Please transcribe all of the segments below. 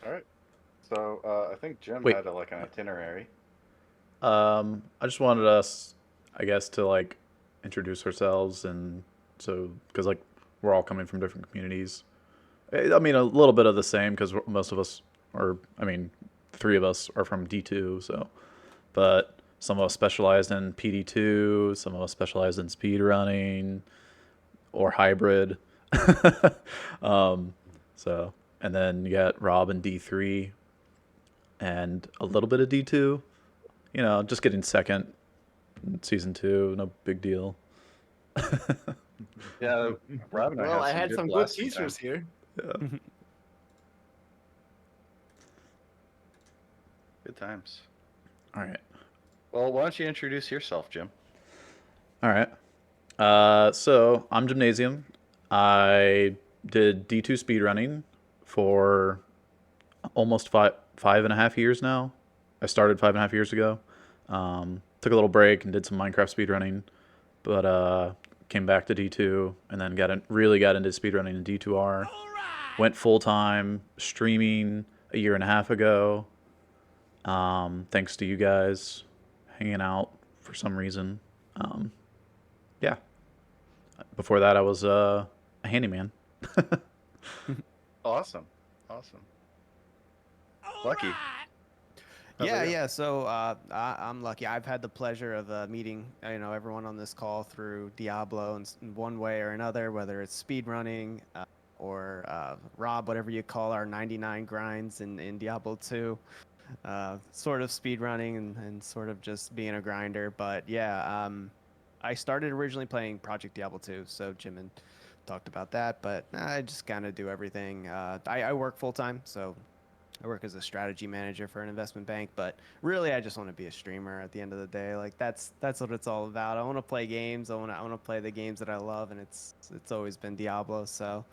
All right. So I think Jim Wait, had like an itinerary. I just wanted us, I guess, to like introduce ourselves, and so because like we're all coming from different communities. I mean, a little bit of the same because most of us, or I mean, three of us are from D2, so but some of us specialized in PD2, some of us specialized in speedrunning or hybrid. um, so and then you got Rob in D3 and a little bit of D2. You know, just getting second in season 2, no big deal. Yeah, Rob and I Well, had I some had good some good blasting teachers time. here. Yeah. Good times. All right. Well, why don't you introduce yourself, Jim? All right. So I'm Gymnasium. I did D2 speedrunning for almost 5.5 years now. I started 5.5 years ago. Took a little break and did some Minecraft speedrunning, but came back to D2 and then really got into speedrunning in D2R. Went full time streaming a year and a half ago. Thanks to you guys hanging out for some reason. Um, yeah. Before that, I was a handyman. Awesome. Awesome. Lucky. How about Yeah, you? yeah. So I'm lucky. I've had the pleasure of meeting everyone on this call through Diablo in one way or another, whether it's speedrunning or Rob, whatever you call our 99 grinds in Diablo 2. Sort of speedrunning and sort of just being a grinder. But yeah, I started originally playing Project Diablo 2, so Jim and talked about that. But I just kind of do everything. I work full time, so I work as a strategy manager for an investment bank, but really I just want to be a streamer at the end of the day. Like that's what it's all about. I want to play games. I want to play the games that I love, and it's always been Diablo. So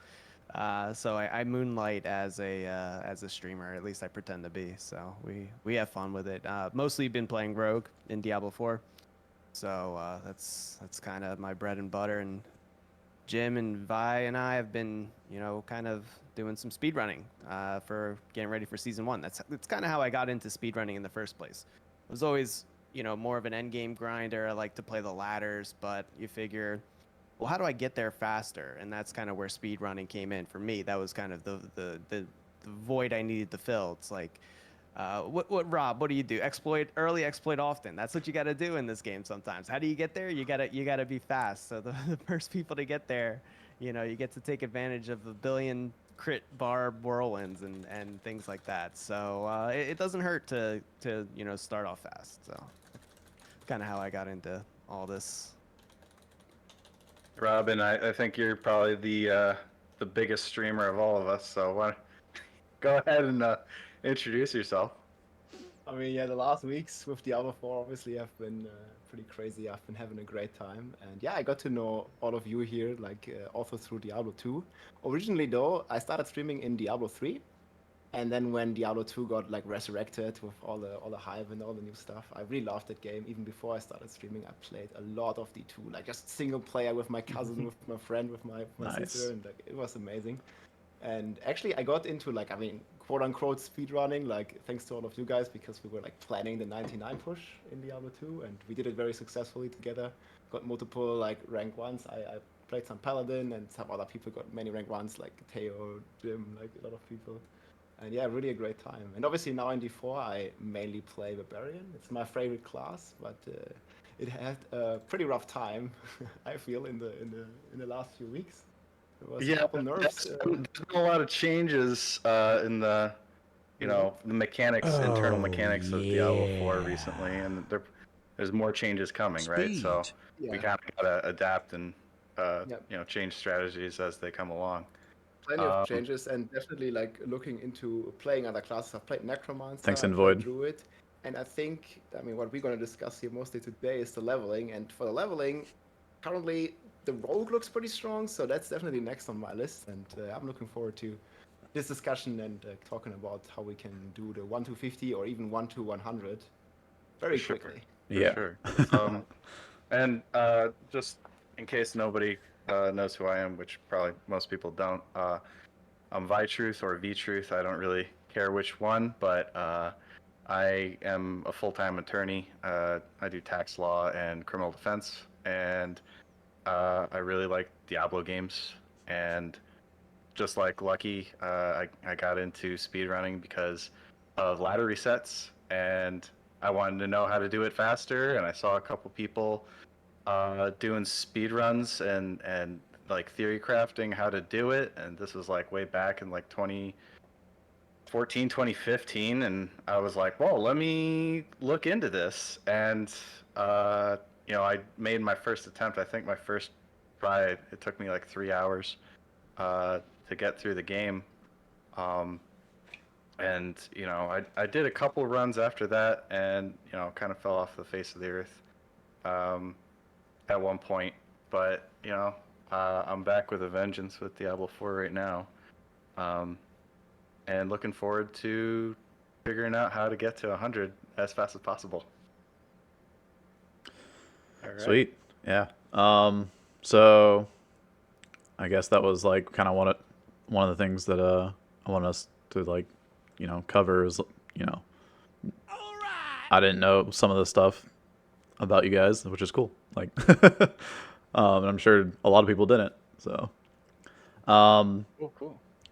I moonlight as a streamer. At least I pretend to be. So we have fun with it. Mostly been playing Rogue in Diablo 4. So that's kind of my bread and butter. And Jim and Vi and I have been, kind of doing some speedrunning for getting ready for season 1. That's kind of how I got into speedrunning in the first place. I was always, more of an end game grinder. I like to play the ladders, but you figure, well, how do I get there faster? And that's kind of where speedrunning came in for me. That was kind of the void I needed to fill. It's like, what Rob? What do you do? Early, exploit often. That's what you got to do in this game. Sometimes. How do you get there? You gotta be fast. So the first people to get there, you get to take advantage of the billion crit bar whirlwinds and things like that. So it doesn't hurt to start off fast. So kind of how I got into all this. Robin, I think you're probably the biggest streamer of all of us. So why don't go ahead and introduce yourself. I mean, yeah, the last weeks with Diablo 4 obviously have been pretty crazy. I've been having a great time. And yeah, I got to know all of you here, like also through Diablo 2. Originally, though, I started streaming in Diablo 3. And then when Diablo 2 got like resurrected with all the hype and all the new stuff, I really loved that game. Even before I started streaming, I played a lot of D2, like just single player with my cousin, with my friend, with my sister, Nice. and like it was amazing. And actually, I got into like, I mean, quote unquote speedrunning, like thanks to all of you guys, because we were like planning the 99 push in Diablo 2, and we did it very successfully together. Got multiple like rank ones. I played some Paladin, and some other people got many rank ones, like Teo, Jim, like a lot of people. And yeah, really a great time. And obviously now in D4, I mainly play Barbarian. It's my favorite class, but it had a pretty rough time, I feel, in the last few weeks. There was a Yeah, couple nerfs. there's been a lot of changes in the Yeah. the mechanics, internal Oh mechanics of Diablo 4 yeah. recently, and there's more changes coming, right? So Speed. we Yeah. kind of gotta adapt and Yeah. change strategies as they come along. Plenty of Um, changes, and definitely like looking into playing other classes. I've played Necromancer, Thanks, I played Invoid. Druid, and I think, I mean, what we're going to discuss here mostly today is the leveling. And for the leveling, currently the rogue looks pretty strong, so that's definitely next on my list. And I'm looking forward to this discussion and talking about how we can do the 1 to 50 or even 1 to 100 for very sure, quickly. for Yeah. sure. And just in case nobody knows who I am, which probably most people don't, I'm Vitruth or V Truth. I don't really care which one, but I am a full-time attorney. I do tax law and criminal defense, and I really like Diablo games. And just like Lucky, I got into speedrunning because of ladder resets, and I wanted to know how to do it faster. And I saw a couple people doing speedruns and like theory crafting how to do it. And this was like way back in like 2014, 2015, and I was like, "Whoa, let me look into this." And I made my first attempt. I think my first try, it took me like 3 hours to get through the game. Um, and I did a couple runs after that, and kind of fell off the face of the earth at one point. But I'm back with a vengeance with Diablo 4 right now. And looking forward to figuring out how to get to 100 as fast as possible. All right. Sweet. Yeah. So I guess that was like kind of one of the things that I want us to like, cover is, I didn't know some of the stuff about you guys, which is cool. Like, and I'm sure a lot of people didn't. So, Cool.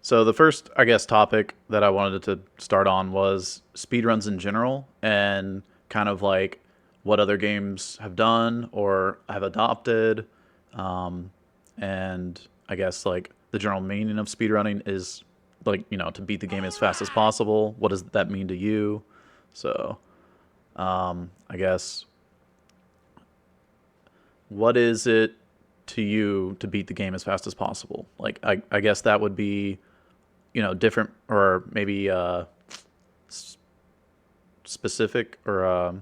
so the first, I guess, topic that I wanted to start on was speedruns in general and kind of like what other games have done or have adopted. And I guess like the general meaning of speedrunning is like, to beat the game as fast as possible. What does that mean to you? So, I guess, what is it to you to beat the game as fast as possible? Like, I guess that would be, different or maybe specific or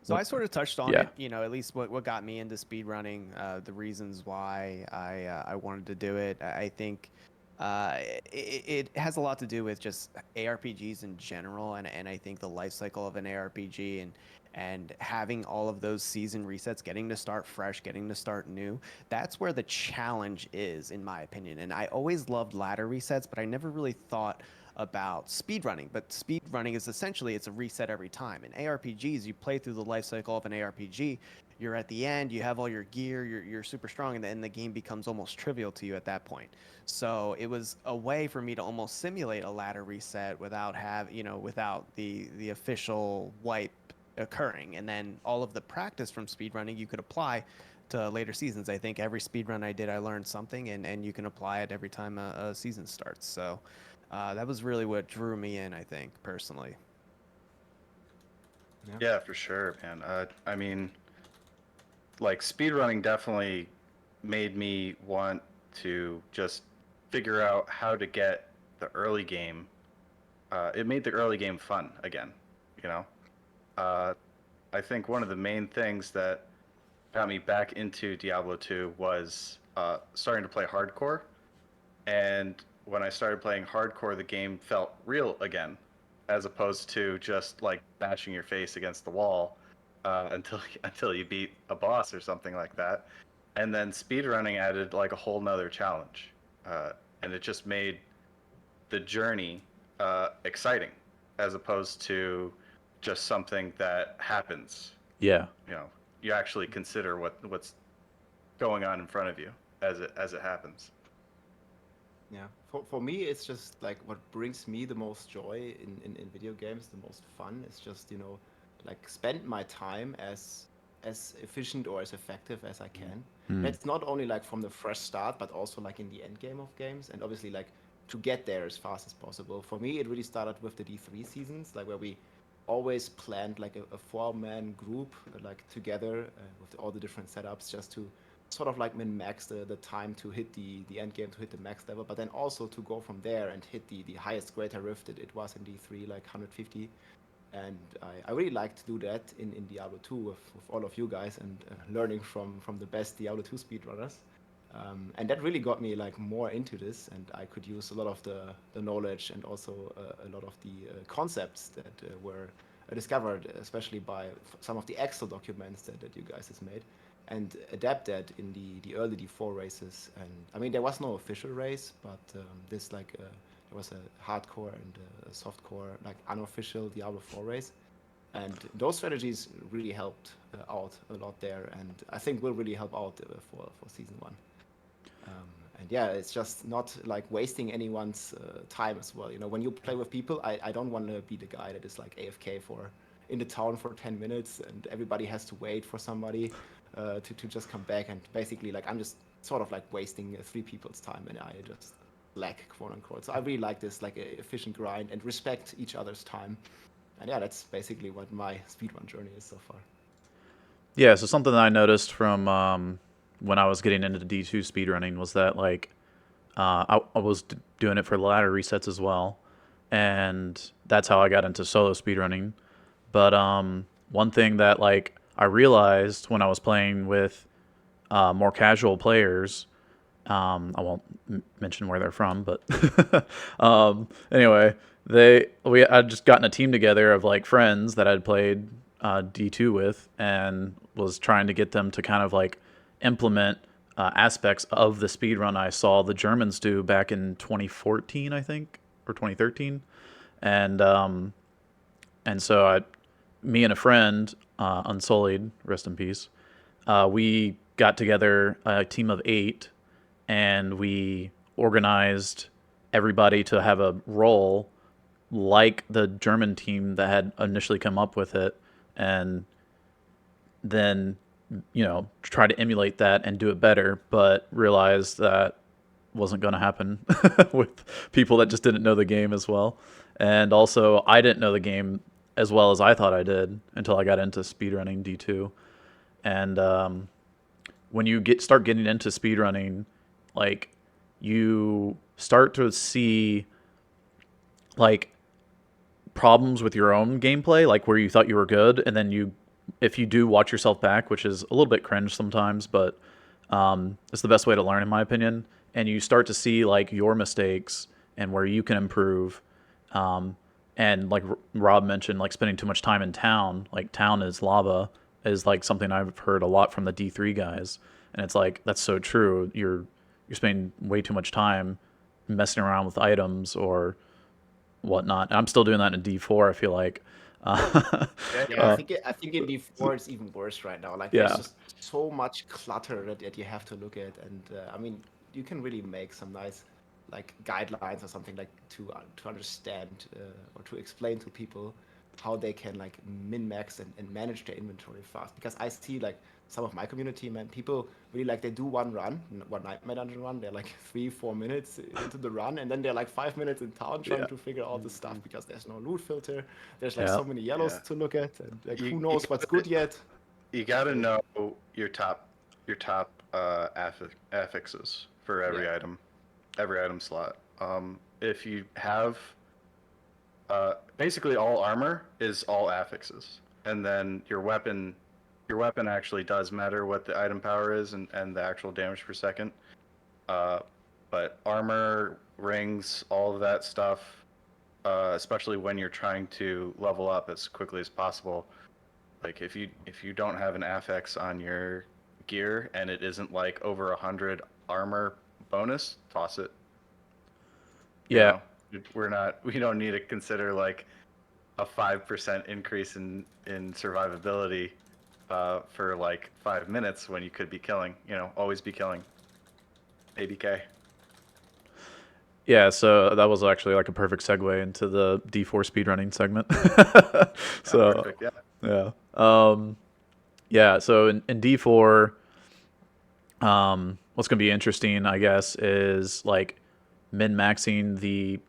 So I sort of touched on Yeah. it, at least what got me into speedrunning, the reasons why I wanted to do it. I think it has a lot to do with just ARPGs in general, and I think the life cycle of an ARPG and having all of those season resets, getting to start fresh, getting to start new. That's where the challenge is, in my opinion. And I always loved ladder resets, but I never really thought about speedrunning. But speedrunning is essentially it's a reset every time. In ARPGs, you play through the life cycle of an ARPG. You're at the end, you have all your gear, you're super strong, and then the game becomes almost trivial to you at that point. So it was a way for me to almost simulate a ladder reset without without the official wipe occurring. And then all of the practice from speedrunning you could apply to later seasons. I think every speedrun I did, I learned something, and you can apply it every time a season starts. So that was really what drew me in, I think, personally. Yeah, for sure, man. I mean, like speedrunning definitely made me want to just figure out how to get the early game. It made the early game fun again, you know. I think one of the main things that got me back into Diablo 2 was starting to play hardcore. And when I started playing hardcore, the game felt real again, as opposed to just like bashing your face against the wall until you beat a boss or something like that. And then speedrunning added like a whole nother challenge, and it just made the journey exciting, as opposed to just something that happens. Yeah. You actually consider what's going on in front of you as it happens. Yeah, for me, it's just like what brings me the most joy in video games, the most fun is just, like spend my time as efficient or as effective as I can. Mm. That's not only like from the fresh start, but also like in the end game of games, and obviously like to get there as fast as possible. For me, it really started with the D3 seasons, like where we always planned like a four-man group, like together with all the different setups, just to sort of like min-max the time to hit the end game, to hit the max level, but then also to go from there and hit the highest greater rift that it was in D3, like 150. And I really like to do that in Diablo 2 with all of you guys, and learning from the best Diablo 2 speedrunners. And that really got me like more into this, and I could use a lot of the knowledge and also a lot of the concepts that were discovered, especially by some of the Excel documents that you guys has made, and adapt that in the early D4 races. And I mean, there was no official race, but this like There was a hardcore and a softcore, like unofficial Diablo 4 race. And those strategies really helped out a lot there, and I think will really help out for season 1. And yeah, it's just not like wasting anyone's time as well. You know, when you play with people, I don't want to be the guy that is like AFK in the town for 10 minutes and everybody has to wait for somebody to just come back. And basically, like, I'm just sort of like wasting 3 people's time and I just lack, quote unquote. So I really like this, like, a efficient grind and respect each other's time. And yeah, that's basically what my speedrun journey is so far. Yeah, so something that I noticed from when I was getting into D2 speedrunning was that, like, I was doing it for the ladder resets as well, and that's how I got into solo speedrunning. But one thing that, like, I realized when I was playing with more casual players, I won't mention where they're from, but anyway, I'd just gotten a team together of, like, friends that I'd played D2 with, and was trying to get them to kind of, like, implement aspects of the speedrun I saw the Germans do back in 2014, I think, or 2013, and so me and a friend, Unsullied, rest in peace, we got together a team of 8, and we organized everybody to have a role like the German team that had initially come up with it, and then, you know, try to emulate that and do it better, but realized that wasn't going to happen with people that just didn't know the game as well. And also, I didn't know the game as well as I thought I did until I got into speedrunning D2. And when you start getting into speedrunning, like, you start to see, like, problems with your own gameplay, like where you thought you were good, and then if you do watch yourself back, which is a little bit cringe sometimes, but it's the best way to learn, in my opinion. And you start to see, like, your mistakes and where you can improve. And like Rob mentioned, like, spending too much time in town, like, town is lava, is, like, something I've heard a lot from the D3 guys, and it's like, that's so true. You're spending way too much time messing around with items or whatnot. And I'm still doing that in D4, I feel like. Yeah, I think in D4 it's even worse right now. Like, Yeah. there's just so much clutter that you have to look at, and I mean, you can really make some nice, like, guidelines or something, like, to understand or to explain to people how they can, like, min-max and manage their inventory fast. Because I see, like, some of my community, man, people really, like, they do one Nightmare Dungeon run, they're like 3-4 minutes into the run, and then they're like 5 minutes in town trying Yeah. to figure out the stuff because there's no loot filter. There's, like, Yeah. so many yellows Yeah. to look at, and, like, You- who knows what's good yet. You gotta know your top affixes for every item slot. If you have basically all armor is all affixes, and then your weapon actually does matter what the item power is and the actual damage per second. But armor, rings, all of that stuff, especially when you're trying to level up as quickly as possible. Like, if you don't have an affix on your gear and it isn't like over 100 armor bonus, toss it. You Yeah. know, we don't need to consider, like, a 5% increase in survivability for like 5 minutes when you could be killing. You know, always be killing. ABK. Yeah, so that was actually, like, a perfect segue into the D4 speedrunning segment. So, Perfect, yeah. yeah, so in D4, what's going to be interesting, I guess, is, like, min-maxing the,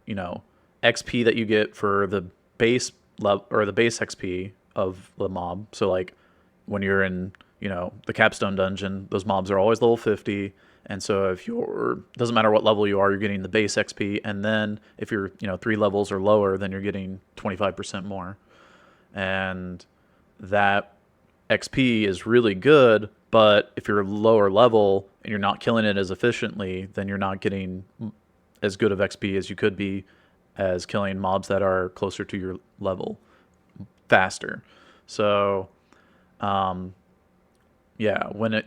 you know, XP that you get for the base level, or the base XP of the mob. So, like, when you're in, you know, the capstone dungeon, those mobs are always level 50. And so if doesn't matter what level you are, you're getting the base XP. And then if you're, you know, 3 levels or lower, then you're getting 25% more. And that XP is really good, but if you're lower level and you're not killing it as efficiently, then you're not getting as good of XP as you could be as killing mobs that are closer to your level faster. So, yeah, when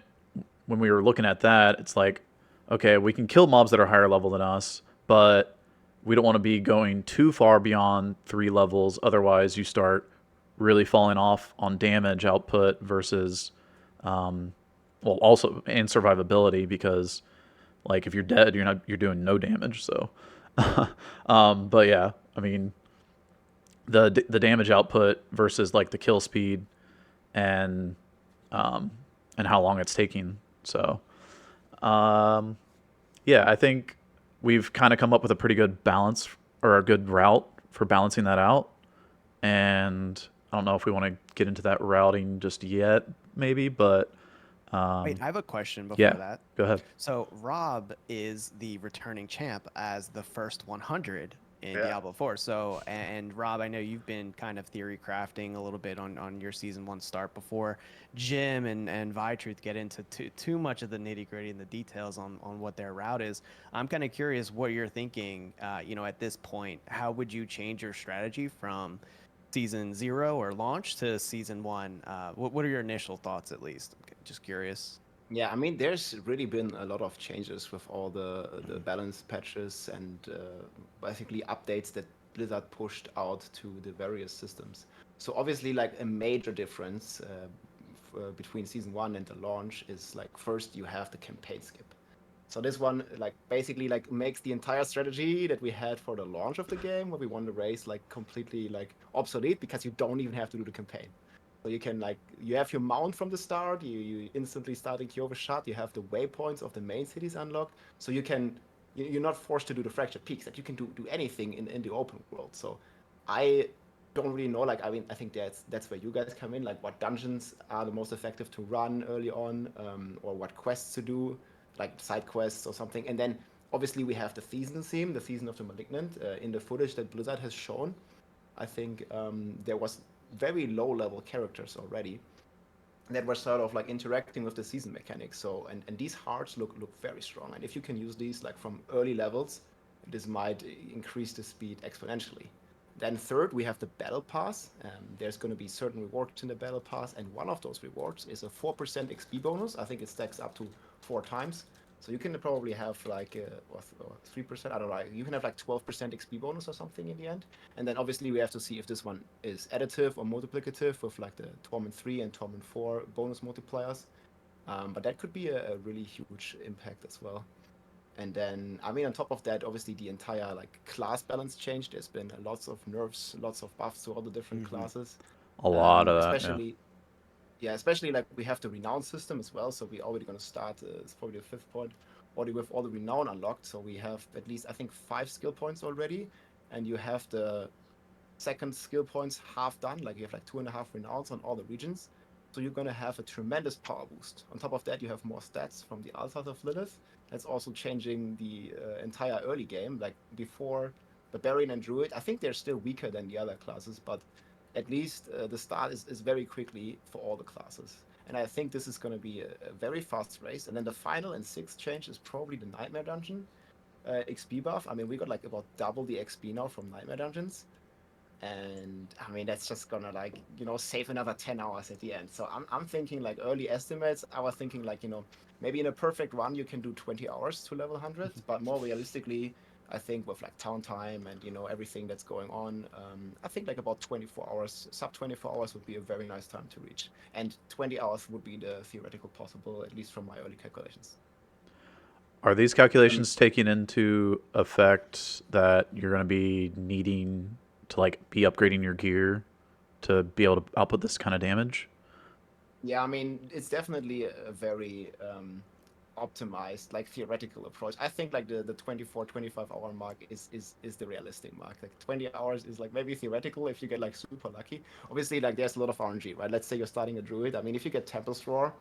we were looking at that, it's like, okay, we can kill mobs that are higher level than us, but we don't want to be going too far beyond 3 levels. Otherwise, you start really falling off on damage output versus, well, also and survivability because, like, if you're dead, you're doing no damage. So, but yeah, I mean, the damage output versus like the kill speed and um, and how long it's taking. So, um, yeah, I think we've kind of come up with a pretty good balance or a good route for balancing that out. And I don't know if we want to get into that routing just yet, maybe, but Wait, I have a question before yeah, that. go ahead. So Rob is the returning champ as the first 100 in Yeah. Diablo 4. So, and Rob, I know you've been kind of theory crafting a little bit on your season 1 start before Jim and Vitruth get into too much of the nitty gritty and the details on what their route is. I'm kind of curious what you're thinking, at this point. How would you change your strategy from season 0 or launch to season 1? What are your initial thoughts, at least? Just curious. Yeah, I mean, there's really been a lot of changes with all the balance patches and basically updates that Blizzard pushed out to the various systems. So obviously, like a major difference between season 1 and the launch is like first you have the campaign skip. So this one like basically like makes the entire strategy that we had for the launch of the game where we won the race like completely like obsolete because you don't even have to do the campaign. So you can like you have your mount from the start, you instantly start in Kyoto shot, you have the waypoints of the main cities unlocked, so you're not forced to do the fractured peaks, that you can do anything in the open world. So I don't really know, like I mean I think that's where you guys come in, like what dungeons are the most effective to run early on, or what quests to do, like side quests or something. And then obviously we have the season theme, the season of the Malignant, in the footage that Blizzard has shown. I think there was very low level characters already that were sort of like interacting with the season mechanics. So and these hearts look very strong. And if you can use these like from early levels, this might increase the speed exponentially. Then third, we have the battle pass. There's going to be certain rewards in the battle pass, and one of those rewards is a 4% XP bonus. I think it stacks up to 4 times. So you can probably have like or 3%. I don't know. You can have like 12% XP bonus or something in the end. And then obviously we have to see if this one is additive or multiplicative with like the Torment 3 and Torment 4 bonus multipliers. But that could be a really huge impact as well. And then, I mean, on top of that, obviously the entire like class balance changed. There's been lots of nerfs, lots of buffs to all the different classes. A lot of that, Especially, yeah, especially like we have the renown system as well. So we're already going to start. It's probably the 5th point, already with all the renown unlocked. So we have at least I think 5 skill points already, and you have the second skill points half done. Like you have like 2.5 renowns on all the regions. So you're gonna have a tremendous power boost. On top of that, you have more stats from the altars of Lilith. That's also changing the entire early game. Like before, Barbarian and Druid, I think they're still weaker than the other classes, but at least the start is very quickly for all the classes. And I think this is going to be a very fast race. And then the final and 6th change is probably the Nightmare Dungeon XP buff. I mean, we got like about double the XP now from Nightmare Dungeons. And I mean, that's just gonna like, save another 10 hours at the end. So I'm thinking like early estimates. I was thinking like, maybe in a perfect run, you can do 20 hours to level 100. But more realistically, I think with like town time and, everything that's going on, I think like about 24 hours, sub 24 hours would be a very nice time to reach. And 20 hours would be the theoretical possible, at least from my early calculations. Are these calculations taking into effect that you're going to be needing to like be upgrading your gear to be able to output this kind of damage? Yeah, I mean, it's definitely a very optimized, like theoretical approach. I think like the 24, 25 hour mark is the realistic mark. Like 20 hours is like maybe theoretical if you get like super lucky. Obviously, like there's a lot of RNG, right? Let's say you're starting a druid. I mean, if you get Tempest Roar,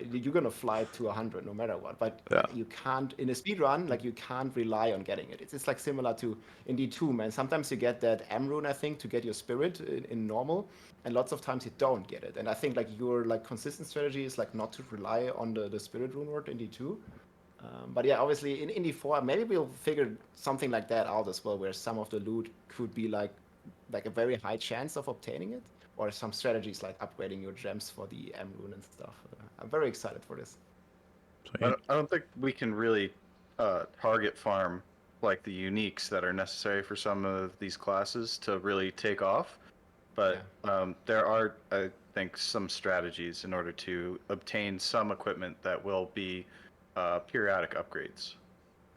you're gonna fly to 100 no matter what. But Yeah. you can't in a speed run, like you can't rely on getting it. It's like similar to in D2, man. Sometimes you get that M rune, I think, to get your spirit in normal, and lots of times you don't get it. And I think like your like consistent strategy is like not to rely on the spirit rune word in D2. But yeah, obviously in D4, maybe we'll figure something like that out as well, where some of the loot could be like a very high chance of obtaining it, or some strategies like upgrading your gems for the M rune and stuff. I'm very excited for this. So I don't think we can really target farm like the uniques that are necessary for some of these classes to really take off. But there are, I think, some strategies in order to obtain some equipment that will be periodic upgrades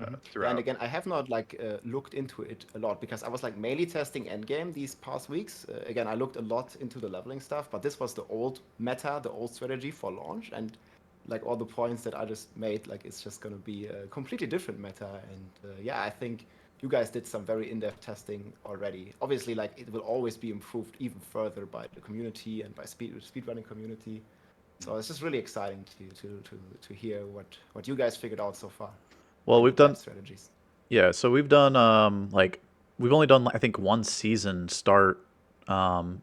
Yeah, and throughout. again, I have not like looked into it a lot because I was like mainly testing endgame these past weeks. Again, I looked a lot into the leveling stuff, but this was the old meta, the old strategy for launch, and like all the points that I just made, like it's just gonna be a completely different meta. And yeah, I think you guys did some very in-depth testing already. Obviously, like it will always be improved even further by the community and by speedrunning community. So it's just really exciting to hear what you guys figured out so far. Well, And we've the type done strategies. Yeah, so we've done like we've only done I think one season start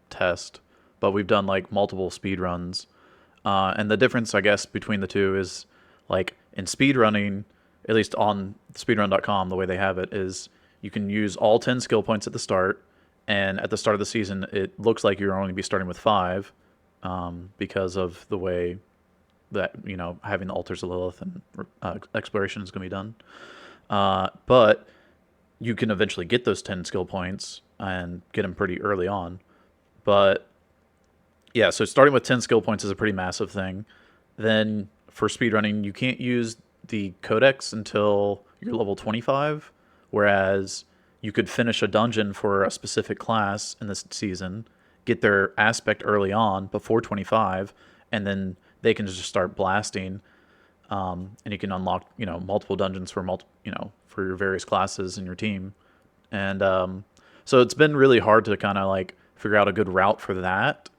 test, but we've done like multiple speed runs. And the difference I guess between the two is like in speedrunning, at least on speedrun.com, the way they have it is you can use all 10 skill points at the start, and at the start of the season it looks like you're only be starting with 5 because of the way that, you know, having the altars of Lilith and exploration is going to be done. But you can eventually get those 10 skill points and get them pretty early on. But yeah, so starting with 10 skill points is a pretty massive thing. Then for speedrunning, you can't use the codex until you're level 25, whereas you could finish a dungeon for a specific class in this season, get their aspect early on before 25, and then they can just start blasting. And you can unlock, you know, multiple dungeons for for your various classes in your team. And so it's been really hard to kind of like figure out a good route for that,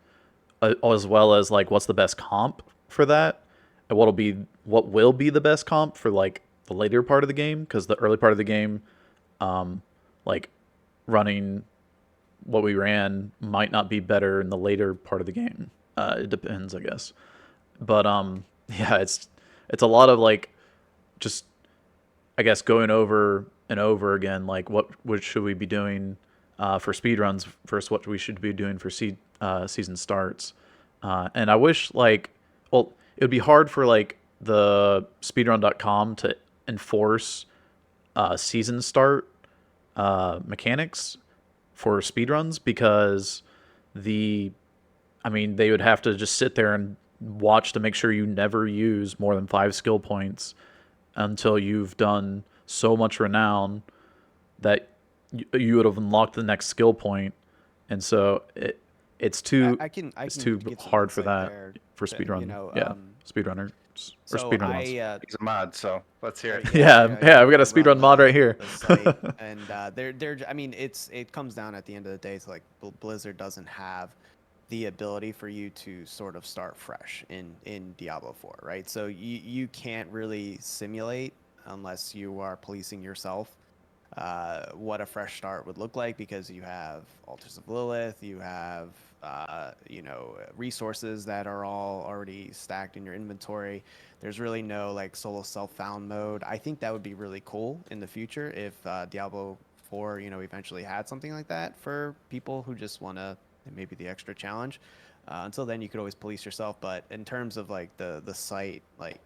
as well as like what's the best comp for that, and what will be the best comp for like the later part of the game, because the early part of the game, like running what we ran might not be better in the later part of the game. It depends, I guess. But yeah, it's a lot of like just, I guess, going over and over again, like what should we be doing for speedruns versus what we should be doing for season starts. And I wish, like, well, it would be hard for like the speedrun.com to enforce season start mechanics for speedruns, because they would have to just sit there and watch to make sure you never use more than 5 skill points until you've done so much renown that you would have unlocked the next skill point. And so it's too I can too give some hard for insight that there for to, speedrun. you know, Speedrunners or so speedrunners. He's a mod, so let's hear it. Yeah, we got a speedrun mod right here. The site, and they're I mean, it comes down at the end of the day to like Blizzard doesn't have the ability for you to sort of start fresh in Diablo 4, right? So you can't really simulate, unless you are policing yourself, what a fresh start would look like, because you have altars of Lilith, you have resources that are all already stacked in your inventory. There's really no like solo self-found mode. I think that would be really cool in the future if Diablo 4, eventually had something like that for people who just want to maybe the extra challenge. Until then, you could always police yourself. But in terms of like the site, like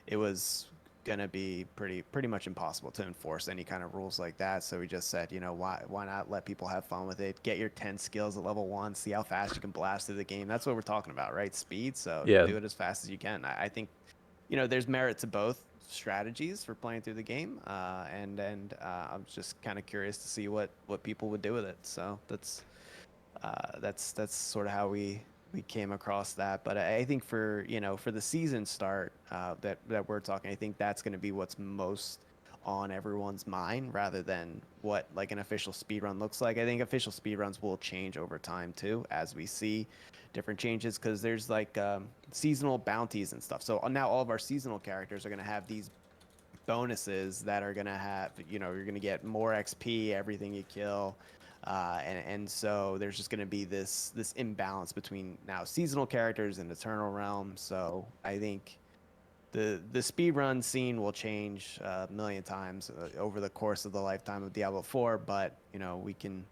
it was gonna be pretty much impossible to enforce any kind of rules like that. So we just said, why not let people have fun with it? Get your 10 skills at level 1, see how fast you can blast through the game. That's what we're talking about, right? Speed. So Yeah. do it as fast as you can. I think there's merit to both strategies for playing through the game, and I'm just kind of curious to see what people would do with it. So that's sort of how we came across that. But I think for the season start that we're talking, I think that's going to be what's most on everyone's mind, rather than what like an official speedrun looks like. I think official speedruns will change over time too, as we see different changes, because there's like seasonal bounties and stuff. So now all of our seasonal characters are going to have these bonuses that are going to have, you're going to get more XP everything you kill. And so there's just going to be this imbalance between now seasonal characters and Eternal Realm. So I think the speedrun scene will change a million times over the course of the lifetime of Diablo 4. But we can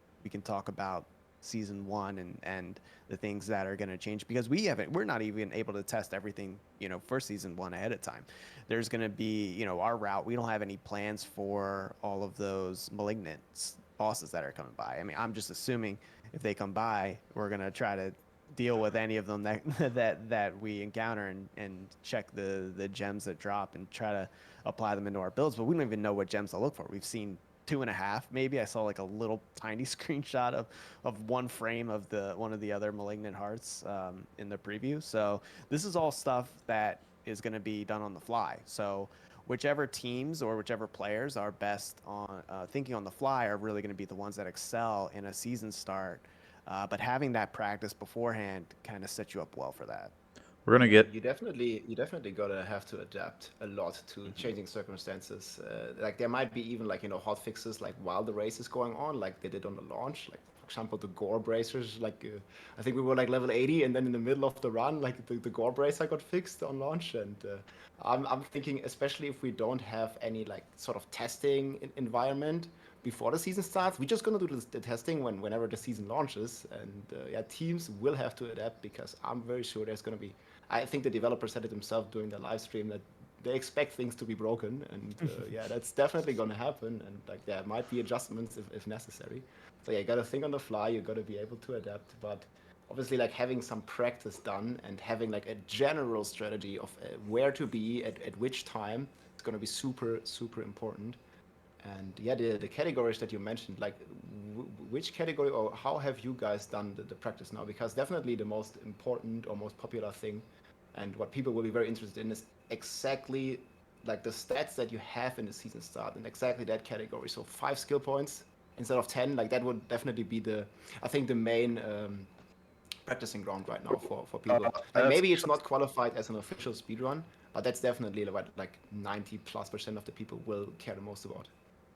talk about season 1 and the things that are going to change, because we're not even able to test everything, for season 1 ahead of time. There's going to be, our route. We don't have any plans for all of those malignant bosses that are coming by. I mean, I'm just assuming if they come by, we're going to try to deal with any of them that we encounter and check the gems that drop and try to apply them into our builds. But we don't even know what gems to look for. We've seen 2.5 maybe. I saw like a little tiny screenshot of one frame of one of the other malignant hearts in the preview. So this is all stuff that is going to be done on the fly. So whichever teams or whichever players are best on thinking on the fly are really going to be the ones that excel in a season start. But having that practice beforehand kind of sets you up well for that. We're gonna get You definitely gotta have to adapt a lot to changing circumstances. Like there might be even like hot fixes like while the race is going on, like they did on the launch. Like for example, the gore bracers. Like I think we were like level 80, and then in the middle of the run, like the gore bracer got fixed on launch. And I'm thinking, especially if we don't have any like sort of testing environment before the season starts, we're just gonna do the testing whenever the season launches. And yeah, teams will have to adapt, because I'm very sure there's gonna be. I think the developer said it himself during the live stream that they expect things to be broken, and yeah, that's definitely going to happen. And like there might be adjustments if necessary. So yeah, you got to think on the fly. You got to be able to adapt. But obviously, like having some practice done and having like a general strategy of where to be at which time is going to be super important. And yeah, the categories that you mentioned, like which category or how have you guys done the practice now? Because definitely the most important or most popular thing, and what people will be very interested in, is exactly like the stats that you have in the season start and exactly that category. So 5 skill points instead of 10, like that would definitely be I think the main practicing ground right now for people. Like maybe it's not qualified as an official speedrun, but that's definitely what like 90+% of the people will care the most about.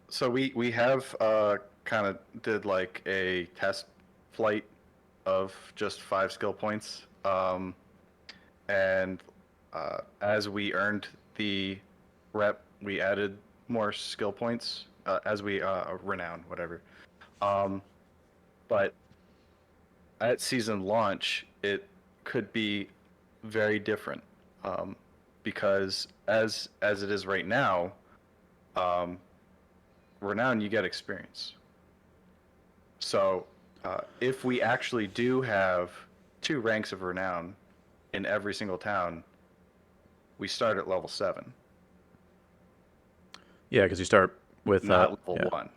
So we have kind of did like a test flight of just 5 skill points, and as we earned the rep, we added more skill points as we renown whatever. But at season launch, it could be very different, because as it is right now, renown you get experience. So if we actually do have 2 ranks of renown in every single town, we start at level 7. Yeah, because you start with not level yeah. 1.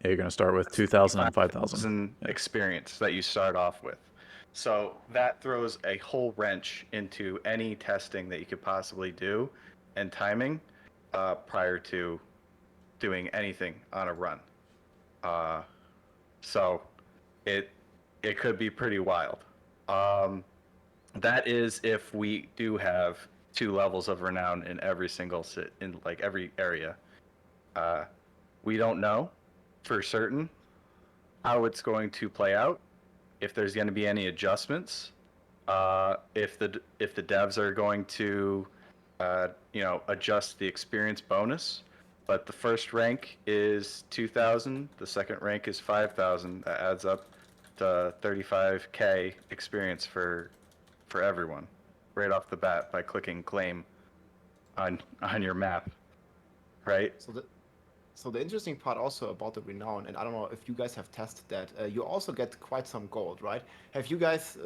Yeah, you're gonna start with 2,000 and 5,000. 5,000 experience that you start off with. So that throws a whole wrench into any testing that you could possibly do and timing prior to doing anything on a run. So it could be pretty wild. That is if we do have 2 levels of renown in every single in like every area. We don't know for certain how it's going to play out, if there's going to be any adjustments, if the devs are going to adjust the experience bonus. But the first rank is 2,000, the second rank is 5,000. That adds up to 35k experience for everyone right off the bat by clicking claim on your map, right? So the interesting part also about the renown, and I don't know if you guys have tested that, you also get quite some gold, right? Have you guys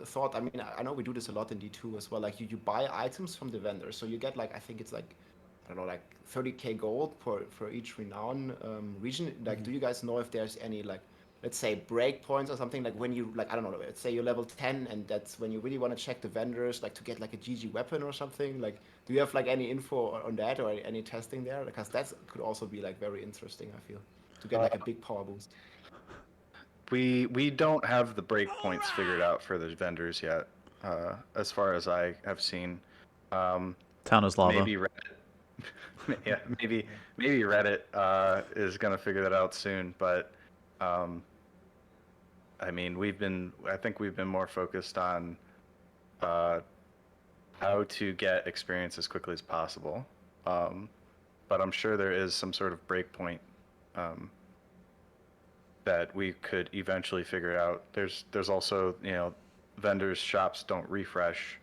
thought? I mean, I know we do this a lot in D2 as well. Like you buy items from the vendor, so you get like I think it's like I don't know, like 30k gold for each renown region. Like, do you guys know if there's any like, let's say breakpoints or something, like when you like I don't know, let's say you're level 10 and that's when you really want to check the vendors, like to get like a GG weapon or something. Like, do you have like any info on that or any testing there? Because that could also be like very interesting. I feel to get like a big power boost. We don't have the breakpoints figured out for the vendors yet, as far as I have seen. Town is lava. Maybe Reddit, yeah, maybe Reddit is gonna figure that out soon. But I mean, I think we've been more focused on how to get experience as quickly as possible. But I'm sure there is some sort of breakpoint that we could eventually figure out. There's also, vendors shops don't refresh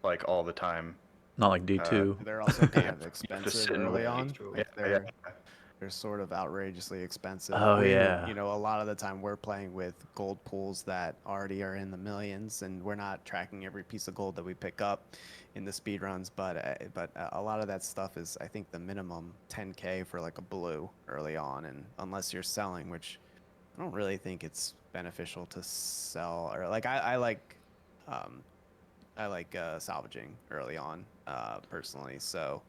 like all the time. Not like D2. They're also kind of You have to expensive sit and early wait. on. True. Yeah, Like yeah. they're sort of outrageously expensive. Oh, yeah. You know, a lot of the time we're playing with gold pools that already are in the millions, and we're not tracking every piece of gold that we pick up in the speed runs. But a lot of that stuff is, I think, the minimum 10K for like a blue early on, and unless you're selling, which I don't really think it's beneficial to sell. Or like um, I like salvaging early on personally. So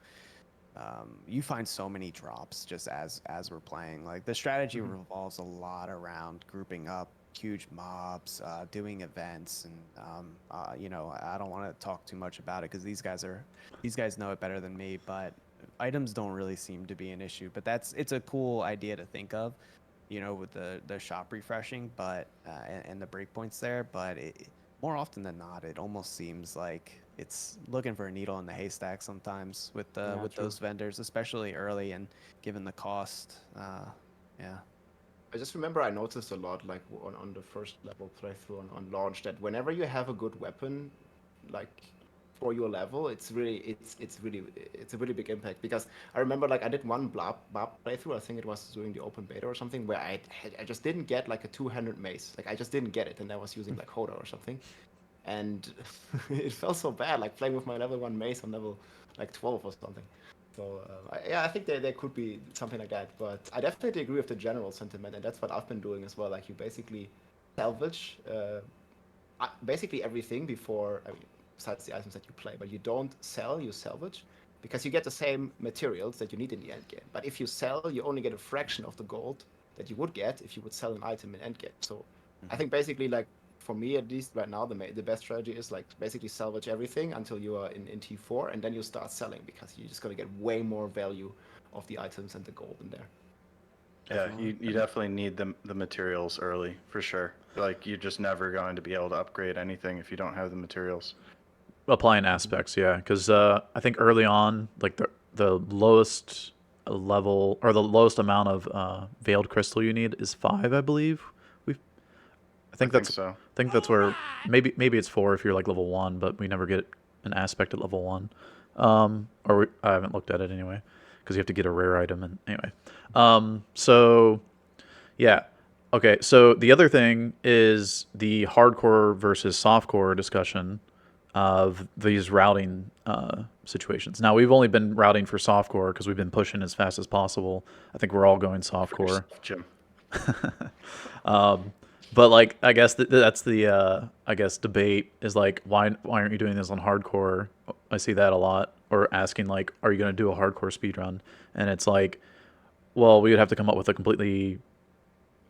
you find so many drops just as we're playing. Like the strategy revolves a lot around grouping up huge mobs, doing events, and you know, I don't want to talk too much about it because these guys know it better than me. But items don't really seem to be an issue. But it's a cool idea to think of, you know, with the shop refreshing, but and the breakpoints there. But more often than not, it almost seems like it's looking for a needle in the haystack sometimes with Yeah, with true. those vendors, especially early and given the cost. Yeah. I just remember I noticed a lot, like on the first level playthrough on launch, that whenever you have a good weapon, like for your level, it's a really big impact. Because I remember like I did one blob playthrough, I think it was during the open beta or something, where I just didn't get like a two-handed mace, like I just didn't get it, and I was using like Hoda or something, and it felt so bad, like playing with my level 1 mace on level like 12 or something. So yeah, I think there could be something like that, but I definitely agree with the general sentiment, and that's what I've been doing as well. Like you basically salvage basically everything before, I mean, besides the items that you play, but you don't sell, you salvage, because you get the same materials that you need in the end game. But if you sell, you only get a fraction of the gold that you would get if you would sell an item in end game. So I think basically, like for me at least right now, the best strategy is like basically salvage everything until you are in T4, and then you start selling because you're just gonna get way more value of the items and the gold in there. Yeah, you definitely need the materials early for sure. Like you're just never going to be able to upgrade anything if you don't have the materials. Applying aspects, yeah, because I think early on, like the lowest level or the lowest amount of veiled crystal you need is 5, I believe. We, I think that's so. I think that's where maybe it's 4 if you're like level 1, but we never get an aspect at level 1. I haven't looked at it anyway, because you have to get a rare item and anyway. So yeah. Okay, so the other thing is the hardcore versus softcore discussion of these routing situations. Now, we've only been routing for softcore because we've been pushing as fast as possible. I think we're all going softcore. Jim. But like, I guess that's the I guess debate is like, why aren't you doing this on hardcore? I see that a lot, or asking like, are you going to do a hardcore speed run? And it's like, well, we would have to come up with a completely,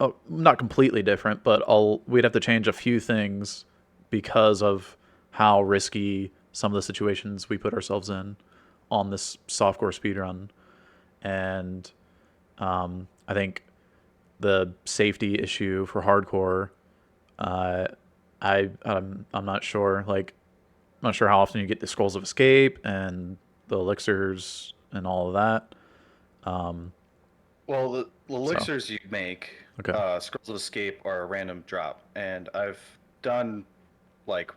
oh, not completely different, but we'd have to change a few things because of how risky some of the situations we put ourselves in on this softcore speedrun. And I think the safety issue for hardcore, I'm not sure. Like, I'm not sure how often you get the scrolls of escape and the elixirs and all of that. Well, the elixirs you make, Okay. Scrolls of Escape, are a random drop, and I've done like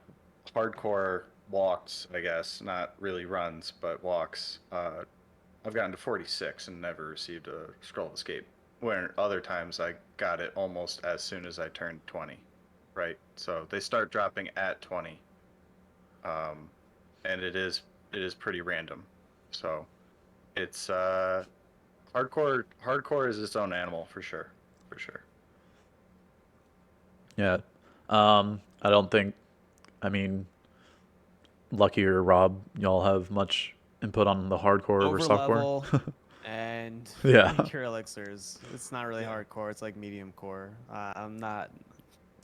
hardcore walks, I guess, not really runs, but walks. I've gotten to 46 and never received a Scroll of Escape. Where other times I got it almost as soon as I turned 20, right? So they start dropping at 20, and it is pretty random. So it's hardcore is its own animal for sure. Yeah. I don't think, I mean, Lucky or Rob, y'all have much input on the hardcore Over versus softcore. level and Yeah. cure elixirs. It's not really hardcore. It's like medium core. I'm not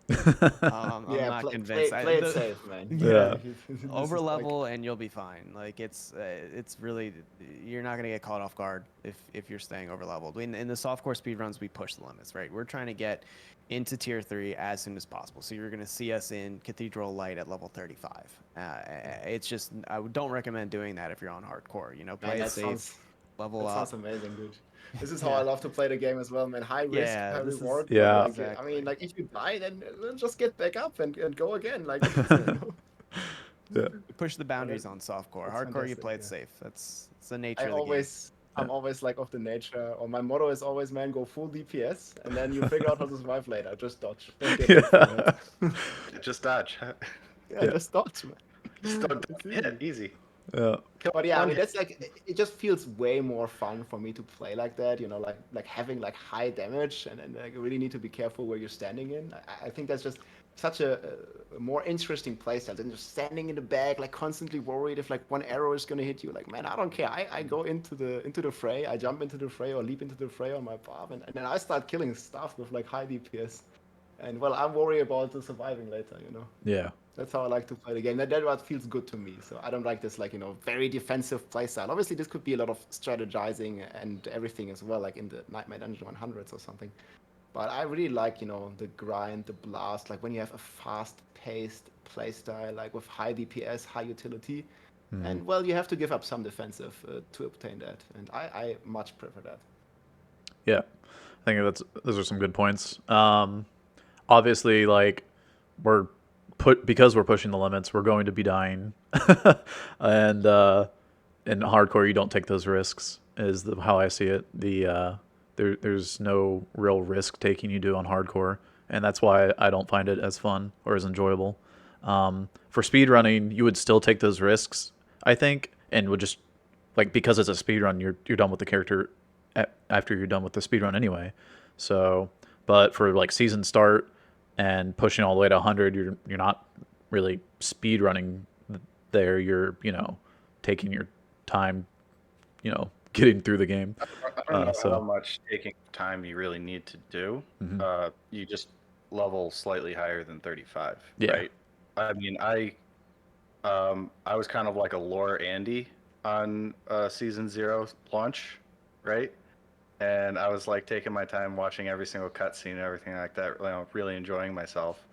I'm Yeah, not play convinced. play it safe, man. Yeah. This Over is like, level and you'll be fine. Like it's really, you're not gonna get caught off guard if you're staying over leveled. In the softcore speed runs, we push the limits, right? We're trying to get into tier 3 as soon as possible. So you're gonna see us in Cathedral Light at level 35. It's just, I don't recommend doing that if you're on hardcore. You know, play man, it that safe. level That up. sounds amazing, dude. This is how Yeah. I love to play the game as well, man. High risk, Yeah, high this is reward. Yeah. But, like, I exactly. mean, like if you die, then just get back up and go again. Like, you know? Yeah. You push the boundaries on softcore. That's Hardcore, you fantastic, play it yeah. safe. That's the nature of the game. I'm always like of the nature, or my motto is always, man, go full DPS, and then you figure out how to survive later. Just dodge. Don't get like full Yeah. hit. Just dodge. Yeah, Yeah. just dodge, man. Just don't It's hit. Easy. Yeah. But yeah, I One mean hit. that's like it just feels way more fun for me to play like that, you know, like having like high damage and like you really need to be careful where you're standing in. I think that's just such a more interesting playstyle than just standing in the back, like constantly worried if like one arrow is gonna hit you. Like, man, I don't care. I go into the fray, I jump into the fray or leap into the fray on my barb, and then I start killing stuff with like high DPS. And well, I'm worried about the surviving later, you know. Yeah. That's how I like to play the game. That what feels good to me. So I don't like this, like, you know, very defensive playstyle. Obviously, this could be a lot of strategizing and everything as well, like in the Nightmare Dungeon 100s or something. But I really like, you know, the grind, the blast, like when you have a fast-paced playstyle, like with high DPS, high utility. And, well, you have to give up some defensive to obtain that. And I much prefer that. Yeah. I think those are some good points. Obviously, like because we're pushing the limits, we're going to be dying, and in hardcore, you don't take those risks. Is how I see it. There's no real risk taking you do on hardcore, and that's why I don't find it as fun or as enjoyable. For speedrunning, you would still take those risks, I think, and would just like because it's a speedrun, you're done with the character after you're done with the speedrun anyway. So, but for like season start and pushing all the way to 100, you're not really speed running there. You're taking your time, getting through the game. I don't know how So much taking time you really need to do. mhm. You just level slightly higher than 35, Yeah. right? I mean, I was kind of like a lore Andy on season 0 launch, right? And I was like taking my time watching every single cutscene and everything like that, really enjoying myself.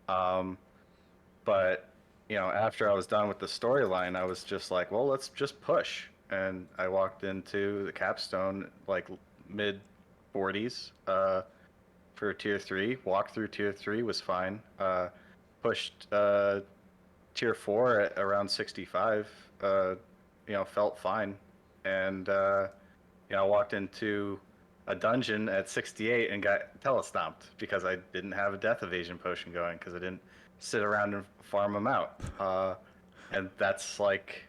Um, but after I was done with the storyline, I was just like, well, let's just push. And I walked into the capstone like mid 40s for tier 3. Walked through tier 3 was fine. Pushed tier 4 at around 65. Felt fine. And I walked into a dungeon at 68 and got telestomped because I didn't have a death evasion potion going because I didn't sit around and farm them out. And that's like,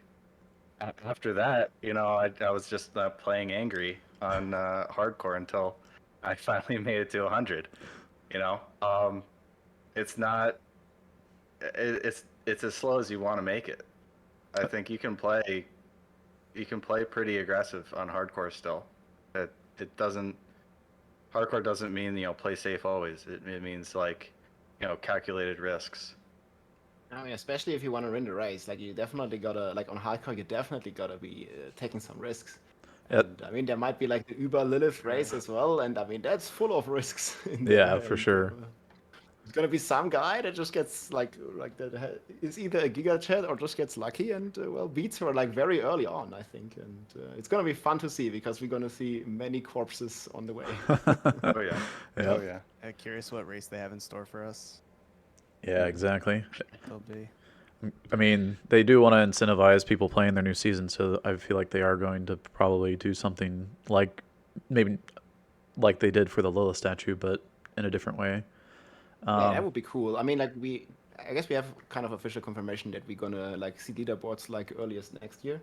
after that, I was just playing angry on hardcore until I finally made it to 100. It's not, it's as slow as you want to make it. I think you can play pretty aggressive on hardcore still. It doesn't hardcore doesn't mean play safe always. It means like calculated risks. I mean, especially if you want to win the race, like you definitely gotta, like on hardcore, you definitely gotta be taking some risks. Yeah, And I mean, there might be like the Uber Lilith race as well, and I mean that's full of risks in yeah, there. for And sure. there's gonna be some guy that just gets like that is either a giga chat or just gets lucky and well beats her like very early on, I think. And it's gonna be fun to see because we're gonna see many corpses on the way. Oh yeah. Yeah. Oh yeah. Curious what race they have in store for us. Yeah, exactly. They'll be. I mean, they do want to incentivize people playing their new season, so I feel like they are going to probably do something like maybe like they did for the Lilith statue, but in a different way. Yeah, that would be cool. I mean, like I guess we have kind of official confirmation that we're gonna like see leaderboards like earliest next year.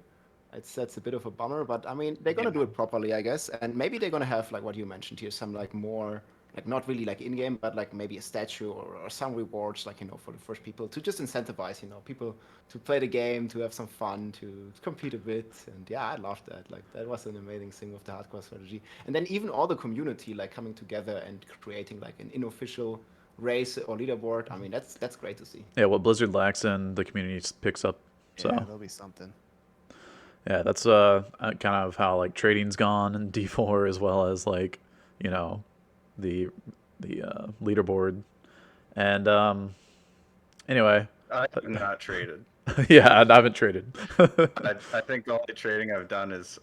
That's a bit of a bummer, but I mean they're gonna do it properly, I guess, and maybe they're gonna have like what you mentioned here, some like more like not really like in game, but like maybe a statue or some rewards, like for the first people to just incentivize people to play the game, to have some fun, to compete a bit, and yeah, I loved that. Like that was an amazing thing with the hardcore strategy, and then even all the community like coming together and creating like an unofficial race or leaderboard. I mean that's great to see. Yeah, what Blizzard lacks and the community picks up. So Yeah, there'll be something. yeah, that's kind of how like trading's gone in D4 as well as like the leaderboard. And anyway, I have not traded. yeah, I haven't traded. I think the only trading I've done is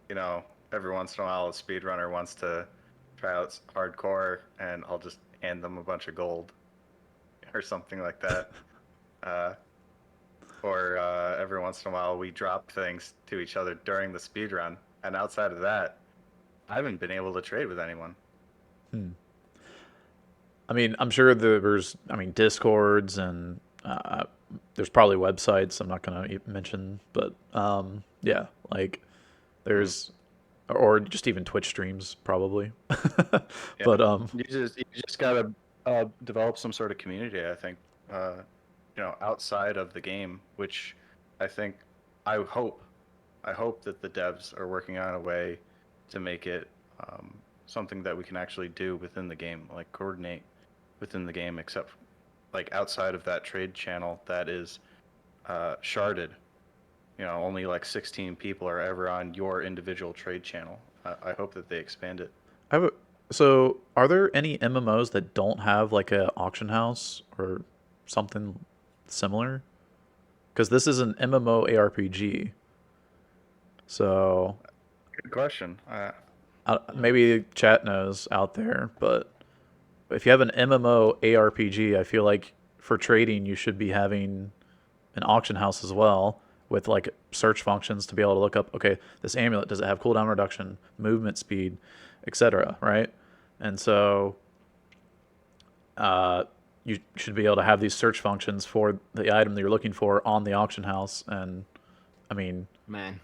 you know, every once in a while a speedrunner wants to try out hardcore, and I'll just hand them a bunch of gold or something like that. Uh, or every once in a while we drop things to each other during the speedrun, and outside of that, I haven't been able to trade with anyone. Hmm. I mean, I'm sure there's, I mean, Discords and there's probably websites I'm not going to mention, but yeah, like there's, or just even Twitch streams probably. Yeah, But you just gotta develop some sort of community. I think, uh, outside of the game, which I think, I hope, I hope that the devs are working on a way to make it something that we can actually do within the game, like coordinate within the game, except like outside of that trade channel that is sharded. Only like 16 people are ever on your individual trade channel. I hope that they expand it. I have a, so are there any MMOs that don't have like a auction house or something similar? Because this is an MMO ARPG. So Good question. maybe chat knows out there, but if you have an MMO ARPG, I feel like for trading you should be having an auction house as well with like search functions to be able to look up, okay, this amulet, does it have cooldown reduction, movement speed, etc., right? And so you should be able to have these search functions for the item that you're looking for on the auction house. And I mean, Man,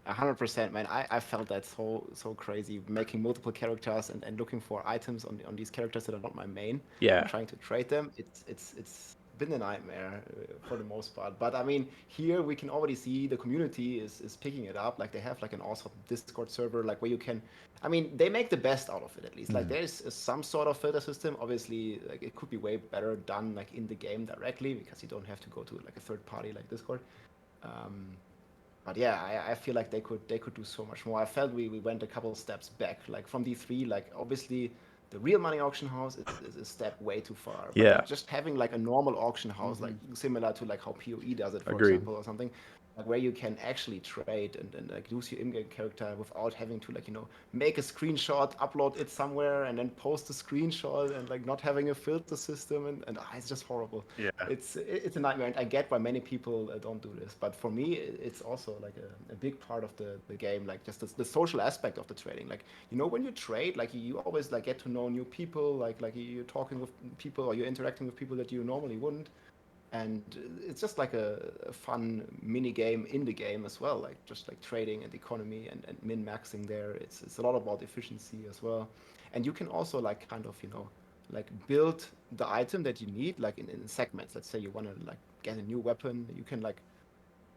100%, man. I felt that so crazy, making multiple characters and looking for items on these characters that are not my main. yeah, Trying to trade them. It's been a nightmare for the most part. But I mean, here we can already see the community is picking it up. Like they have like an awesome Discord server, like where you can. I mean, they make the best out of it at least. Like there is some sort of filter system. Obviously, like it could be way better done like in the game directly because you don't have to go to like a third party like Discord. Um, but yeah, I feel like they could do so much more. I felt we went a couple of steps back, like from D3. Like obviously, the real money auction house is a step way too far. But yeah, like just having like a normal auction house, like similar to like how PoE does it, for agreed. example, or something, like where you can actually trade and like use your in-game character without having to like make a screenshot, upload it somewhere, and then post a screenshot, and like not having a filter system, and it's just horrible. Yeah. It's a nightmare, and I get why many people don't do this, but for me it's also like a big part of the game, like just the social aspect of the trading. Like when you trade, like you always like get to know new people, like you're talking with people or you're interacting with people that you normally wouldn't, and it's just like a fun mini game in the game as well, like just like trading and economy and min maxing there. It's a lot about efficiency as well, and you can also like kind of like build the item that you need like in segments. Let's say you want to like get a new weapon, you can like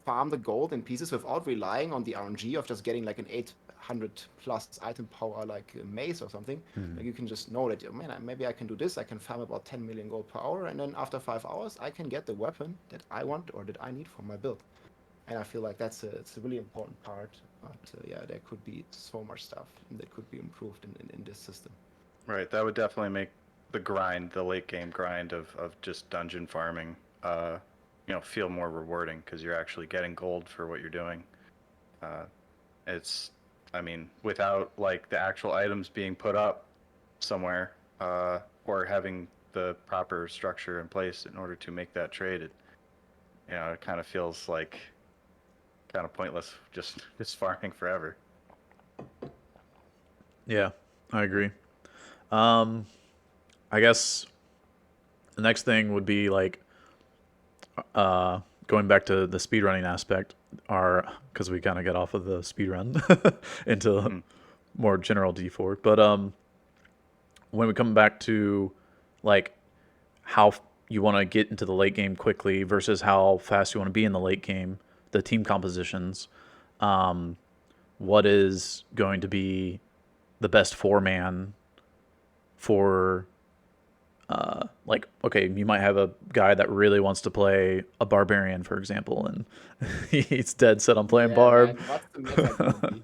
farm the gold in pieces without relying on the RNG of just getting like an 800 plus item power like a mace or something. Like you can just know that, oh, man, maybe I can do this. I can farm about 10 million gold per hour, and then after 5 hours, I can get the weapon that I want or that I need for my build. And I feel like it's a really important part. But yeah, there could be so much stuff that could be improved in this system. Right. That would definitely make the late game grind of just dungeon farming, feel more rewarding because you're actually getting gold for what you're doing. Uh, it's, I mean, without like the actual items being put up somewhere, or having the proper structure in place in order to make that trade, it kind of feels like kind of pointless just farming forever. Yeah, I agree. Um, I guess the next thing would be like going back to the speedrunning aspect, are because we kind of got off of the speedrun into more general D4. But when we come back to like how you want to get into the late game quickly versus how fast you want to be in the late game, the team compositions, what is going to be the best four-man for like, okay, you might have a guy that really wants to play a barbarian, for example, and he's dead set on playing barb. Man, what's the meta gonna be?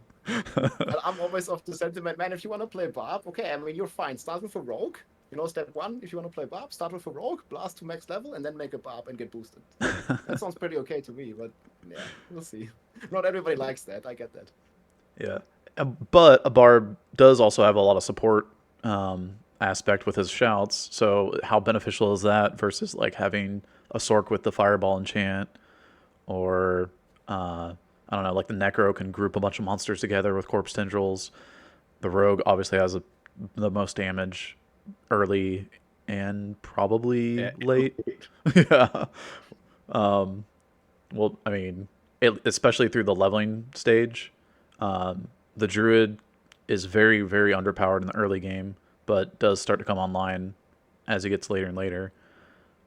Well, I'm always of the sentiment, man, if you want to play Barb, okay, I mean, you're fine. Start with a Rogue. Step one, if you want to play Barb, start with a Rogue, blast to max level, and then make a Barb and get boosted. That sounds pretty okay to me, but yeah, we'll see. Not everybody likes that. I get that. Yeah. But a barb does also have a lot of support aspect with his shouts. So how beneficial is that versus like having a Sork with the fireball enchant, or I don't know, like the Necro can group a bunch of monsters together with corpse tendrils. The Rogue obviously has the most damage early and probably Yeah. late. Yeah. Well, I mean, especially through the leveling stage, the Druid is very, very underpowered in the early game, but does start to come online as it gets later and later,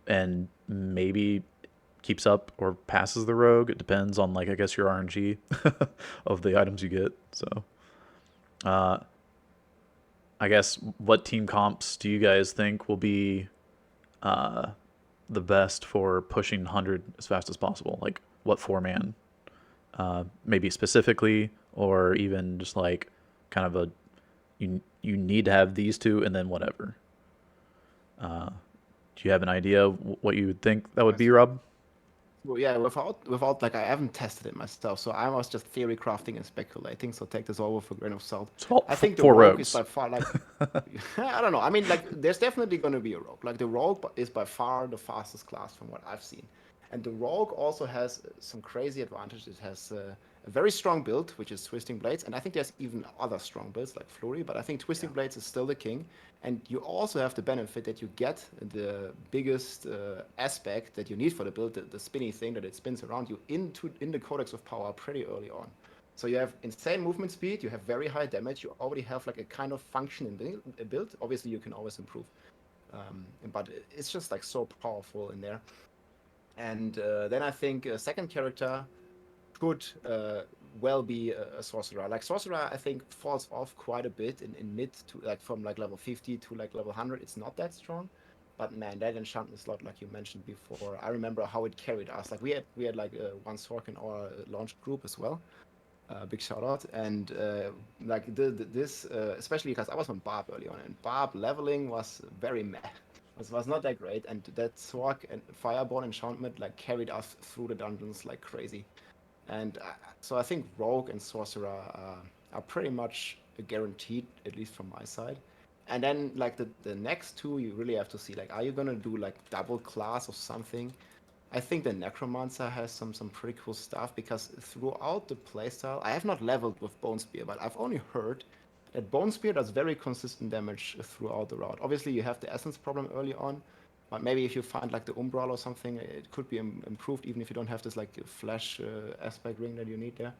and maybe keeps up or passes the Rogue. It depends on, like, I guess your RNG of the items you get. So, uh, I guess what team comps do you guys think will be uh, the best for pushing 100 as fast as possible? Like, what four-man? Maybe specifically, or even just like kind of a you need to have these two, and then whatever. Do you have an idea of what you would think that would be, Rob? Well, yeah, without like I haven't tested it myself, so I was just theory crafting and speculating. So take this all with a grain of salt. So, I think the four rogue is rogues. by far like I don't know. I mean, like there's definitely going to be a rogue. Like the rogue is by far the fastest class from what I've seen, and the rogue also has some crazy advantages. It has a very strong build, which is twisting blades, and I think there's even other strong builds like flurry. But I think twisting blades is still the king, and you also have the benefit that you get the biggest aspect that you need for the build, the spinny thing that it spins around you in the Codex of Power pretty early on. So you have insane movement speed, you have very high damage, you already have like a kind of function in build. Obviously, you can always improve, but it's just like so powerful in there. And then I think a second character could well be a sorcerer. Like sorcerer, I think falls off quite a bit in mid to like from like level 50 to like level 100. It's not that strong, but man, that enchantment slot, like you mentioned before, I remember how it carried us. Like we had like one Sork in our launch group as well. Big shout out. And like this, especially because I was on Barb early on, and Barb leveling was very meh. Was not that great, and that Sork and Fireball enchantment like carried us through the dungeons like crazy. And so I think Rogue and Sorcerer are pretty much guaranteed, at least from my side. And then like the next two, you really have to see like, are you gonna do like double class or something? I think the Necromancer has some pretty cool stuff because throughout the playstyle, I have not leveled with Bone Spear, but I've only heard that Bone Spear does very consistent damage throughout the route. Obviously, you have the Essence problem early on, but maybe if you find like the Umbral or something, it could be improved even if you don't have this like flash aspect ring that you need there.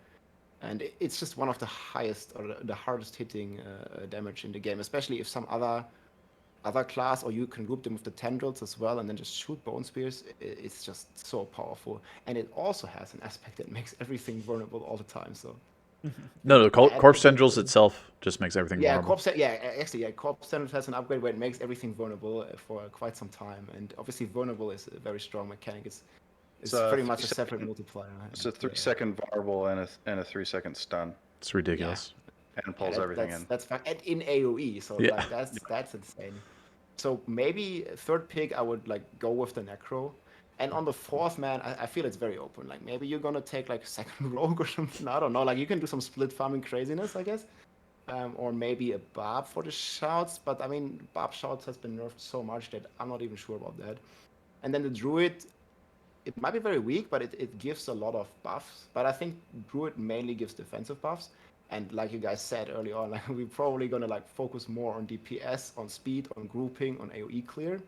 And it's just one of the highest or the hardest hitting damage in the game, especially if some other class, or you can group them with the tendrils as well and then just shoot bone spears. It's just so powerful, and it also has an aspect that makes everything vulnerable all the time. So No, the add corpse that tendrils in. itself just makes everything Yeah, vulnerable. actually, yeah, Corpse Tendrils has an upgrade where it makes everything vulnerable for quite some time, and obviously vulnerable is a very strong mechanic. It's It's a pretty much a separate multiplier. it's a And, 3-second vulnerable and a 3-second stun, It's yeah, ridiculous. and yeah, pulls everything in. that's fine. And in AOE, so Yeah. like that's insane. So maybe third pick, I would like go with the Necro. And on the fourth man, I feel it's very open. Like maybe you're gonna take like second rogue or something. I don't know. Like you can do some split farming craziness, I guess. Or maybe a Barb for the shouts. But I mean, Barb shouts has been nerfed so much that I'm not even sure about that. And then the Druid, it might be very weak, but it gives a lot of buffs. But I think Druid mainly gives defensive buffs. And like you guys said early on, like we're probably gonna like focus more on DPS, on speed, on grouping, on AoE clear.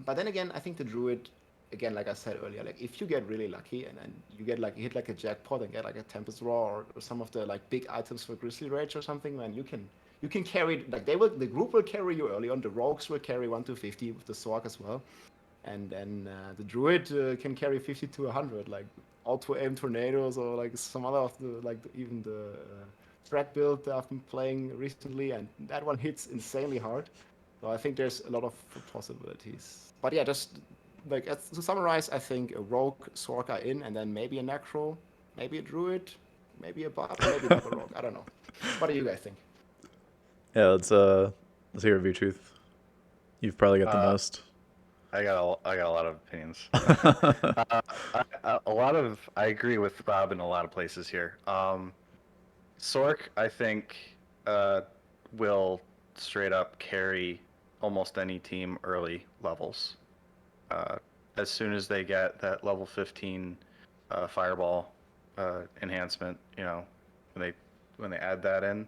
But then again, I think the Druid, again, like I said earlier, like if you get really lucky and you get like hit like a jackpot and get like a Tempest Raw or some of the like big items for Grizzly Rage or something, man, you can carry like the group will carry you early on. The rogues will carry 1 to 50 with the Sork as well, and then the Druid can carry 50 to 100, like auto aim tornadoes or like some other of the like even the track build that I've been playing recently, and that one hits insanely hard. So I think there's a lot of possibilities. But yeah, just like to summarize, I think a rogue Sork are in, and then maybe a necro, maybe a druid, maybe a buff, or maybe double rogue. I don't know. What do you guys think? Yeah, let's hear it, truth. You've probably got the Uh, most. I got a lot of opinions. A lot of I agree with Rob in a lot of places here. Sork, I think, will straight up carry almost any team early levels. As soon as they get that level 15 fireball enhancement, when they add that in,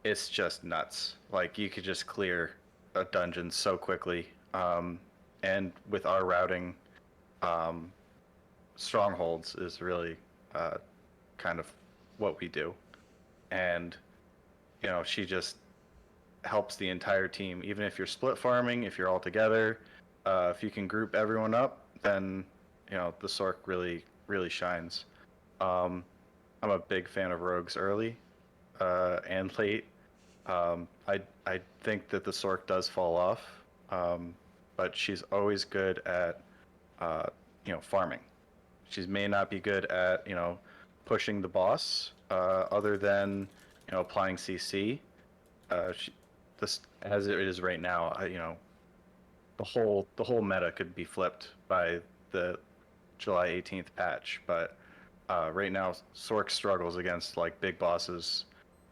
it's just nuts. Like you could just clear a dungeon so quickly. And with our routing, um, strongholds is really kind of what we do. And she just helps the entire team. Even if you're split farming, if you're all together, if you can group everyone up, then the Sork really shines. I'm a big fan of rogues early and late. I think that the Sork does fall off, but she's always good at farming. She may not be good at pushing the boss, other than applying CC. This as it is right now, the whole meta could be flipped by the July 18th patch, but right now Sork struggles against like big bosses,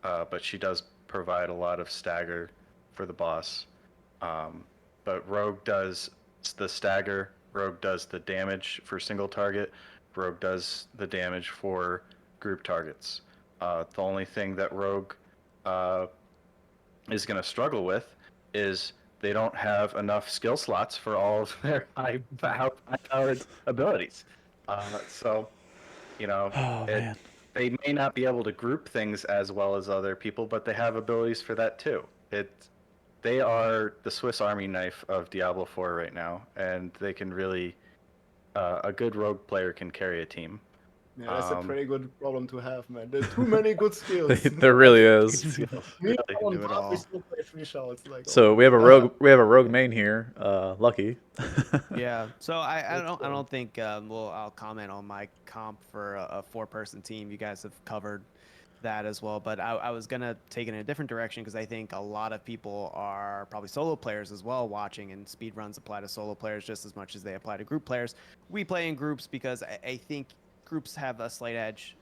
but she does provide a lot of stagger for the boss. But Rogue does the stagger, Rogue does the damage for single target, Rogue does the damage for group targets. The only thing that Rogue is going to struggle with is they don't have enough skill slots for all of their high-powered abilities. So, you know, Oh it, man. they may not be able to group things as well as other people, but they have abilities for that too. They are the Swiss Army knife of Diablo 4 right now, and they can really, a good rogue player can carry a team. Yeah, that's a pretty good problem to have, man. There are too many good skills. There really is. Me Really. on Do it top, we all. still play 3 shots. Like, So oh we my have a God. rogue main here, Lucky. Yeah, so I That's, don't think I'll comment on my comp for a 4-person team. You guys have covered that as well, but I was gonna take it in a different direction because I think a lot of people are probably solo players as well watching, and speed runs apply to solo players just as much as they apply to group players. We play in groups because I think groups have a slight edge,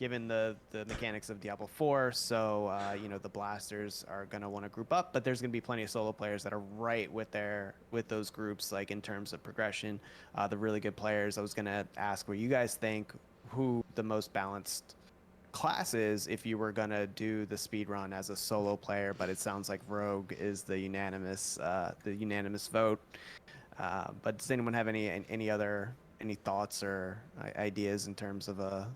given the mechanics of Diablo 4. So the blasters are gonna want to group up, but there's gonna be plenty of solo players that are right with those groups, like in terms of progression. The really good players. I was gonna ask what you guys think, who the most balanced class is if you were gonna do the speed run as a solo player, but it sounds like Rogue is the unanimous vote. But does anyone have any thoughts or ideas in terms of the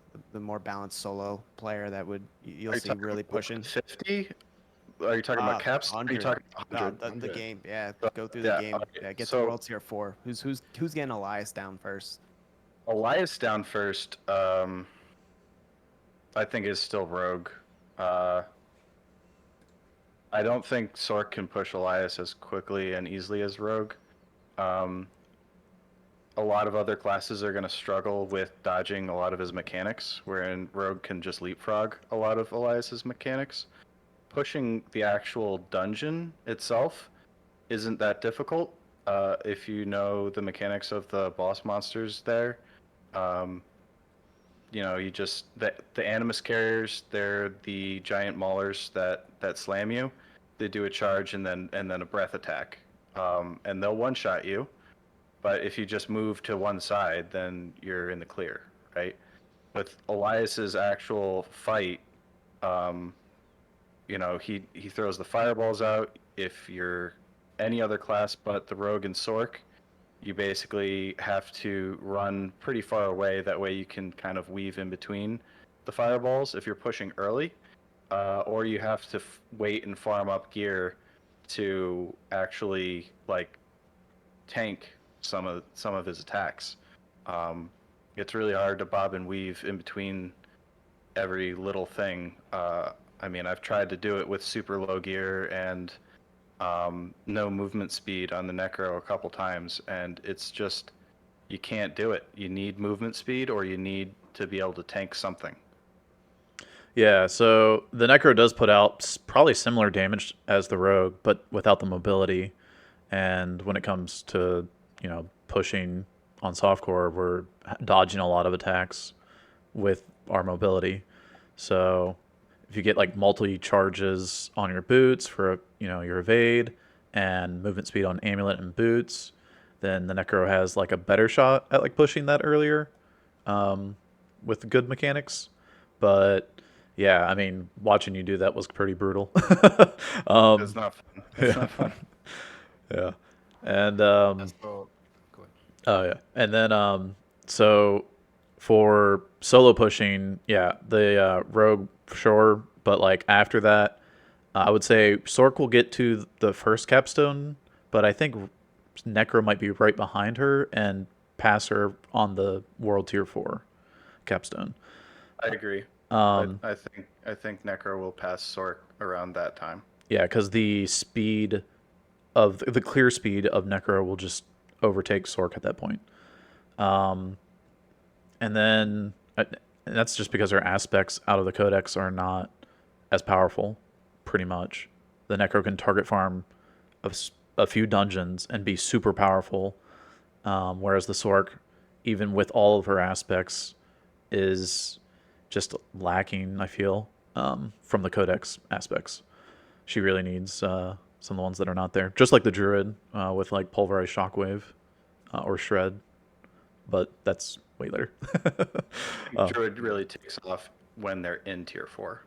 more balanced solo player that you'll Are you see talking really pushing? 50? Are you talking about caps? Are you 100. talking 100? The 100. game, yeah. So, Go through the yeah, game. okay. Yeah, get to So World Tier 4. Who's getting Elias down first? Elias down first, I think is still Rogue. Uh, I don't think Sork can push Elias as quickly and easily as Rogue. Um, a lot of other classes are going to struggle with dodging a lot of his mechanics, wherein Rogue can just leapfrog a lot of Elias's mechanics. Pushing the actual dungeon itself isn't that difficult if you know the mechanics of the boss monsters there. Um, you just the animus carriers, they're the giant maulers that slam you. They do a charge and then a breath attack, and they'll one shot you. But if you just move to one side, then you're in the clear, right? With Elias's actual fight, um, he throws the fireballs out. If you're any other class but the rogue and Sork, you basically have to run pretty far away. That way you can kind of weave in between the fireballs if you're pushing early, or you have to wait and farm up gear to actually like tank some of his attacks. Um, it's really hard to bob and weave in between every little thing. I mean, I've tried to do it with super low gear and no movement speed on the Necro a couple times, and it's just you can't do it. You need movement speed, or you need to be able to tank something. Yeah, so the Necro does put out probably similar damage as the Rogue, but without the mobility. And when it comes to, pushing on softcore, we're dodging a lot of attacks with our mobility. So if you get like multi charges on your boots for your evade and movement speed on amulet and boots, then the Necro has like a better shot at like pushing that earlier, with good mechanics. But yeah, I mean, watching you do that was pretty brutal. It's not fun. It's Yeah, not fun. yeah, and So, go ahead. oh yeah, and then so for solo pushing, yeah, the rogue sure, but like after that, I would say Sork will get to the first capstone, but I think Necro might be right behind her and pass her on the World Tier 4 capstone. I agree. Um, I think Necro will pass Sork around that time. yeah, because the speed of the clear speed of Necro will just overtake Sork at that point. Um, and then and that's just because her aspects out of the codex are not as powerful, pretty much. The Necro can target farm a few dungeons and be super powerful, whereas the Sork, even with all of her aspects, is just lacking, I feel, from the codex aspects. She really needs some of the ones that are not there. Just like the Druid with like Pulverized Shockwave or Shred, but that's way later. Druid really takes off when they're in tier 4.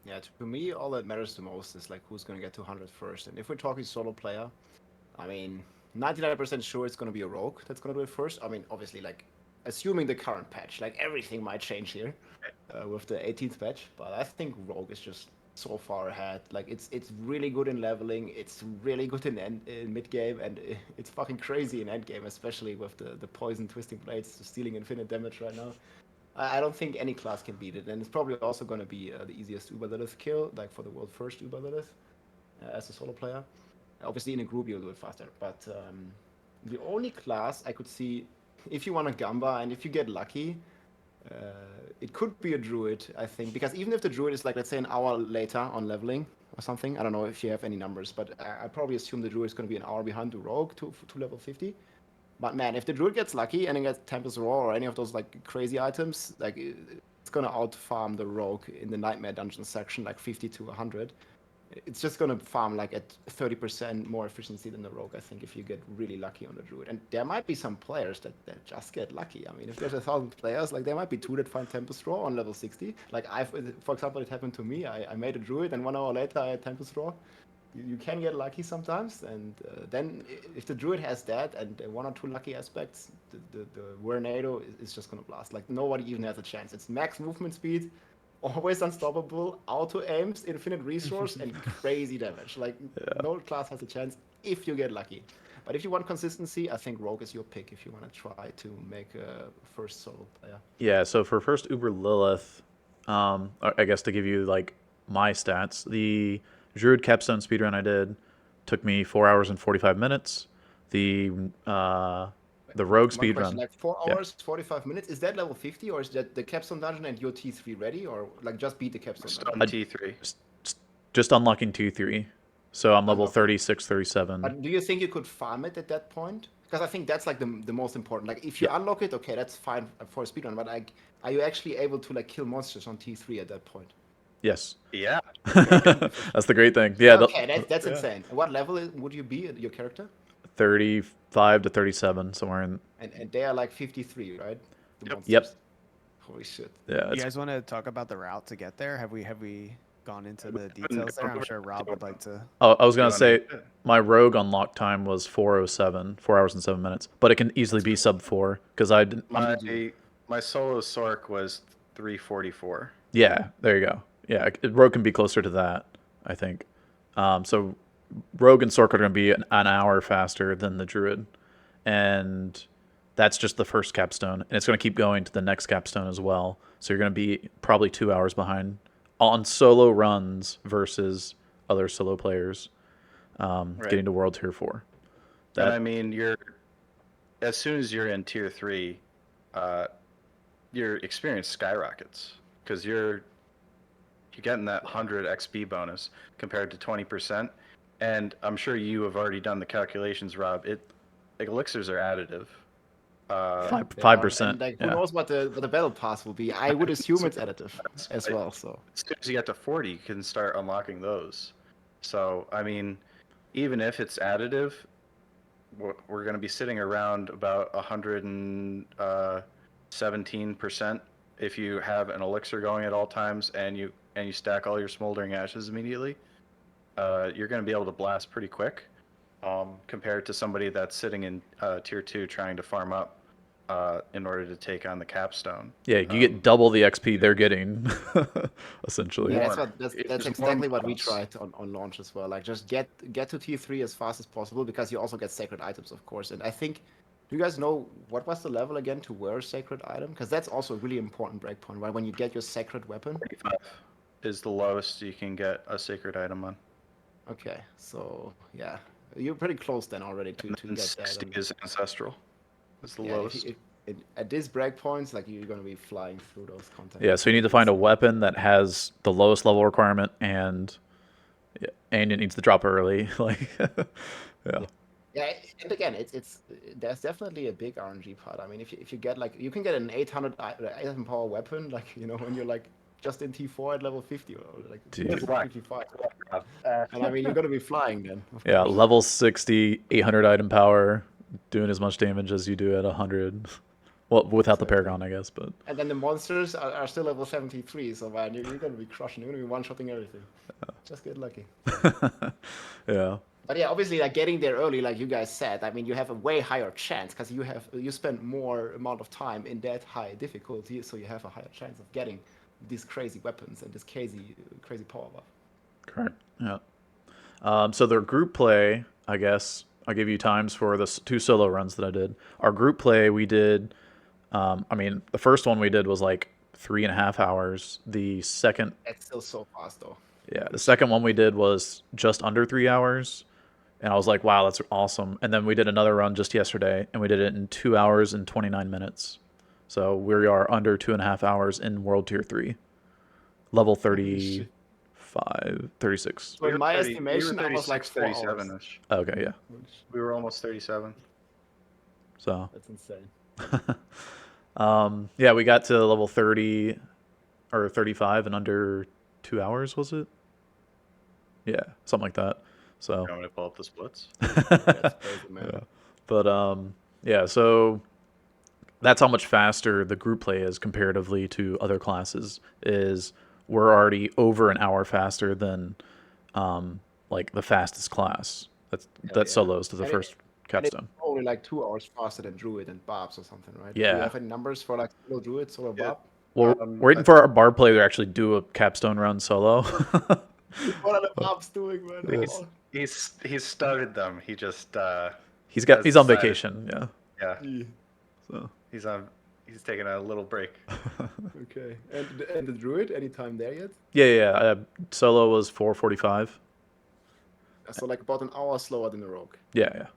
Yeah, to me, all that matters the most is like who's going to get to 100 first. And if we're talking solo player, I mean, 99% sure it's going to be a rogue that's going to do it first. I mean, obviously, like, assuming the current patch, like everything might change here with the 18th patch. But I think rogue is just so far ahead. Like, it's really good in leveling. It's really good in mid game, and it's fucking crazy in end game, especially with the poison twisting blades stealing infinite damage right now. I don't think any class can beat it, and it's probably also going to be the easiest Uber Lilith kill, like for the world first Uber Lilith as a solo player. Obviously, in a group you'll do it faster, but the only class I could see, if you want a Gamba and if you get lucky, it could be a Druid, I think, because even if the Druid is like, let's say, an hour later on leveling or something, I don't know if you have any numbers, but I probably assume the Druid is going to be an hour behind the Rogue to level 50. But man, if the Druid gets lucky and then gets Tempest Roar or any of those like crazy items, like it's gonna out farm the Rogue in the Nightmare Dungeon section like 50 to 100. It's just gonna farm like at 30% more efficiency than the Rogue, I think, if you get really lucky on the Druid. And there might be some players that just get lucky. I mean, if there's 1,000 players, like there might be 2 that find Tempest Roar on level 60. Like for example, it happened to me. I made a Druid and 1 hour later I had Tempest Roar. You can get lucky sometimes, and then if the Druid has that and 1 or 2 lucky aspects, the Tornado is just gonna blast. Like nobody even has a chance. It's max movement speed, always unstoppable, auto aims, infinite resource, and crazy damage. Like no class has a chance if you get lucky. But if you want consistency, I think Rogue is your pick if you want to try to make a first solo player. Yeah, so for first Uber Lilith, I guess to give you like my stats, the Druid Capstone speedrun I did took me 4 hours and 45 minutes. The Rogue One question, speedrun, like 4 yeah, hours, 45 minutes, is that level 50 or is that the capstone dungeon and your T3 ready, or like just beat the capstone Still dungeon? on T3. just unlocking T3. So I'm level Unlock. 36, 37. But do you think you could farm it at that point? Because I think that's like the most important. Like if you Yeah. unlock it, okay, that's fine for a speedrun. But like, are you actually able to like kill monsters on T3 at that point? Yes. Yeah. That's the great thing. Yeah, Okay, that's yeah. insane. What level would you be your character? 35 to 37, somewhere in. And they are like 53, right? The Yep. monsters. Yep. Holy shit. Yeah. You guys want to talk about the route to get there? Have we gone into the details there? I'm sure Rob would like to. Oh, I was gonna Doing say it. my Rogue unlock time was 4:07, 4 hours and 7 minutes, but it can easily be sub 4 because I didn't. My solo Sork was 344. Yeah, there you go. Yeah, Rogue can be closer to that, I think. So Rogue and Sork are going to be an hour faster than the Druid, and that's just the first capstone, and it's going to keep going to the next capstone as well. So you're going to be probably 2 hours behind on solo runs versus other solo players Right. getting to World Tier 4. And I mean, as soon as you're in tier 3, your experience skyrockets because you're getting that 100 XP bonus compared to 20%. And I'm sure you have already done the calculations, Rob. Elixirs are additive. 5%. And like, who Yeah. knows what the battle pass will be? I would assume it's additive as well. So As soon as you get to 40, you can start unlocking those. So, I mean, even if it's additive, we're going to be sitting around about 117% if you have an elixir going at all times and you stack all your smoldering ashes immediately. You're going to be able to blast pretty quick compared to somebody that's sitting in tier 2 trying to farm up in order to take on the capstone. Yeah, you get double the XP they're getting, essentially. yeah, More. that's There's exactly more what we mods. tried on launch as well. Like, just get to tier 3 as fast as possible, because you also get sacred items, of course. And I think, do you guys know what was the level again to wear a sacred item? Because that's also a really important breakpoint, right? When you get your sacred weapon. 35 is the lowest you can get a sacred item on. Okay, so yeah, you're pretty close then already to And get that. 60 And, is ancestral. It's the yeah, lowest. at these breakpoints, like, you're gonna be flying through those content. Yeah, so you need to find a weapon that has the lowest level requirement, and it needs to drop early. Like, yeah. Yeah, and again, there's definitely a big RNG part. I mean, if you get, like, you can get an 800 item power weapon, like, when you're like just in T4 at level 50 or like Dude. 55, and I mean, you're gonna be flying then. Of Yeah, course. level 60, 800 item power, doing as much damage as you do at 100. Well, without the Exactly. Paragon, I guess, but And then the monsters are still level 73, so man, you're gonna be crushing. You're gonna be one-shotting everything. Just get lucky. yeah. But yeah, obviously, like, getting there early, like you guys said, I mean, you have a way higher chance because you spend more amount of time in that high difficulty, so you have a higher chance of getting these crazy weapons and this crazy power buff. Correct. Yeah. So their group play, I guess, I'll give you times for the 2 solo runs that I did. Our group play, we did, I mean, the first one we did was like 3.5 hours. The second, That's still so fast, though. yeah, the second one we did was just under 3 hours. And I was like, wow, that's awesome. And then we did another run just yesterday, and we did it in 2 hours and 29 minutes. So we are under 2.5 hours in World Tier 3. Level 35, 36. So in my estimation, we were I was like 4 hours. 37-ish. Okay, yeah. We were almost 37. So, That's insane. yeah, we got to level 30 or 35 in under 2 hours, was it? Yeah, something like that. So, You want me to pull up the splits? That's crazy, man. yeah. But yeah, so that's how much faster the group play is comparatively to other classes. Is we're already over an hour faster than like the fastest class. That yeah. solos to the And first And it's capstone. only like 2 hours faster than Druid and Barbs or something, right? Do Yeah. you have any numbers for like solo Druid, solo Yeah. Barb? Well, we're waiting for our bar player to actually do a capstone run solo. What are the Barbs doing, man? He's started them. He just he's has on decided- vacation. Yeah. Yeah, So he's taking a little break. Okay. And the Druid, any time there yet? yeah. Solo was 4:45. So like about an hour slower than the Rogue. Yeah.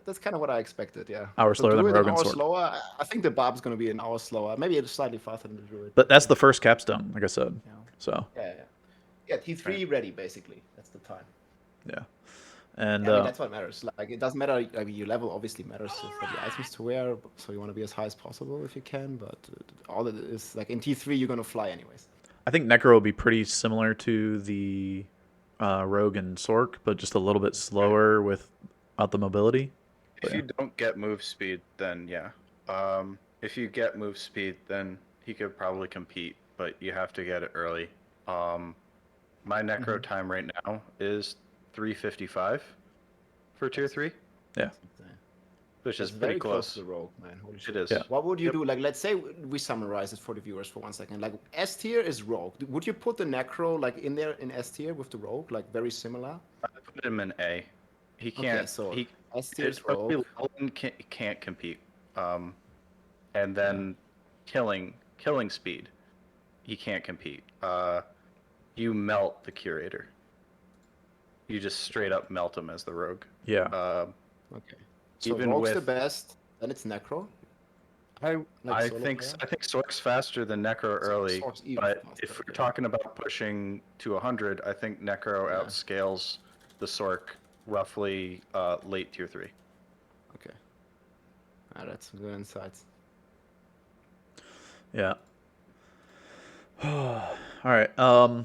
That's kind of what I expected, yeah. Hour So slower than Druid Rogue an and hour Sword. slower. I think the Barb's going to be an hour slower. Maybe it's slightly faster than the Druid. But that's the first capstone, like I said. Yeah. So Yeah, T3 ready, basically. That's the time. yeah. And Yeah, I mean, that's what matters. Like, it doesn't matter. I mean, your level obviously matters for the items to wear, so you want to be as high as possible if you can. But all it is, like, in T3, you're gonna fly anyways. I think Necro will be pretty similar to the Rogue and Sork, but just a little bit slower without the mobility. If you don't get move speed, then yeah. If you get move speed, then he could probably compete, but you have to get it early. My necro time right now is 3:55 for tier 3, Yeah. which is It's pretty very close. to the Rogue, man. Holy shit. It is. Yeah. What would you Yep. do? Like, let's say we summarize it for the viewers for 1 second. Like, S tier is Rogue. Would you put the Necro like in there in S tier with the Rogue, like very similar? I put him in A. He can't. Okay, so he S tier is early Rogue. level can't compete. And then killing speed, he can't compete. You melt the curator. You just straight up melt him as the rogue. Yeah. Okay. So Even Rogue's the with- best. Then it's Necro. I Like solo think player? I think Sork's faster than Necro early, Sork's even but faster, if we're okay. talking about pushing to 100, I think Necro Yeah. outscales the Sork roughly late tier 3. Okay. That's some good insights. Yeah. All right. I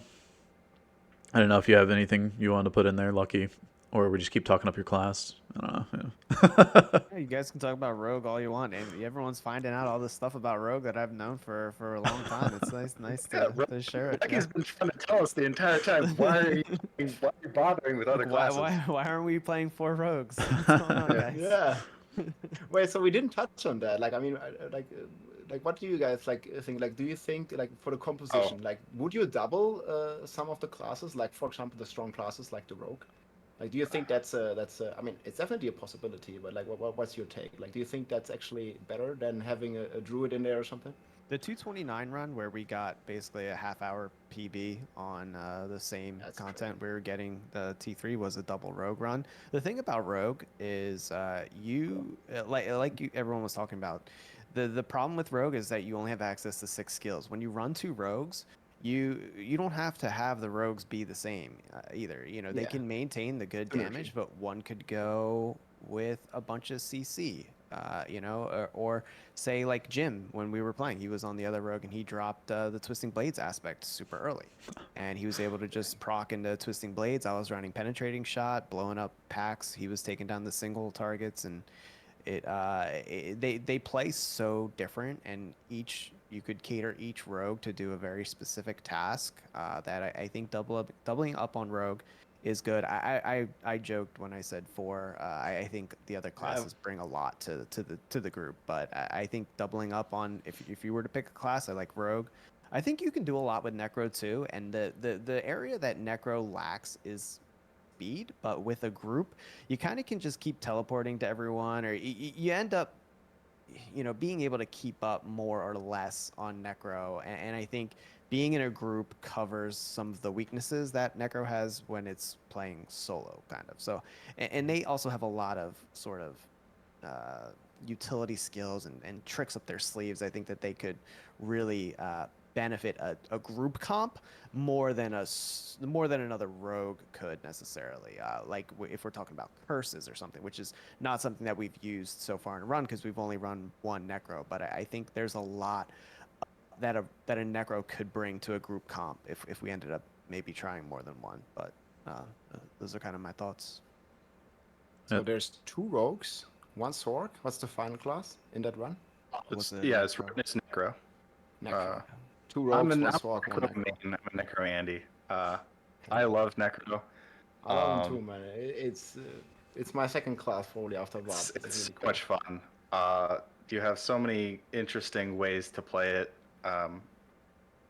don't know if you have anything you want to put in there, Lucky, or we just keep talking up your class. I don't know. Yeah. Yeah, you guys can talk about Rogue all you want. And everyone's finding out all this stuff about Rogue that I've known for a long time. It's nice Yeah, to share it. Rocky's been trying to tell us the entire time. Why are you bothering with other Like, why, classes? why aren't we playing 4 rogues? What's going on, guys? Yeah. Wait, so we didn't touch on that. Like, I mean, like, what do you guys like think? Like, do you think like for the Oh, composition, like, would you double some of the classes? Like, for example, the strong classes, like the rogue. Like, do you think that's a? I mean, it's definitely a possibility. But like, what's your take? Like, do you think that's actually better than having a druid in there or something? The 229 run where we got basically a half-hour PB on the same That's content we were getting, the T3 was a double rogue run. The thing about rogue is everyone was talking about, the problem with rogue is that you only have access to 6 skills. When you run 2 rogues, you don't have to have the rogues be the same either. You know, they Yeah. can maintain the good Synergy. damage, but one could go with a bunch of CC. You know, or say like Jim when we were playing, he was on the other rogue and he dropped the Twisting Blades aspect super early, and he was able to just proc into Twisting Blades. I was running Penetrating Shot, blowing up packs. He was taking down the single targets, and they play so different, and you could cater each rogue to do a very specific task that I think doubling up on rogue is good. I joked when I said 4. I think the other classes bring a lot to the group, but I think doubling up on if you were to pick a class, I like rogue. I think you can do a lot with Necro too, and the area that Necro lacks is speed, but with a group, you kind of can just keep teleporting to everyone, or you end up, you know, being able to keep up more or less on Necro. And I think being in a group covers some of the weaknesses that Necro has when it's playing solo, kind of. So, and they also have a lot of sort of utility skills and tricks up their sleeves. I think that they could really benefit a group comp more than another rogue could necessarily. Like if we're talking about curses or something, which is not something that we've used so far in a run because we've only run one necro. But I think there's a lot that a necro could bring to a group comp if we ended up maybe trying more than one. But those are kind of my thoughts. So there's 2 rogues, 1 sword. What's the final class in that run? Was it yeah, it's Necro? Necro. Necro. 2 I'm rogues, an 1 I'm sword, a 1 Necro necro. main. I'm a Necro Andy. I Hey, love Necro. I love them too, Um, man. It's my second class probably after Rob. it's It's so really cool. much fun. You have so many interesting ways to play it. Um,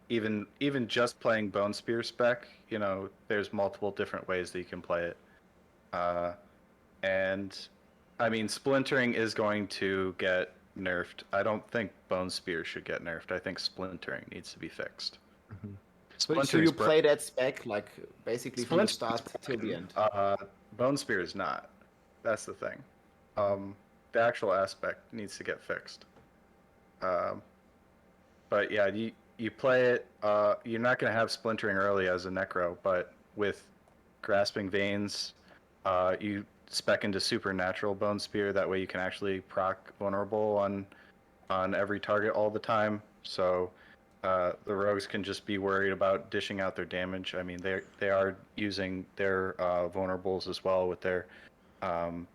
even just playing Bone Spear spec, you know, there's multiple different ways that you can play it. Uh, and I mean, splintering is going to get nerfed. I don't think Bone Spear should get nerfed. I think splintering needs to be fixed. So Splintering's you play that spec like basically from the Splinter's start till the broken. end. Bone Spear is not. That's the thing. The actual aspect needs to get fixed. Um, but yeah, you play it. You're not going to have splintering early as a necro, but with grasping veins, you spec into supernatural bone spear. That way you can actually proc vulnerable on every target all the time. So the rogues can just be worried about dishing out their damage. I mean, they are using their vulnerables as well um,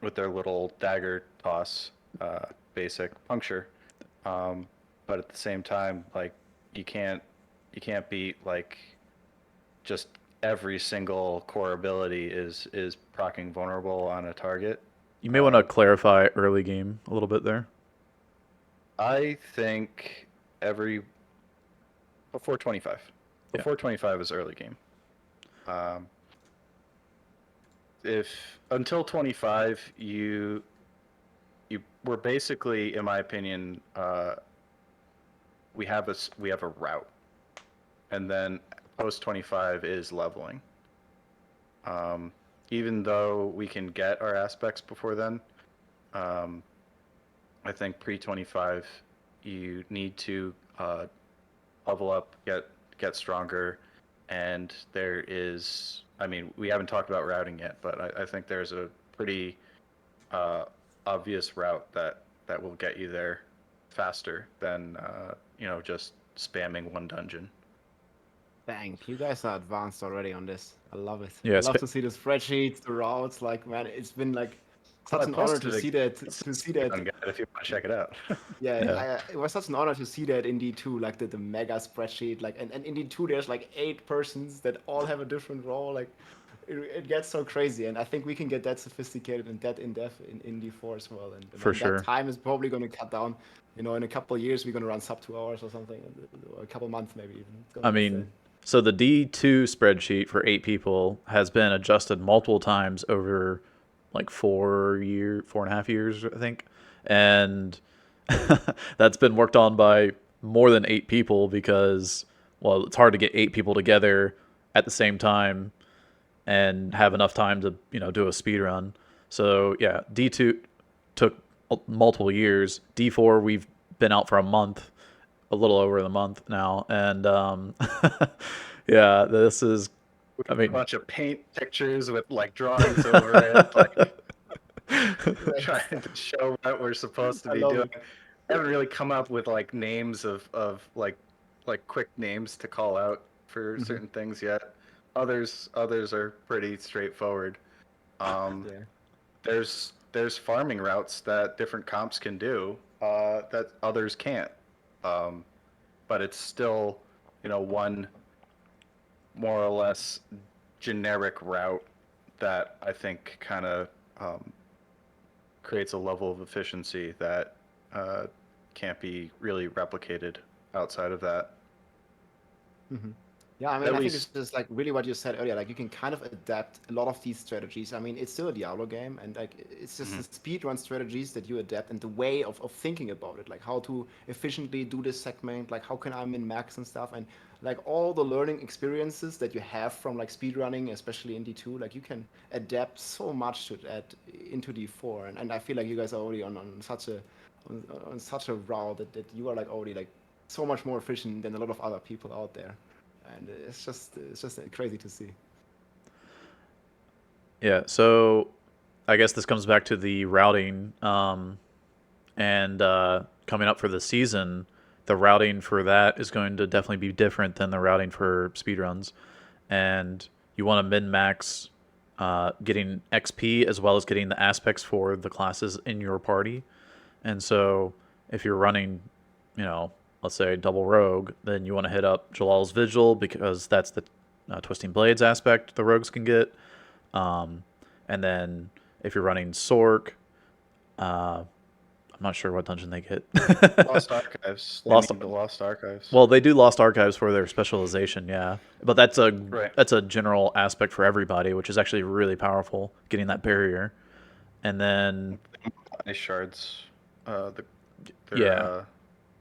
with their little dagger toss, basic puncture. Um, but at the same time, like you can't beat like just every single core ability is proccing vulnerable on a target. You may want to clarify early game a little bit there. I think every before 25. Yeah. Before 25 is early game. If until 25 you were basically, in my opinion, we have a route, and then post 25 is leveling. Even though we can get our aspects before then, I think pre 25 you need to level up, get stronger, and there is. I mean, we haven't talked about routing yet, but I think there's a pretty obvious route that will get you there faster than just spamming one dungeon. Dang, you guys are advanced already on this. I love it. Yeah, I love to see the spreadsheets, the routes. Like, man, it's been like such I an honor posted to it see that. It's To a see that. Speedrun guide if you want to check it out. Yeah, Yeah. it was such an honor to see that in D2, like the mega spreadsheet. Like, and in D2, there's like 8 persons that all have a different role. Like, it gets so crazy, and I think we can get that sophisticated and that in depth in D4 as well. And For man, that sure. time is probably going to cut down. You know, in a couple of years, we're going to run sub 2 hours or something, or a couple months maybe even. It's gonna I be mean, insane. so the D2 spreadsheet for 8 people has been adjusted multiple times over like 4.5 years, I think. And that's been worked on by more than 8 people because, well, it's hard to get 8 people together at the same time and have enough time to, do a speed run. So, yeah, D2 took multiple years. D4, we've been out for a month, a little over the month now. And, yeah, this is, I A mean, bunch of paint pictures with like drawings over it, like trying to show what we're supposed to I be love doing. it. I haven't really come up with like names of like quick names to call out for certain things yet. Others are pretty straightforward. Yeah. There's farming routes that different comps can do that others can't. But it's still, one more or less generic route that I think kind of creates a level of efficiency that can't be really replicated outside of that. Yeah, I mean, At I think it's least, just like really what you said earlier. Like, you can kind of adapt a lot of these strategies. I mean, it's still a Diablo game, and like, it's just the speedrun strategies that you adapt and the way of thinking about it, like how to efficiently do this segment, like how can I min max and stuff, and like all the learning experiences that you have from like speedrunning, especially in D2, like you can adapt so much to that into D4, and I feel like you guys are already on such a on such a route that you are like already like so much more efficient than a lot of other people out there, and it's just crazy to see. yeah, so I guess this comes back to the routing, and coming up for the season, the routing for that is going to definitely be different than the routing for speedruns, and you want to min max getting XP as well as getting the aspects for the classes in your party, and so if you're running, let's say double rogue, then you want to hit up Jalal's Vigil because that's the twisting blades aspect the rogues can get. And then if you're running Sork, I'm not sure what dungeon they get. Lost Archives. They Lost. need the Lost Archives. Well, they do Lost Archives for their specialization, yeah. But that's a Right. general aspect for everybody, which is actually really powerful, getting that barrier. And then Ice shards. They're yeah,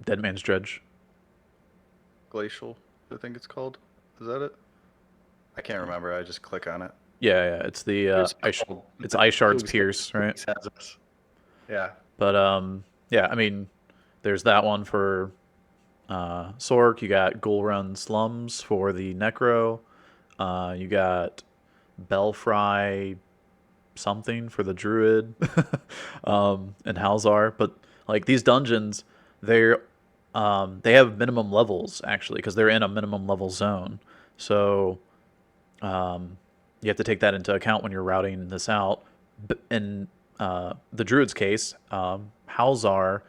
Dead Man's Dredge. glacial, I think it's called. Is that it? I can't remember. I just click on it. Yeah, it's the It's ice. called- It's Ice Shards Cougs- Pierce, right? Cougs has us. Yeah. But yeah, I mean, there's that one for Sork. You got Ghoul Run Slums for the Necro. You got Belfry something for the Druid, and Halzar. But like these dungeons, they have minimum levels actually because they're in a minimum level zone. So you have to take that into account when you're routing this out. In the Druid's case, Halzar,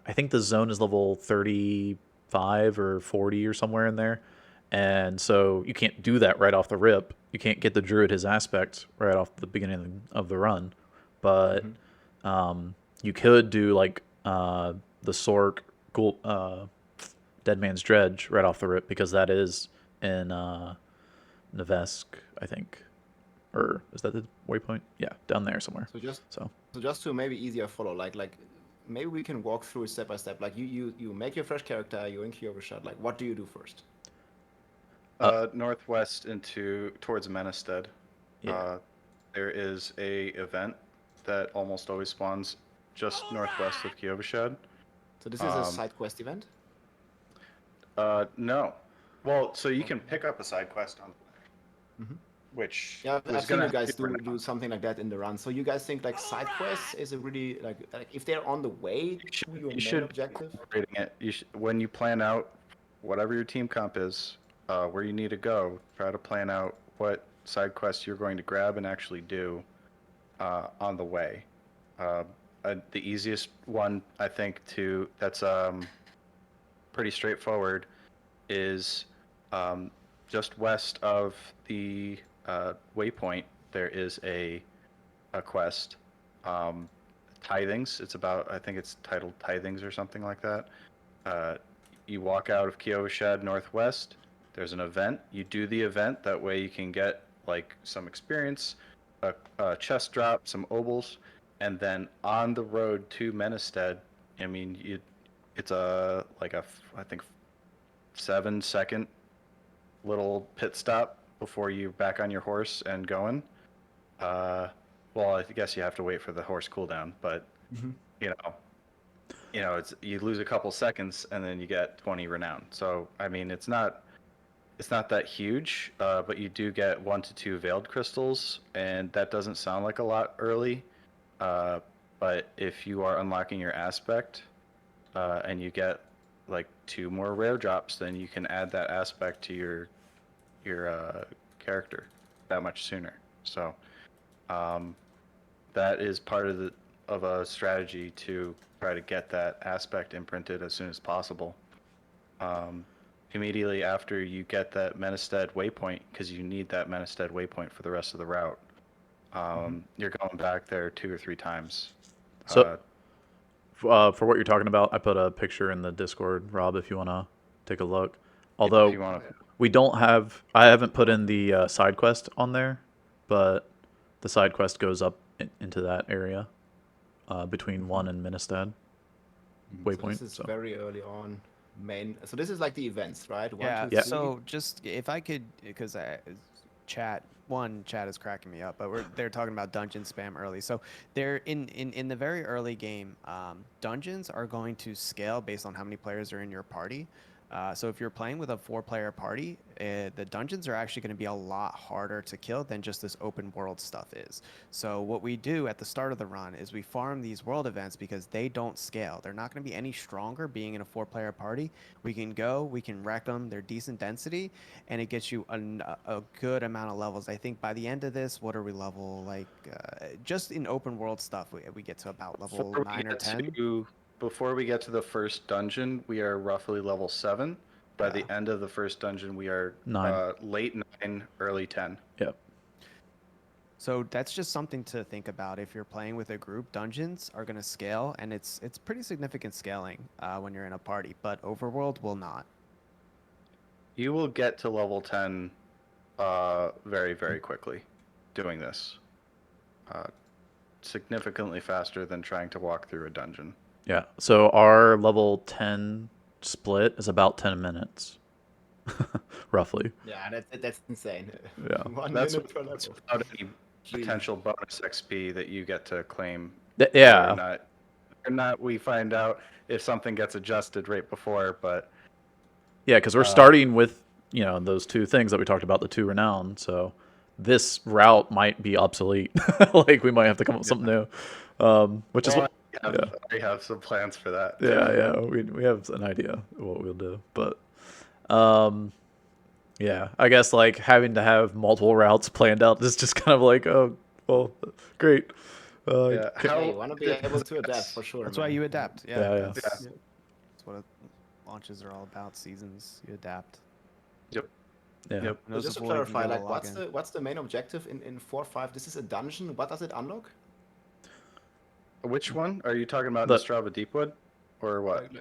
I think the zone is level 35 or 40 or somewhere in there. And so you can't do that right off the rip. You can't get the Druid his aspect right off the beginning of the run. But you could do like the Sork, Dead Man's Dredge right off the rip because that is in Nevesk, I think. Or is that the waypoint? Yeah, down there somewhere. So just to maybe easier follow, like maybe we can walk through step by step. Like you make your fresh character, you ink your overshot. Like, what do you do first? Northwest towards Menestead. Yeah. There is a event that almost always spawns just northwest of Kyovashad. So this is a side quest event. No. Well, so you can pick up a side quest on. which Yeah, was I've seen gonna you guys have to do something like that in the run. So you guys think like side quests is a really like if they're on the way to your you main should objective? rating it. You should, when you plan out whatever your team comp is, where you need to go, try to plan out what side quests you're going to grab and actually do on the way. The easiest one I think that's pretty straightforward is just west of the waypoint. There is a quest. Um, Tithings. It's about, I think it's titled Tithings or something like that. Uh, you walk out of Kiowa Shed northwest. There's an event. You do the event. That way you can get like some experience, a chest drop, some obols, and then on the road to Menestead. I mean, it's I think 7-second little pit stop before you back on your horse and going. Uh, well, I guess you have to wait for the horse cooldown, but you know, it's you lose a couple seconds and then you get 20 renown. So I mean, it's not that huge, but you do get 1 to 2 veiled crystals, and that doesn't sound like a lot early. But if you are unlocking your aspect, and you get like 2 more rare drops, then you can add that aspect to your character that much sooner. So that is part of a strategy to try to get that aspect imprinted as soon as possible. Immediately after you get that Menestead waypoint, because you need that Menestead waypoint for the rest of the route, you're going back there 2 or 3 times. So, for what you're talking about, I put a picture in the Discord, Rob, if you want to take a look. Although if you want to, we don't have, I haven't put in the side quest on there, but the side quest goes up into that area between 1 and Menestead So waypoint. this is very early on. So this is like the events, right? One, Yeah. two, Yeah. three. So just if I could, because chat is cracking me up, but they're talking about dungeon spam early. So they're in the very early game. Dungeons are going to scale based on how many players are in your party. So if you're playing with a 4-player party, the dungeons are actually going to be a lot harder to kill than just this open world stuff is. So what we do at the start of the run is we farm these world events because they don't scale. They're not going to be any stronger being in a 4-player party. We can go, we can wreck them. They're decent density, and it gets you a good amount of levels. I think by the end of this, what are we level? Like just in open world stuff, we get to about level 9 or 10. Before we get to the first dungeon, we are roughly level 7. By the Yeah. end of the first dungeon, we are 9. late 9, early 10. Yep. So that's just something to think about. If you're playing with a group, dungeons are going to scale, and it's pretty significant scaling when you're in a party, but overworld will not. You will get to level 10 very, very quickly doing this. Significantly faster than trying to walk through a dungeon. Yeah. So our level 10 split is about 10 minutes, roughly. Yeah, that's insane. Yeah. 1 That's minute per level. without any potential bonus XP that you get to claim. Yeah. Or not, we find out if something gets adjusted right before, but Yeah, because we're starting with, those 2 things that we talked about, the 2 renown. So this route might be obsolete. Like we might have to come up with something new, which is what. I have some plans for that. Yeah. We have an idea of what we'll do, but yeah, I guess like having to have multiple routes planned out is just kind of like, oh, well, great. Yeah. Yeah, you want to be able to adapt for sure. That's man. why you adapt. Yeah, Yeah. that's what launches are all about. Seasons, you adapt. Yep. Yeah. Yep. So just to clarify, like, what's the main objective in 4.5? This is a dungeon. What does it unlock? Which one are you talking about? The- Strava Deepwood, or what?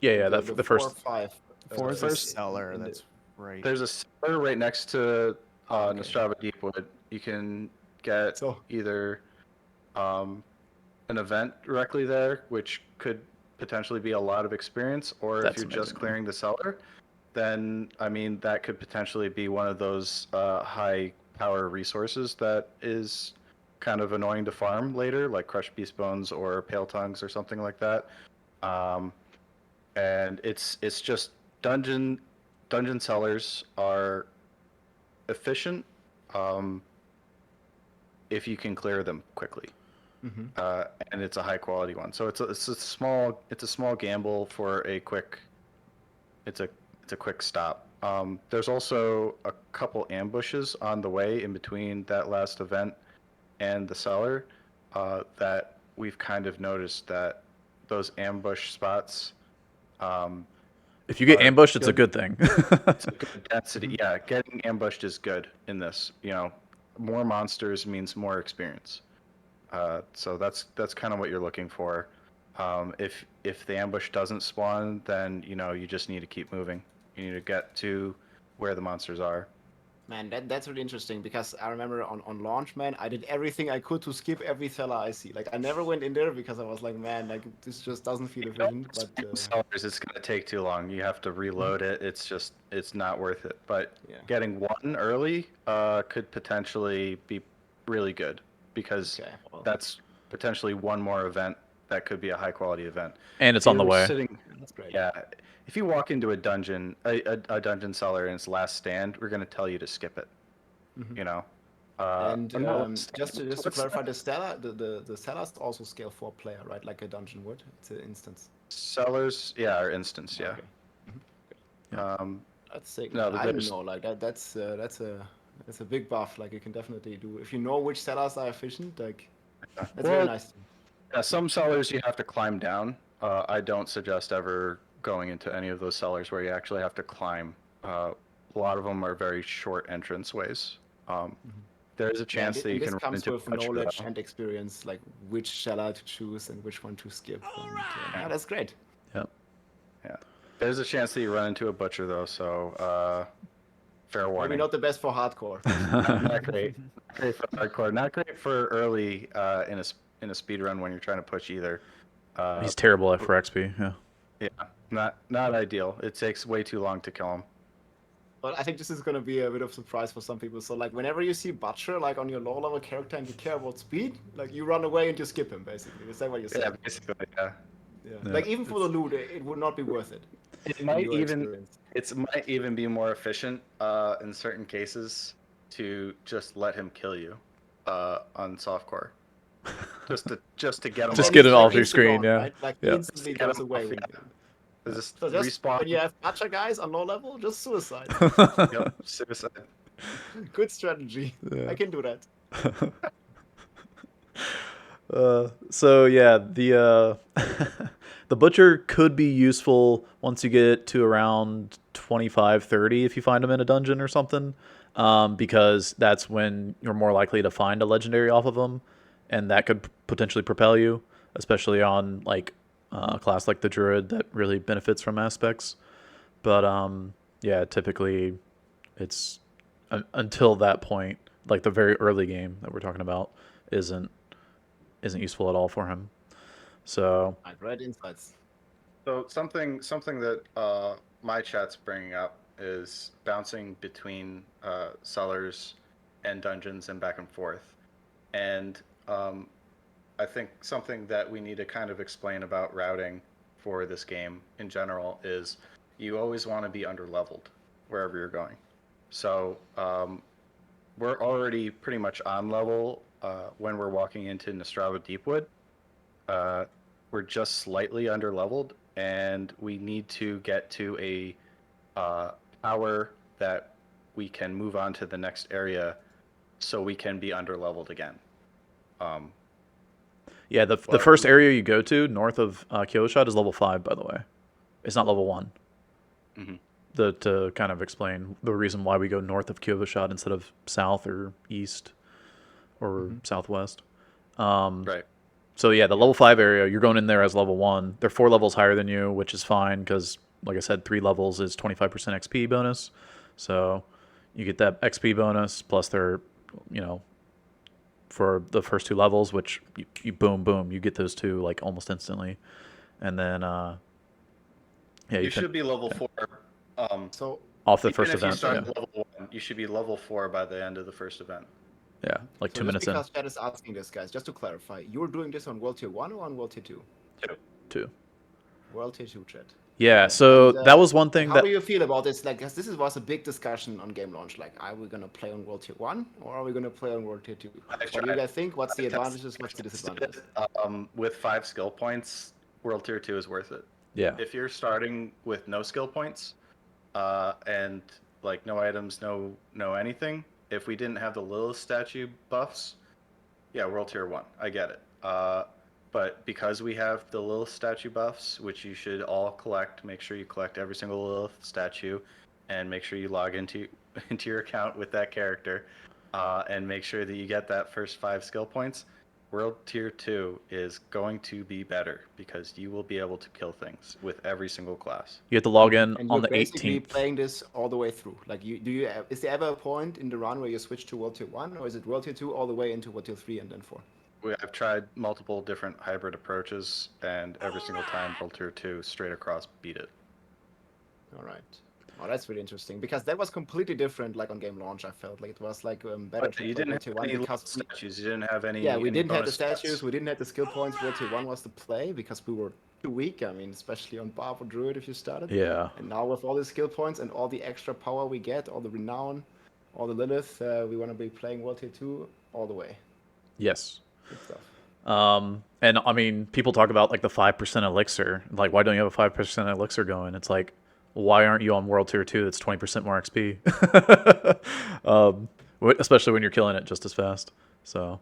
Yeah. The first. 4.5. Four is a first seller. in the- That's right. There's a seller right next to okay. Nostrava Deepwood. You can get either an event directly there, which could potentially be a lot of experience, or That's if you're just amazing. clearing the cellar, then I mean that could potentially be one of those high power resources that is kind of annoying to farm later, like crushed beast bones or pale tongues or something like that. And it's just dungeon cellars are efficient if you can clear them quickly. Mm-hmm. And it's a high quality one. So it's a small gamble for a quick. It's a quick stop. There's also a couple ambushes on the way in between that last event and the cellar that we've kind of noticed that those ambush spots. If you get Are ambushed, it's a good. good thing. It's a good density. Yeah, getting ambushed is good in this. More monsters means more experience. So that's kind of what you're looking for. If the ambush doesn't spawn, then you just need to keep moving. You need to get to where the monsters are. Man, that's really interesting because I remember on launch, man, I did everything I could to skip every cellar I see. Like I never went in there because I was like, man, like this just doesn't feel efficient. But Sellers, it's gonna take too long. You have to reload it. It's not worth it. But yeah. getting one early could potentially be really good because Okay, well, that's potentially one more event that could be a high quality event. And it's If on the you're way. that's great. Yeah, if you walk into a dungeon, a dungeon cellar in its last stand, we're gonna tell you to skip it. Mhm. You know. And or not last just stand. to What's clarify, that? the cellar, the cellars also scale 4-player, right? Like a dungeon would. It's an instance. Cellars, yeah, or instance, yeah. Okay. Yeah. That's sick, No, man. but I didn't there's know. Like that's a big buff. Like you can definitely do if you know which cellars are efficient. Like that's very well, nice. yeah, some cellars you have to climb down. I don't suggest ever going into any of those cellars where you actually have to climb. A lot of them are very short entrance ways. There is a Yeah, chance that and you this can run comes into a with butcher, knowledge though. and experience, like which cellar to choose and which one to skip. And, yeah, that's great. Yep. Yeah, there's a chance that you run into a butcher, though. So fair warning. Maybe not the best for hardcore. Not great. Not great for hardcore. Not great for early in a speed run when you're trying to push either. He's terrible at for XP. Yeah. Yeah, not ideal. It takes way too long to kill him. But I think this is gonna be a bit of a surprise for some people. So like whenever you see Butcher like on your low level character and you care about speed, like you run away and you skip him basically. Is that what you're saying? Yeah, basically, yeah. Yeah. Yeah. Like even for the loot, it would not be worth it. It In might your even experience. might even be more efficient in certain cases to just let him kill you on softcore. Just to get him Just off get the it Like off your instant screen, gone, yeah. right? Like Yeah. instantly Get goes him away. off, When, yeah. Just so just respawn. when you have Butcher guys on low level, just suicide. Yep, suicide. Good strategy. Yeah. I can do that. So yeah, the the butcher could be useful once you get to around 25, 30 if you find him in a dungeon or something, because that's when you're more likely to find a legendary off of him, and that could potentially propel you, especially on like a class like the druid that really benefits from aspects. But yeah, typically it's until that point, like the very early game that we're talking about, isn't useful at all for him. So Right, right insights. So something that my chat's bringing up is bouncing between cellars and dungeons and back and forth, and I think something that we need to kind of explain about routing for this game in general is you always want to be under leveled wherever you're going. So we're already pretty much on level when we're walking into Nostrava Deepwood. We're just slightly under leveled, and we need to get to a power that we can move on to the next area so we can be under leveled again. yeah, the first area you go to north of Kyoshot is level 5, by the way. It's not level 1. Mm-hmm. To kind of explain the reason why we go north of Kyoshot instead of south or east or southwest. Right. So yeah, the level 5 area, you're going in there as level 1. They're 4 levels higher than you, which is fine because, like I said, 3 levels is 25% XP bonus. So you get that XP bonus plus they're, for the first 2 levels, which you boom, boom, you get those 2 like almost instantly. And then, yeah, You should be level 4. So off the Even first if you event. start Yeah. at level 1, you should be level 4 by the end of the first event. Yeah, like so 2 minutes just in. because Chat is asking this, guys, just to clarify, you're doing this on World Tier 1 or on World Tier 2? 2. World Tier 2, Chat. Yeah, so And that was one thing how do that you feel about this? Like, 'cause this was a big discussion on game launch. Like, are we gonna play on World Tier 1 or are we gonna play on World Tier 2? I've What do you tried. guys think? What's the I've tested, advantages? What's the I've tested disadvantages? it. With 5 skill points, World Tier 2 is worth it. yeah. If you're starting with no skill points, and like no items, no anything, if we didn't have the Lilith statue buffs, yeah, World Tier 1. I get it. But because we have the Lilith statue buffs, which you should all collect, make sure you collect every single Lilith statue, and make sure you log into into your account with that character, and make sure that you get that first 5 skill points. World Tier 2 is going to be better because you will be able to kill things with every single class. You have to log in And on you're the basically 18th. playing this all the way through. Like, is there ever a point in the run where you switch to World Tier 1, or is it World Tier 2 all the way into World Tier 3 and then 4? I've tried multiple different hybrid approaches, and every single time World Tier 2 straight across beat it. All right. Oh, that's really interesting because that was completely different. Like on game launch, I felt like it was like better But to you play didn't World Tier have 1 any because we, statues. You didn't have any. yeah, we any didn't have the bonus statues, stats. we didn't have the skill points. World Tier 1 was the play because we were too weak. I mean, especially on Barb or Druid if you started. Yeah. And now with all the skill points and all the extra power we get, all the renown, all the Lilith, we want to be playing World Tier 2 all the way. Yes. Good stuff. And I mean, people talk about like the 5% elixir. Like, why don't you have a 5% elixir going? It's like, why aren't you on World Tier 2 that's 20% more XP? Especially when you're killing it just as fast. So,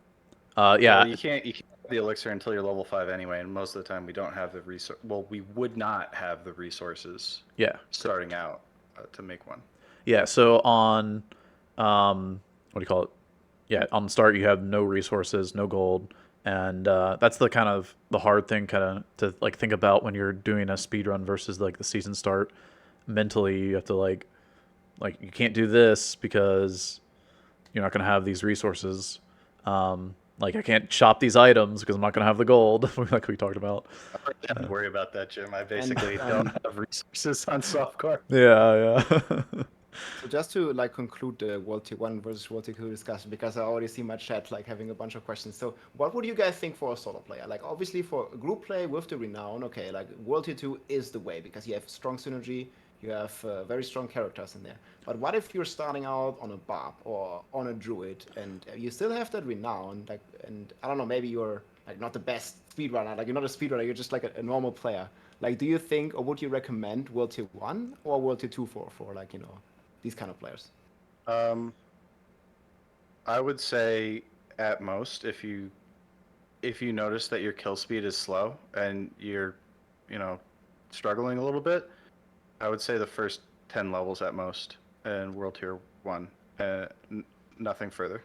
yeah. Well, you can't have the elixir until you're level 5 anyway, and most of the time we don't have the resource. Well, we would not have the resources. Yeah. Starting out to make one. Yeah, so on, what do you call it? Yeah, on the start you have no resources, no gold, and that's the kind of the hard thing kind of to like think about when you're doing a speed run versus like the season start. Mentally, you have to like you can't do this because you're not gonna have these resources. Like I can't shop these items because I'm not gonna have the gold, like we talked about. I don't have to worry about that, Jim. I basically don't have resources on softcore. Yeah, yeah. So just to like conclude the World Tier 1 versus World Tier 2 discussion, because I already see my chat like having a bunch of questions. So what would you guys think for a solo player? Like obviously for a group play with the renown, okay, like World Tier 2 is the way because you have strong synergy, you have very strong characters in there. But what if you're starting out on a Barb or on a Druid and you still have that renown, like, and I don't know, maybe you're like not the best speedrunner, like you're not a speedrunner, you're just like a normal player. Like, do you think or would you recommend World Tier 1 or World Tier 2 for like, you know, these kind of players? I would say at most if you notice that your kill speed is slow and you're, struggling a little bit, I would say the first 10 levels at most in World Tier 1. Nothing further.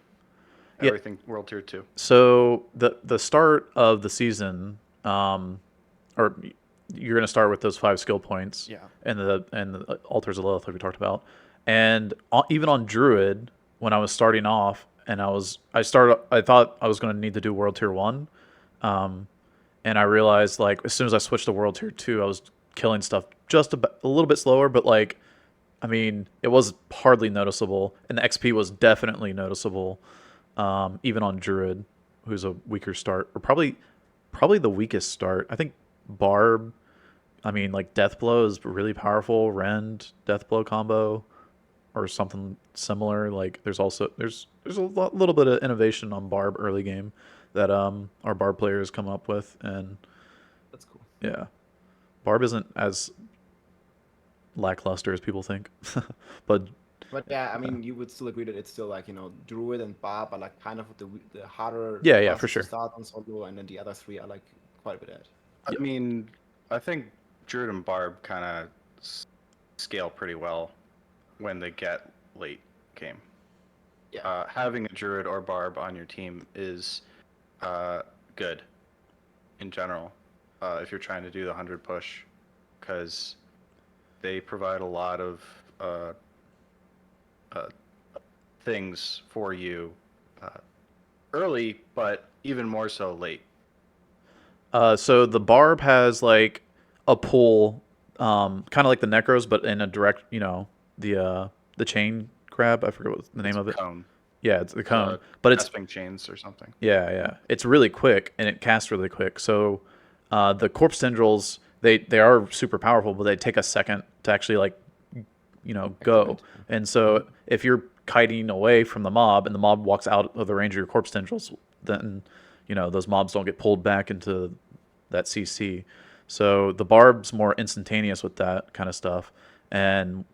Yeah. Everything World Tier 2. So the start of the season, or you're going to start with those 5 skill points, Yeah. and the altars of Lilith like we talked about, and even on Druid when I was starting off, and I thought I was going to need to do World Tier 1, and I realized like as soon as I switched to World Tier 2, I was killing stuff just a little bit slower, but like, I mean, it was hardly noticeable, and the XP was definitely noticeable. Even on Druid, who's a weaker start, or probably the weakest start. I think Barb, I mean, like Deathblow is really powerful. Rend Deathblow combo, or something similar. Like there's a little bit of innovation on Barb early game that our Barb players come up with, and That's cool. yeah, Barb isn't as lackluster as people think, but. But yeah, I mean, you would still agree that it's still like, you know, Druid and Barb are like kind of the harder Yeah, for classes sure. to start on solo, and then the other 3 are like quite a bit ahead. I mean, I think Druid and Barb kind of scale pretty well when they get late game. Yeah. Having a Druid or Barb on your team is good in general if you're trying to do the 100 push, because they provide a lot of things for you early, but even more so late. So the Barb has like a pull, kind of like the Necros, but in a direct, the chain crab. I forget what the name of it. Cone. Yeah, it's the cone, but it's grasping chains or something. yeah. It's really quick and it casts really quick. So the Corpse Tendrils they are super powerful, but they take a second to actually like go. Activate. And so if you're kiting away from the mob and the mob walks out of the range of your corpse tendrils, then those mobs don't get pulled back into that CC. So the barb's more instantaneous with that kind of stuff, and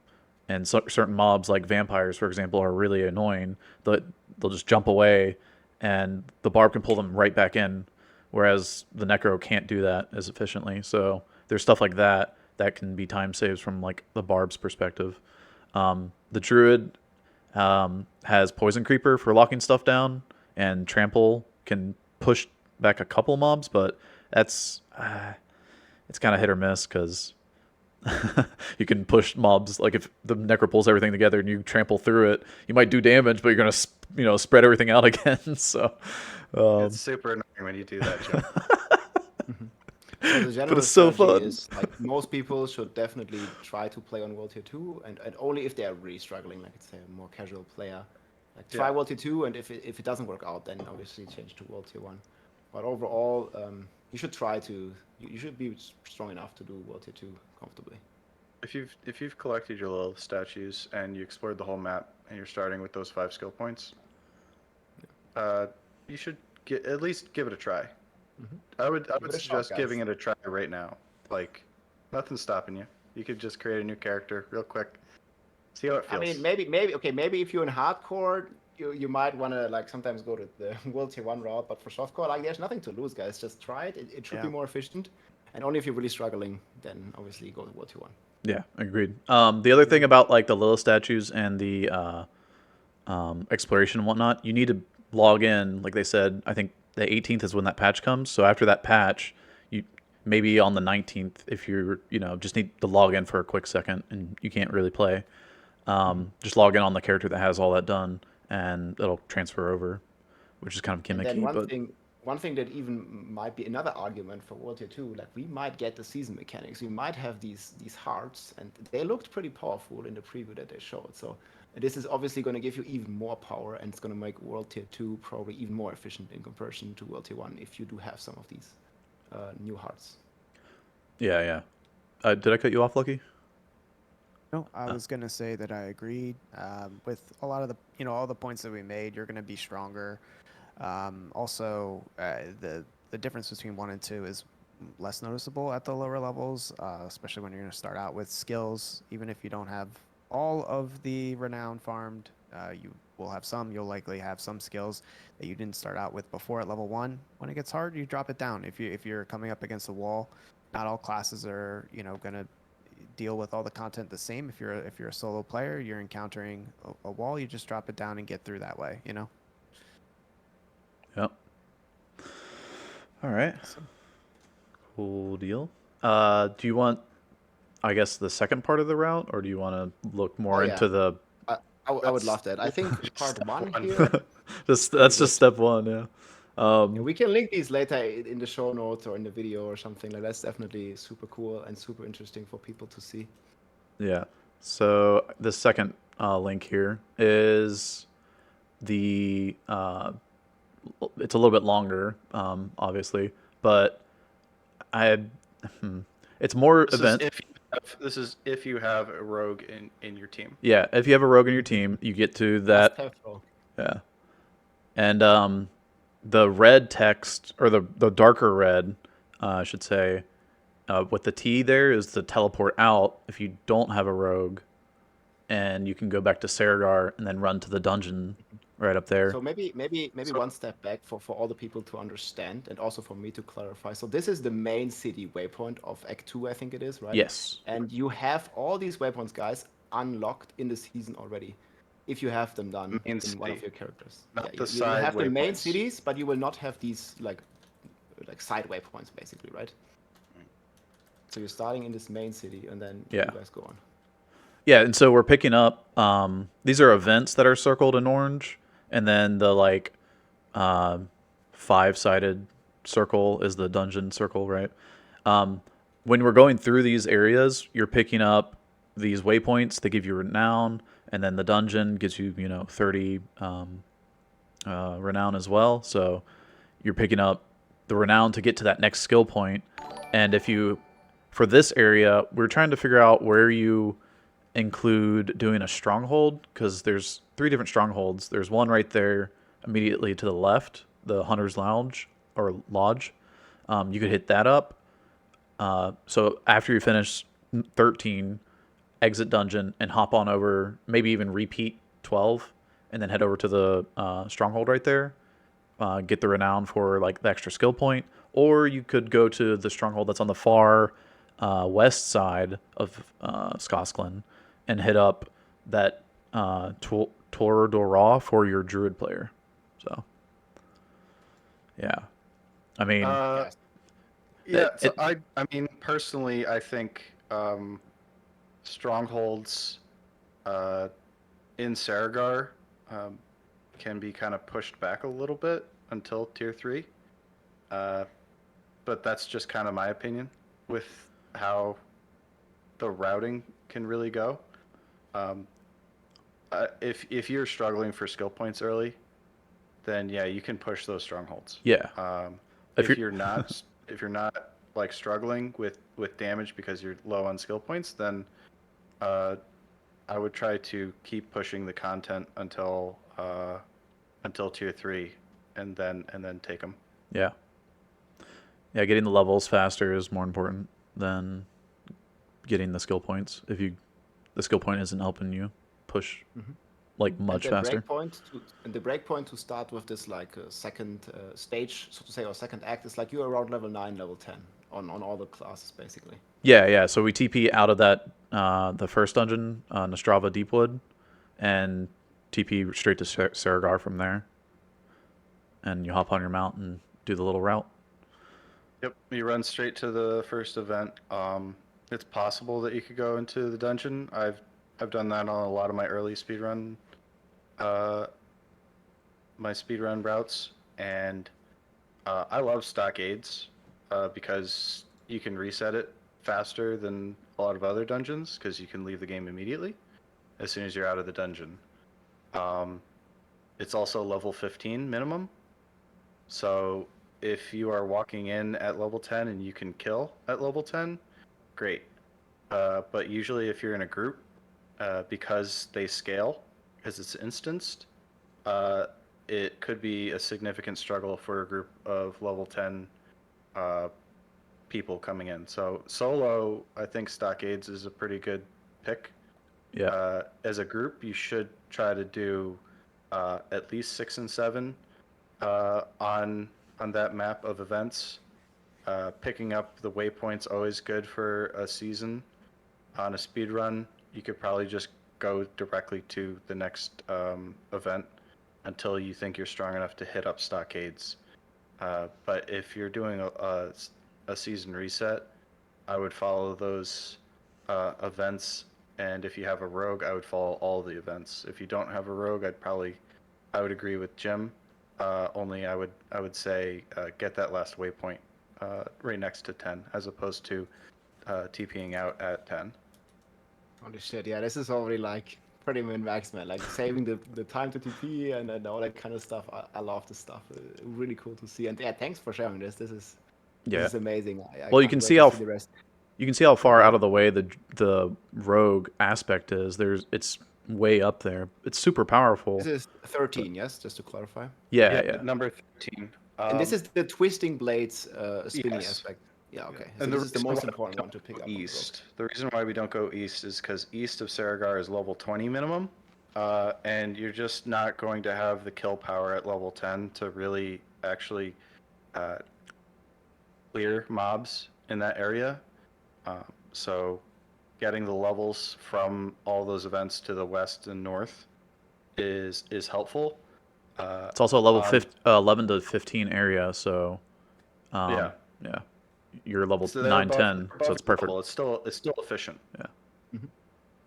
certain mobs like vampires, for example, are really annoying. They'll just jump away, and the barb can pull them right back in, whereas the necro can't do that as efficiently. So there's stuff like that can be time saves from like the barb's perspective. The druid has poison creeper for locking stuff down, and trample can push back a couple mobs, but that's it's kind of hit or miss because you can push mobs. Like if the necro pulls everything together and you trample through it, you might do damage, but you're gonna spread everything out again. So It's super annoying when you do that, Joe. So the general but it's so strategy fun. is like most people should definitely try to play on World Tier 2 and only if they are really struggling, like it's a more casual player. Like try Yeah. World Tier 2 and if it doesn't work out, then obviously change to World Tier 1. But overall, you should try to you should be strong enough to do World Tier 2 comfortably. If you've collected your little statues and you explored the whole map and you're starting with those 5 skill points, you should at least give it a try. I would it a shot, suggest guys. giving it a try right now. Like nothing's stopping you. You could just create a new character real quick. See how it I feels. mean, maybe if you're in hardcore, you might want to like sometimes go to the World Tier 1 route, but for softcore, like there's nothing to lose, guys. Just try it. It should be Yeah. more efficient. And only if you're really struggling, then obviously go to World Tier 1. Yeah, agreed. The other thing about like the Lilith statues and the exploration and whatnot, you need to log in. Like they said, I think the 18th is when that patch comes. So after that patch, you maybe on the 19th, if you're just need to log in for a quick second and you can't really play, just log in on the character that has all that done, and it'll transfer over, which is kind of And then gimmicky. But one thing that even might be another argument for World Tier 2, like we might get the season mechanics. We might have these hearts, and they looked pretty powerful in the preview that they showed. So this is obviously going to give you even more power, and it's going to make World Tier 2 probably even more efficient in comparison to World Tier 1 if you do have some of these new hearts. yeah. Did I cut you off, Lucky? No, I was gonna say that I agreed with a lot of the all the points that we made. You're gonna be stronger. Also, the difference between 1 and 2 is less noticeable at the lower levels, especially when you're gonna start out with skills. Even if you don't have all of the renown farmed, you will have some. You'll likely have some skills that you didn't start out with before at level 1. When it gets hard, you drop it down. If you're coming up against a wall, not all classes are gonna deal with all the content the same. If you're a solo player, you're encountering a wall, you just drop it down and get through that way. Yep. All right. Cool deal. Do you want, I guess, the second part of the route, or do you want to look more yeah. into the? I would love that. I think part Step 1 one. here. That's just step 1. Yeah. Yeah, we can link these later in the show notes or in the video or something. Like that's definitely super cool and super interesting for people to see. Yeah. So the second link here is the. It's a little bit longer, obviously, but it's more event. This is if you have a rogue in your team. Yeah, if you have a rogue in your team, you get to that. Must have rogue. Yeah. And the red text, or the darker red, I should say, with the T there is the teleport out if you don't have a rogue, and you can go back to Saragar and then run to the dungeon right up there. So maybe one step back for all the people to understand and also for me to clarify. So this is the main city waypoint of Act 2, I think it is, right? Yes. And you have all these waypoints, guys, unlocked in the season already. If you have them done Main in one of city, your characters. not the you side have the main waypoints. cities, but you will not have these like side waypoints basically, right? So you're starting in this main city and then Yeah. you guys go on. Yeah, and so we're picking up. These are events that are circled in orange, and then the like 5-sided circle is the dungeon circle, right? When we're going through these areas, you're picking up these waypoints. They give you renown, and then the dungeon gives you 30 renown as well. So you're picking up the renown to get to that next skill point, and if you for this area, we're trying to figure out where you include doing a stronghold, because there's 3 different strongholds. There's one right there immediately to the left, the Hunter's Lounge or Lodge. You could hit that up. So after you finish 13, exit dungeon and hop on over, maybe even repeat 12, and then head over to the stronghold right there. Get the renown for like the extra skill point, or you could go to the stronghold that's on the far west side of Skosklen and hit up that Toradora for your druid player. So, yeah, I mean, Yes. Yeah, so it- I mean, personally, I think strongholds in Saragar can be kind of pushed back a little bit until tier 3. But that's just kind of my opinion with how the routing can really go. If you're struggling for skill points early, then yeah, you can push those strongholds. yeah. If you're not like struggling with damage because you're low on skill points, then I would try to keep pushing the content until tier 3, and then take them. Yeah. Yeah, getting the levels faster is more important than getting the skill points. If the skill point isn't helping you push like much faster. The breakpoint to start with this like second stage, so to say, or second act is like you're around level 9, level 10 on all the classes basically. Yeah. So we TP out of that the first dungeon, Nostrava Deepwood, and TP straight to Saragar from there. And you hop on your mount and do the little route. Yep, you run straight to the first event. It's possible that you could go into the dungeon. I've done that on a lot of my early speedrun routes, and I love stockades because you can reset it faster than a lot of other dungeons because you can leave the game immediately as soon as you're out of the dungeon. It's also level 15 minimum, so if you are walking in at level 10 and you can kill at level 10, great. But usually if you're in a group, because they scale, because it's instanced, it could be a significant struggle for a group of level 10 people coming in. So solo, I think Stockades is a pretty good pick. Yeah. As a group, you should try to do at least 6 and 7 on that map of events. Picking up the waypoints always good for a season. On a speed run, you could probably just go directly to the next event until you think you're strong enough to hit up stockades. But if you're doing a season reset, I would follow those events, and if you have a rogue, I would follow all the events. If you don't have a rogue, I would agree with Jim. Only I would say get that last waypoint right next to 10, as opposed to TPing out at 10. Holy shit, yeah, this is already like pretty min-max, man. Like saving the time to TP and all that kind of stuff. I love this stuff. Really cool to see. And yeah, thanks for sharing this. This is amazing. Well, you can't can wait see to how see the rest. you can see how far out of the way the rogue aspect is. It's way up there. It's super powerful. This is 13, yes, just to clarify. Yeah. Number 13. And this is the twisting blades spinning Yes. aspect. Yeah, okay. And So this is the reason most why important we one to don't pick go up. East. The reason why we don't go east is because east of Saragar is level 20 minimum, and you're just not going to have the kill power at level 10 to really actually clear mobs in that area. So getting the levels from all those events to the west and north is helpful. It's also a level 11 to 15 area, so Yeah. you're level So 9, 10, so it's perfect. It's still efficient. Yeah.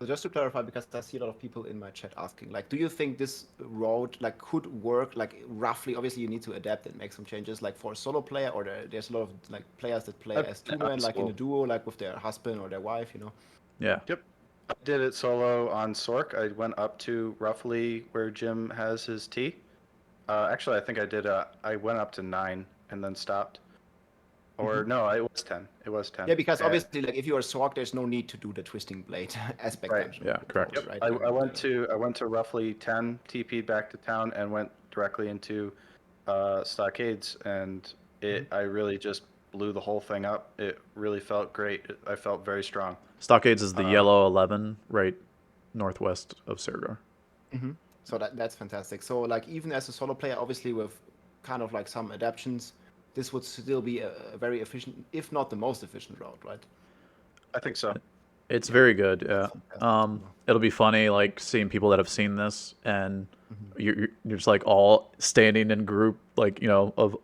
So just to clarify, because I see a lot of people in my chat asking, like, do you think this road like could work like roughly? Obviously, you need to adapt and make some changes, like for a solo player, or there's a lot of like players that play as two-man, like in a duo, like with their husband or their wife, you know? Yeah. Yep. I did it solo on Sork. I went up to roughly where Jim has his T. Actually, I think I went up to 9 and then stopped. Or no, it was 10. It was 10. Yeah, because And- obviously, like if you are Sorg, there's no need to do the twisting blade aspect Right. dungeon. Yeah, correct. approach, right? I went to roughly 10, TP'd back to town, and went directly into stockades, and I really just blew the whole thing up. It really felt great. I felt very strong. Stockades is the yellow 11 right northwest of Sergar. So that's fantastic. So like even as a solo player, obviously with kind of like some adaptations, this would still be a very efficient, if not the most efficient route, right? I think so. It's very good. Yeah. Fantastic. It'll be funny like seeing people that have seen this, and you're just like all standing in group, like of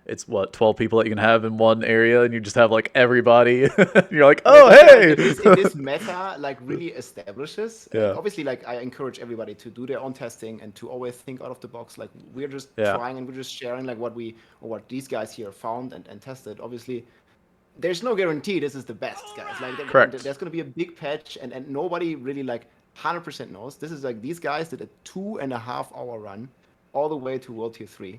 it's what 12 people that you can have in one area, and you just have like everybody. You're like, oh hey. If this meta like really establishes, Yeah. obviously like I encourage everybody to do their own testing and to always think out of the box. Like we're just Yeah. trying and we're just sharing like what these guys here found and tested. Obviously, there's no guarantee this is the best, guys. Like Correct. there's gonna be a big patch and nobody really like 100% knows. This is like these guys did a 2.5 hour run all the way to World Tier 3.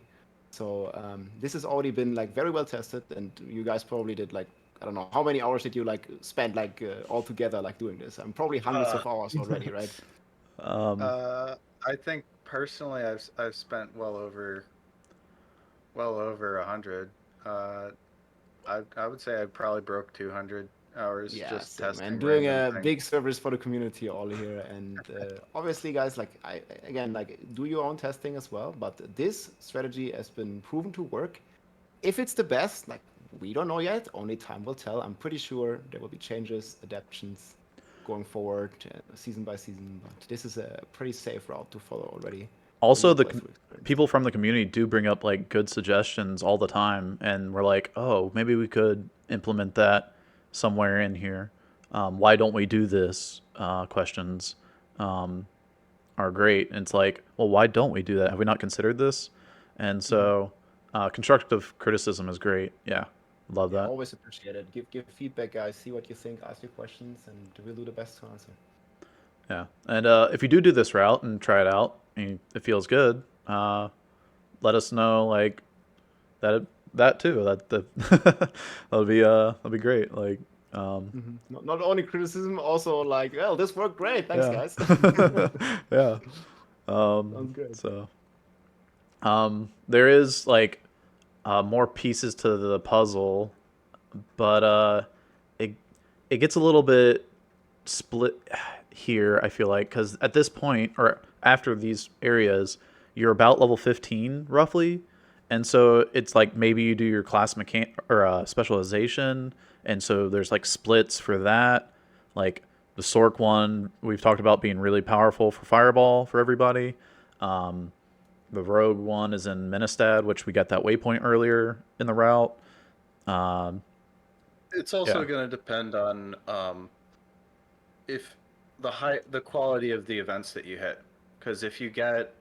So this has already been like very well tested, and you guys probably did like I don't know how many hours did you like spend like all together like doing this? I'm probably hundreds of hours already, right? I think personally, I've spent well over 100. I would say I probably broke 200 hours just same, testing. and doing random a things. big service for the community all here. And obviously, guys, like again, like do your own testing as well. But this strategy has been proven to work. If it's the best, like we don't know yet. Only time will tell. I'm pretty sure there will be changes, adaptations going forward, season by season. But this is a pretty safe route to follow already. Also, the Playthrough experience. people from the community do bring up like good suggestions all the time, and we're like, oh, maybe we could implement that somewhere in here. Why don't we do this? Questions are great. And it's like, well, why don't we do that? Have we not considered this? And so, constructive criticism is great. Yeah, love that. Always appreciate it. Give feedback, guys. See what you think. Ask your questions, and we'll do the best to answer. Yeah, and if you do this route and try it out, and it feels good, let us know like that too. That'll be great. Like, Not only criticism, also like, well, this worked great. Thanks, yeah. guys. Yeah. Sounds good. So, there is like more pieces to the puzzle, but it gets a little bit split here, I feel like, because at this point or after these areas, you're about level 15 roughly, and so it's like maybe you do your class or specialization, and so there's like splits for that. Like the Sork one we've talked about being really powerful for Fireball for everybody. The Rogue one is in Ministad, which we got that waypoint earlier in the route. It's also Yeah. going to depend on if the quality of the events that you hit. Because if you get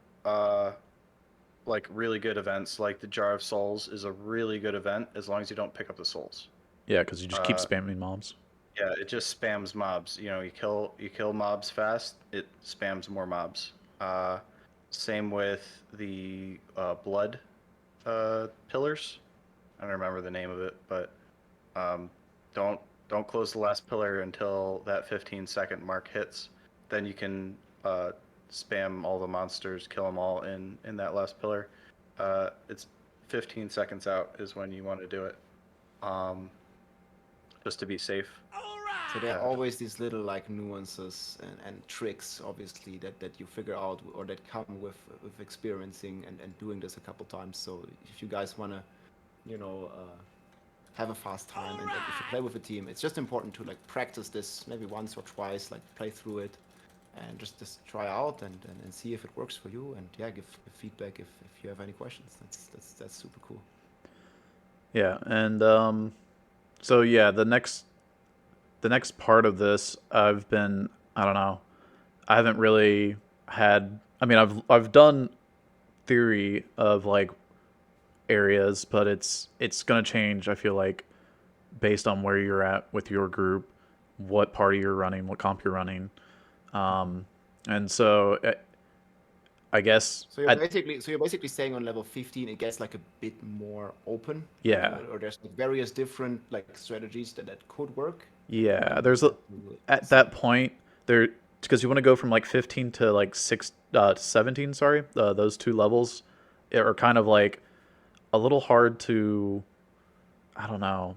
like really good events, like the Jar of Souls is a really good event as long as you don't pick up the souls. Yeah, because you just keep spamming mobs. Yeah, it just spams mobs. You kill mobs fast, it spams more mobs. Same with the blood pillars. I don't remember the name of it, but don't close the last pillar until that 15-second mark hits. Then you can spam all the monsters, kill them all in that last pillar. It's 15 seconds out is when you want to do it, just to be safe. So there are always these little like nuances and tricks, obviously, that you figure out or that come with experiencing and doing this a couple times. So if you guys want to, have a fast time and if you play with a team, it's just important to like practice this maybe once or twice, like play through it and just try out and see if it works for you. And yeah, give feedback if you have any questions. That's super cool. Yeah, and so yeah, the next part of this, I don't know, I haven't really had. I mean, I've done theory of like areas, but it's gonna change. I feel like based on where you're at with your group, what party you're running, what comp you're running, and so I guess So you're basically saying on level 15 it gets like a bit more open. Yeah. Or there's like various different like strategies that could work. Yeah, And there's you a, have to at that point there, because you want to go from like 15 to like 17. Sorry, those two levels are kind of like a little hard to. I don't know.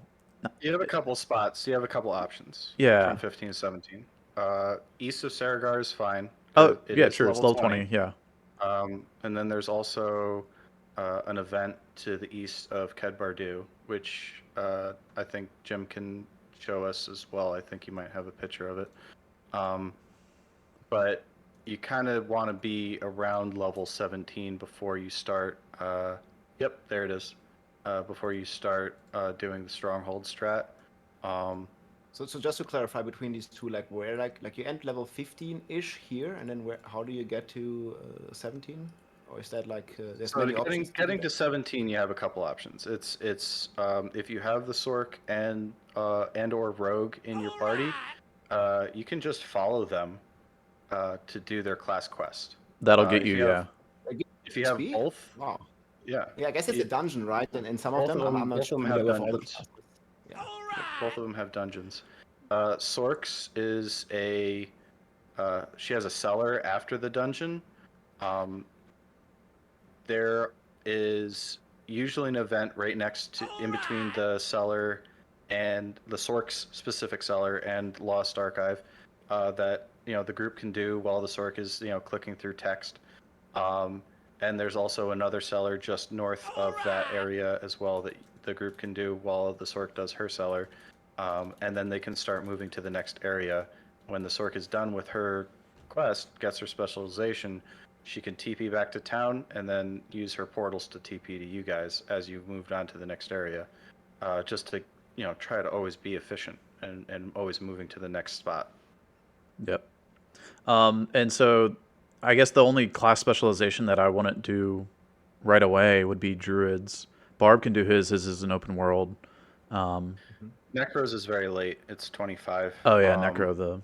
You have a couple spots. You have a couple options Yeah. from 15 to 17. East of Saragar is fine. Oh, It yeah, is sure. It's level level 20. 20. Yeah. And then there's also an event to the east of Kedbardu, which I think Jim can show us as well. I think you might have a picture of it. But you kind of want to be around level 17 before you start. Yep, there it is. Before you start doing the Stronghold strat. So just to clarify between these two, like where like you end level 15-ish here, and then how do you get to 17? Or is that like there's So many options? getting to 17, you have a couple options. It's if you have the Sork and or Rogue in your party, you can just follow them to do their class quest. That'll get If you. you have Yeah. if you have XP? both, Wow. yeah, Yeah, I guess it's a dungeon, right? And some of both them, of them I'm not both of them familiar have with all the dungeons. classes. Yeah. Both of them have dungeons. Sork's is a she has a cellar after the dungeon. Um, there is usually an event right next to, in between the cellar and the Sork's specific cellar and Lost Archive that the group can do while the Sork is clicking through text. And there's also another cellar just north of that area as well that the group can do while the Sork does her cellar. And then they can start moving to the next area. When the Sork is done with her quest, gets her specialization, she can TP back to town and then use her portals to TP to you guys as you've moved on to the next area. Just to try to always be efficient and always moving to the next spot. Yep. And so I guess the only class specialization that I wouldn't do right away would be druids. Barb can do his. His is an open world. Necros is very late. It's 25. Oh yeah, Necro the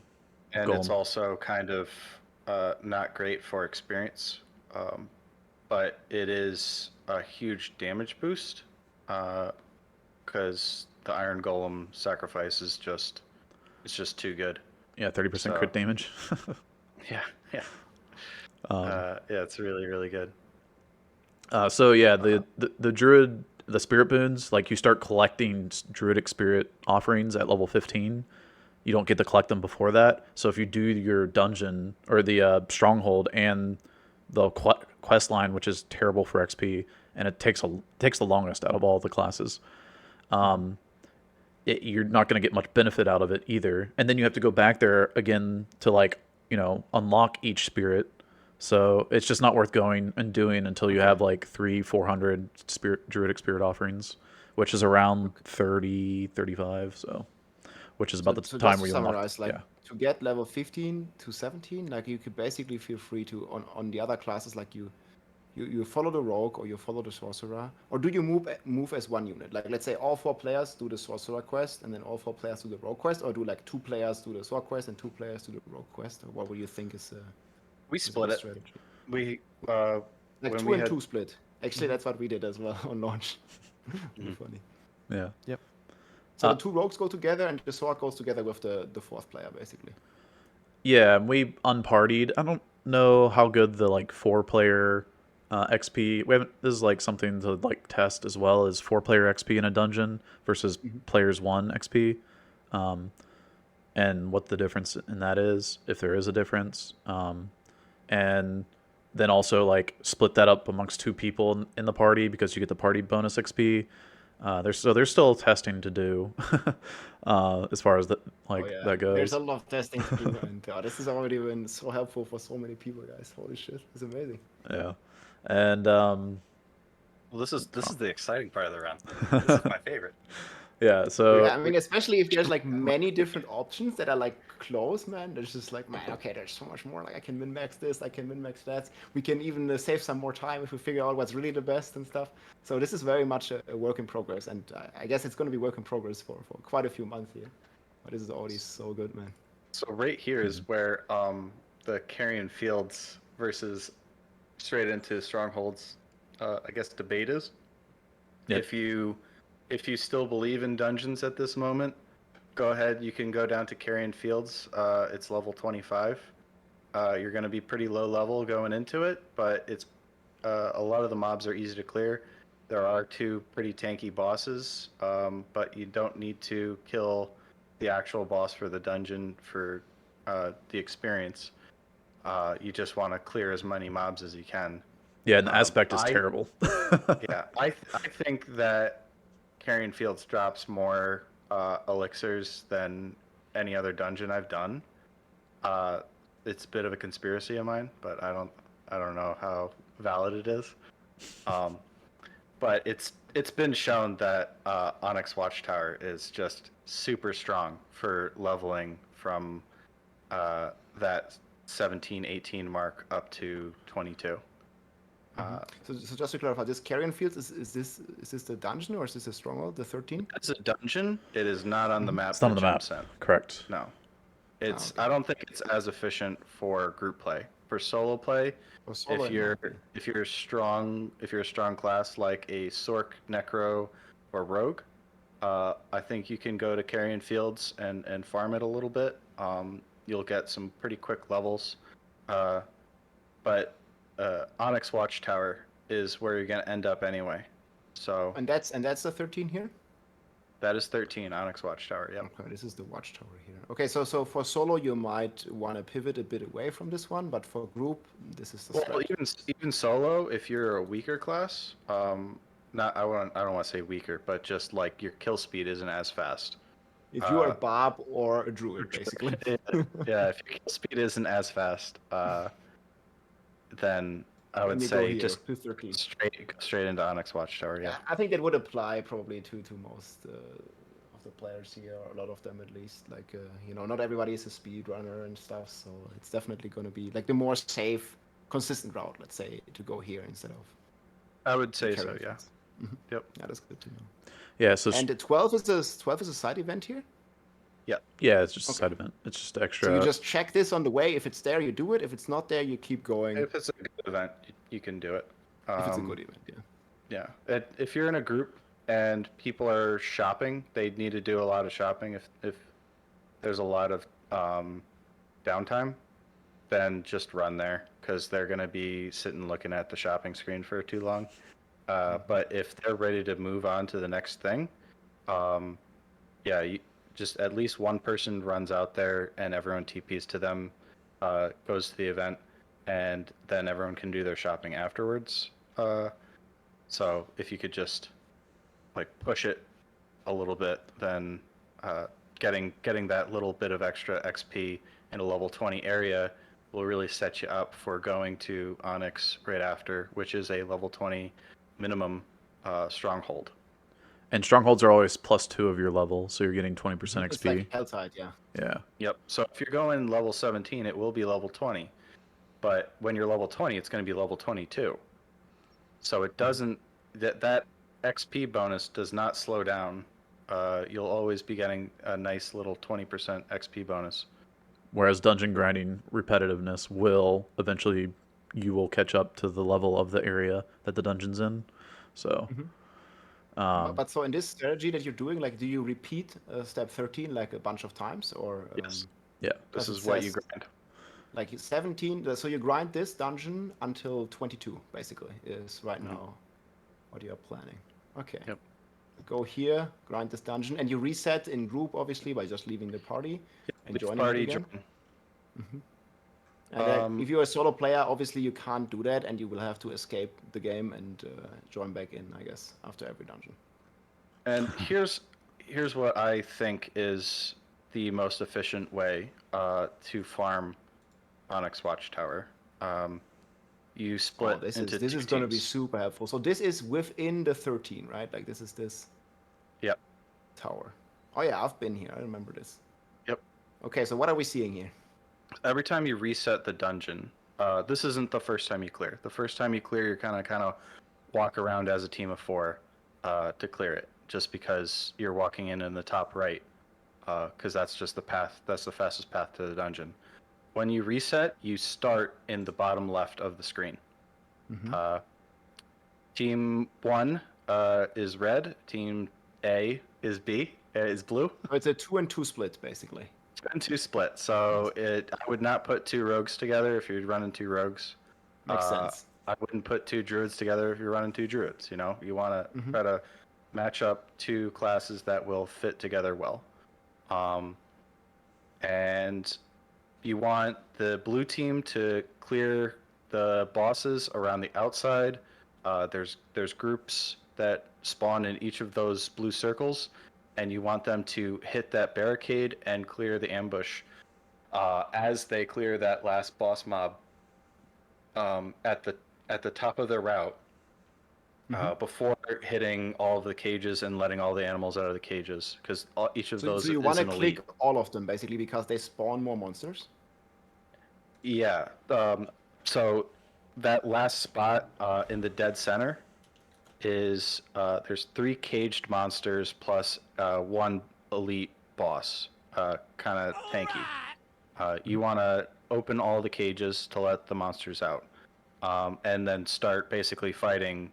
and it's golem. also kind of not great for experience, but it is a huge damage boost because the Iron Golem sacrifice is just too good. Yeah, 30% crit damage. Yeah, yeah. Yeah, it's really, really good. So yeah, the druid, the spirit boons, like you start collecting druidic spirit offerings at level 15. You don't get to collect them before that. So if you do your dungeon or the stronghold and the quest line, which is terrible for XP, and it takes the longest out of all the classes, you're not going to get much benefit out of it either. And then you have to go back there again to unlock each spirit. So it's just not worth going and doing until you have like 400 druidic spirit offerings, which is around 30, 35. So, which is about the time where you unlock. Summarize, like to get level 15 to 17, like you could basically feel free to on the other classes, like you follow the rogue or you follow the sorcerer, or do you move as one unit? Like let's say all 4 players do the sorcerer quest and then all 4 players do the rogue quest, or do like 2 players do the sword quest and 2 players do the rogue quest? Or what would you think is we split it. strategy? We like when 2 we and had 2 split. Actually, that's what we did as well on launch. Funny. Yeah. Yep. So the 2 rogues go together and the sword goes together with the 4th player, basically. Yeah, we unpartied. I don't know how good the 4-player XP. We haven't. This is like something to test as well as 4-player XP in a dungeon versus players 1 XP, and what the difference in that is, if there is a difference, and then also split that up amongst 2 people in the party because you get the party bonus XP. There's still testing to do as far as that goes. There's a lot of testing to do, and this has already been so helpful for so many people, guys. Holy shit, it's amazing. Yeah, and well, this is the exciting part of the run. This is my favorite. Yeah, so I mean, especially if there's many different options that are close, man. There's just man, okay, there's so much more. I can min-max this, I can min-max that. We can even save some more time if we figure out what's really the best and stuff. So this is very much a work in progress, and I guess it's going to be work in progress for quite a few months here. But this is already so good, man. So right here is where the Carrion Fields versus straight into Stronghold's, I guess, debate is. Yep. If you still believe in dungeons at this moment, go ahead. You can go down to Carrion Fields. It's level 25. You're going to be pretty low level going into it, but it's a lot of the mobs are easy to clear. There are 2 pretty tanky bosses, but you don't need to kill the actual boss for the dungeon for the experience. You just want to clear as many mobs as you can. Yeah, and the aspect is I terrible. yeah, I think that Carrion Fields drops more elixirs than any other dungeon I've done. It's a bit of a conspiracy of mine, but I don't know how valid it is. But it's been shown that Onyx Watchtower is just super strong for leveling from that 17, 18 mark up to 22. So just to clarify, this Carrion Fields is this the dungeon or is this a stronghold, the 13? It's a dungeon. It is not on the map It's not that on the map. jumps in. Correct. No. It's okay. I don't think it's as efficient for group play. For solo play, Or solo, if it you're might be. if you're strong if you're a strong class like a Sorc, Necro, or Rogue, I think you can go to Carrion Fields and farm it a little bit. You'll get some pretty quick levels, but Onyx Watchtower is where you're gonna end up anyway. So And that's the 13 here? that is 13 Onyx Watchtower. Yep. Okay, this is the watchtower here. Okay, so for solo you might want to pivot a bit away from this one, but for group, this is the Well, strat. even solo, if you're a weaker class, not I don't want to say weaker, but just like your kill speed isn't as fast. If you are a Bob or a druid, basically. Yeah, if your kill speed isn't as fast, then I would Then you go say here, just 213. go straight into Onyx Watchtower. Yeah. I think that would apply probably to most of the players here, or a lot of them at least. Like, not everybody is a speedrunner and stuff, so it's definitely going to be like the more safe, consistent route, let's say, to go here instead of I would the say so. Carrion Yeah. Fields. Yep. Yeah, that's good to know. Yeah, so And the 12 is a side event here. yeah, it's just a Okay. side event. It's just extra. So you just check this on the way. If it's there, you do it. If it's not there, you keep going. If it's a good event, you can do it. If it's a good event, yeah. Yeah. If you're in a group and people are shopping, they need to do a lot of shopping. If there's a lot of downtime, then just run there because they're going to be sitting looking at the shopping screen for too long. But if they're ready to move on to the next thing, yeah, just at least one person runs out there and everyone TPs to them, goes to the event, and then everyone can do their shopping afterwards. So if you could just like push it a little bit, then getting that little bit of extra XP in a level 20 area will really set you up for going to Onyx right after, which is a level 20 minimum stronghold. And strongholds are always +2 of your level, so you're getting 20% It's XP. like Helltide, yeah. Yeah. Yep. So if you're going level 17, it will be level 20. But when you're level 20, it's going to be level 22. So it doesn't that XP bonus does not slow down. You'll always be getting a nice little 20% XP bonus. Whereas dungeon grinding repetitiveness will eventually, you will catch up to the level of the area that the dungeon's in. So, But so in this strategy that you're doing, like, do you repeat step 13 like a bunch of times, or Yes. yeah. This Because is it what you says- grind. like 17? So you grind this dungeon until 22, basically, is right now what you're planning. Okay. Yep. Go here, grind this dungeon, and you reset in group, obviously, by just leaving the party and Leave joining it party, again. join. And then if you're a solo player, obviously you can't do that, and you will have to escape the game and join back in, I guess, after every dungeon. And here's what I think is the most efficient way to farm Onyx Watchtower. You split this into is two going to be teams. super helpful. So this is within the 13, right? Like this is this Yep. tower. Oh yeah, I've been here. I remember this. Yep. Okay, so what are we seeing here? Every time you reset the dungeon, this isn't the first time you clear. The first time you clear, you're kind of walk around as a team of 4 to clear it, just because you're walking in the top right, because that's just the path. That's the fastest path to the dungeon. When you reset, you start in the bottom left of the screen. Mhm. Team 1 is red. Team A is blue. So it's a 2-2 split, basically. 2 split. So I would not put 2 rogues together if you're running 2 rogues. Makes sense. I wouldn't put 2 druids together if you're running 2 druids. You know, you want to Mhm. try to match up 2 classes that will fit together well. And you want the blue team to clear the bosses around the outside. There's groups that spawn in each of those blue circles, and you want them to hit that barricade and clear the ambush as they clear that last boss mob at the top of their route. Before hitting all of the cages and letting all the animals out of the cages, because each of So those you is want to an elite. click all of them, basically, because they spawn more monsters? Yeah. So that last spot in the dead center is there's 3 caged monsters plus 1 elite boss, kind of tanky. You want to open all the cages to let the monsters out, and then start basically fighting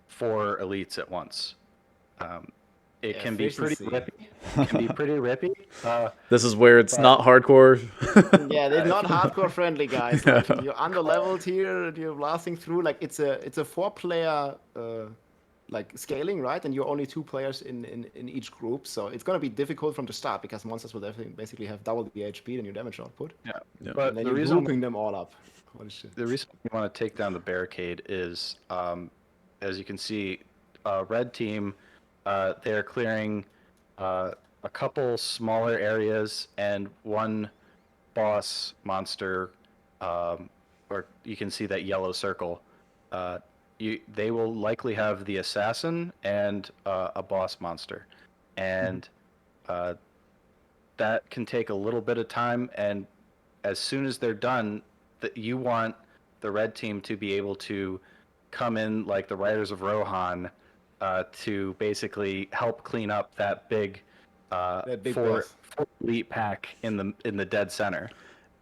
4 elites at once. It can be pretty Efficiency. rippy. It can be pretty rippy. This is where it's But- not hardcore. Yeah, they're not hardcore friendly, guys. Yeah. Like you're under leveled here, and you're blasting through. Like it's a 4-player like scaling, right? And you're only 2 players in each group, so it's gonna be difficult from the start because monsters will definitely basically have double the HP than your damage output. Yeah. Yeah. But And then the you're reason grouping them all up. Holy shit. the reason you want to take down the barricade is, as you can see, red team, they're clearing a couple smaller areas and 1 boss monster, or you can see that yellow circle. They will likely have the assassin and a boss monster, and that can take a little bit of time. And as soon as they're done, that you want the red team to be able to come in like the Riders of Rohan to basically help clean up that big, That big four boss. elite pack in the dead center.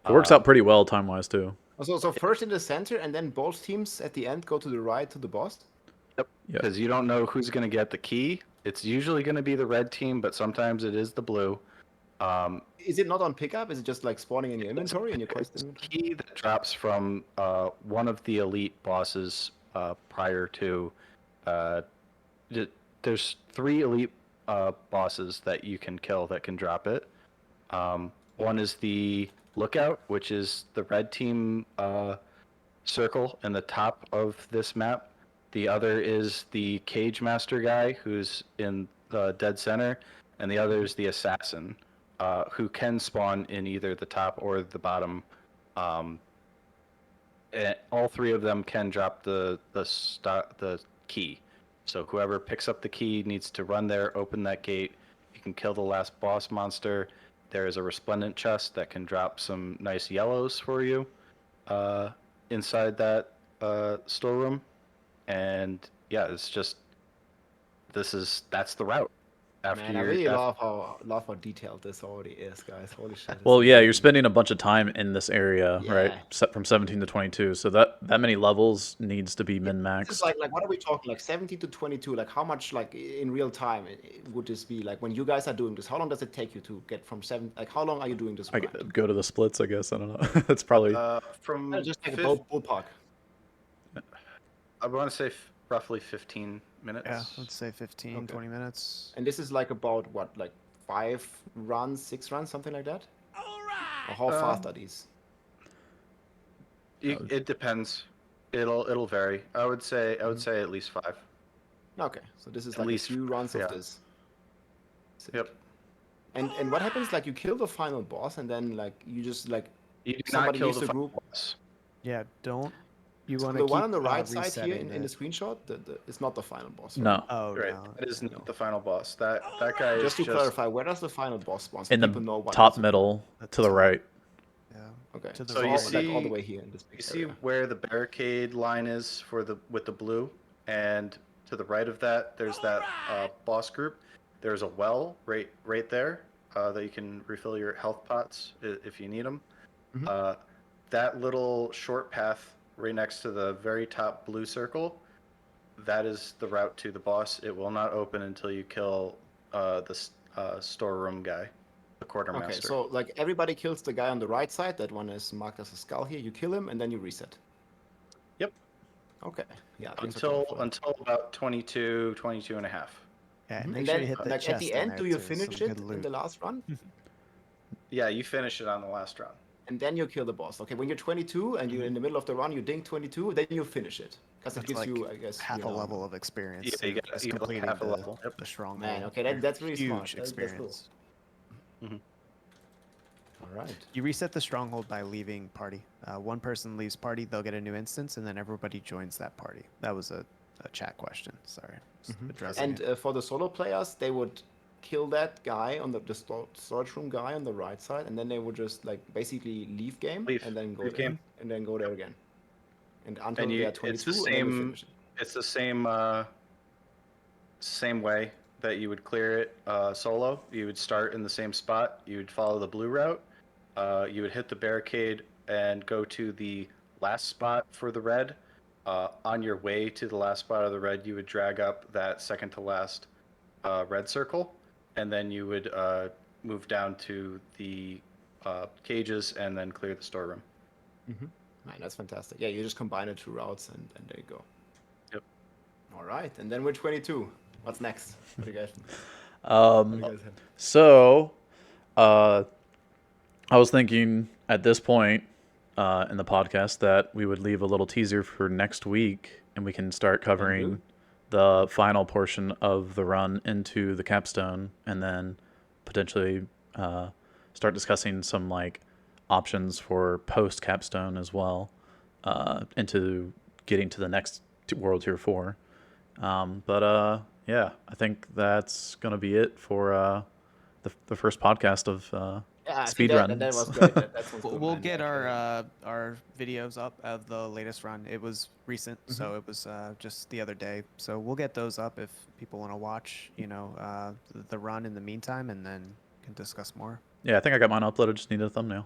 It works out pretty well time wise too. So first in the center, and then both teams at the end go to the right to the boss. Yep. Yep. Because you don't know who's going to get the key. It's usually going to be the red team, but sometimes it is the blue. Is it not on pickup? Is it just like spawning in your inventory in your quest It's a inventory? key that drops from one of the elite bosses prior to. There's 3 elite bosses that you can kill that can drop it. One is the lookout, which is the red team circle in the top of this map. The other is the cage master guy, who's in the dead center, and the other is the assassin, who can spawn in either the top or the bottom. And all 3 of them can drop the key. So whoever picks up the key needs to run there, open that gate. You can kill the last boss monster. There is a resplendent chest that can drop some nice yellows for you inside that storeroom. And yeah, it's just that's the route. After Man, I really love how detailed this already is, guys. Holy shit. it's Well, yeah, you're amazing. spending a bunch of time in this area, right? Yeah. Set from 17 to 22. So that many levels needs to be min This is maxed. like what are we talking? Like 70 to 22. Like how much like in real time would this be? Like when you guys are doing this, how long does it take you to get from 7? Like how long are you doing this? I grind? go to the splits, I guess. I don't know. It's probably From Just like a fif- ballpark. I want to say roughly 15 minutes. Yeah, let's say 15, Okay. 20 minutes. And this is like about what, like 5 runs, 6 runs, something like that? Or how fast are these? It depends. It'll vary. I would say at least 5. Okay, so this is At like least, a few runs yeah. of this. Sick. Yep. And what happens? Like you kill the final boss, and then like you just like You do not somebody kill leaves the the final group. boss. Yeah, don't. You So want the to keep one on the right side here resetting in the screenshot, it's not the final boss. Right? no. Oh, Right. no. That is not the final boss. That guy Just is to clarify, where does the final boss spawn? So In people the know what top is it. middle to the top. right. Yeah. Okay. to the So So you like all the see- way here in this big You see area. where the barricade line is with the blue, and to the right of that, there's that boss group. There's a well right there that you can refill your health pots if you need them. Mhm. That little short path right next to the very top blue circle, that is the route to the boss. It will not open until you kill the storeroom guy, the quartermaster. Okay, so like everybody kills the guy on the right side. That one is marked as a skull here. You kill him and then you reset. Yep. Okay. Yeah. thanks for Until about 22, 22 and a half. Yeah, and And make sure then, you hit the like chest at the in end, there do you too, finish some it good in loot. the last run? Yeah, you finish it on the last run. And then you kill the boss. Okay, when you're 22 and you're in the middle of the run, you ding 22, then you finish it. Because it That's gives like you, I guess, half a level of experience. Yeah, too, you just get like completing half a level. Yep. the stronghold. Man, okay, that's really huge smart. That's cool. experience. All right. You reset the stronghold by leaving party. One person leaves party, they'll get a new instance, and then everybody joins that party. That was a chat question. Sorry, just addressing And it. for the solo players, they would kill that guy on the storage room guy on the right side, and then they would just like basically leave game Leave. and then go Leave there, game. and then go there again, and until And they you, are it's 22, the and then you same. finish it. It's the same way that you would clear it solo. You would start in the same spot. You would follow the blue route. You would hit the barricade and go to the last spot for the red. On your way to the last spot of the red, you would drag up that second to last red circle, and then you would move down to the cages and then clear the storeroom. Man, that's fantastic. Yeah, you just combine the two routes, and there you go. Yep. All right, and then we're 22. What's next? What do you guys? Um, What do you guys have? So, I was thinking at this point in the podcast that we would leave a little teaser for next week, and we can start covering the final portion of the run into the capstone, and then potentially start discussing some like options for post capstone as well, into getting to the next World Tier 4. Yeah, I think that's gonna be it for the first podcast of Yeah, I think that was great. That's We'll get our videos up of the latest run. It was recent, so it was just the other day. So we'll get those up if people want to watch, the run in the meantime, and then can discuss more. Yeah, I think I got mine uploaded. Just needed a thumbnail.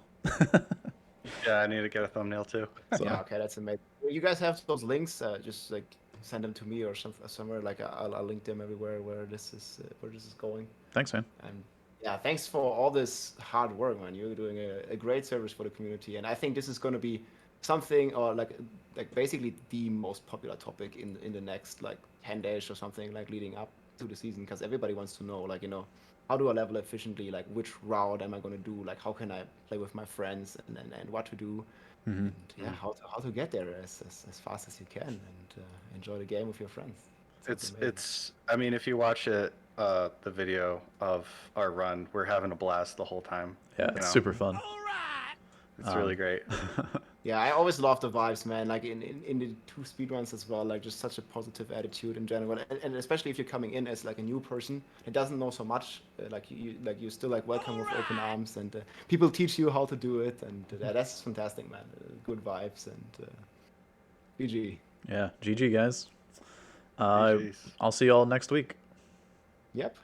Yeah, I need to get a thumbnail too. So, Yeah, okay, that's amazing. You guys have those links? Just like send them to me or somewhere. Like I'll link them everywhere where this is going. thanks, man. And yeah, thanks for all this hard work, man. You're doing a great service for the community, and I think this is going to be something, or like basically the most popular topic in the next like 10 days or something, like leading up to the season, because everybody wants to know, like, how do I level efficiently? Like, which route am I going to do? Like, how can I play with my friends, and what to do? And yeah, how to get there as fast as you can, and enjoy the game with your friends. It's I mean, if you watch it, the video of our run, we're having a blast the whole time. Yeah, it's super fun. It's really great. Yeah, I always love the vibes, man. Like in the two speedruns as well, like just such a positive attitude in general, and especially if you're coming in as like a new person that doesn't know so much, you're still like welcome with open arms, and people teach you how to do it, and that's fantastic, man. Good vibes, and GG. Yeah, GG guys. GGs. I'll see y'all next week. Yep.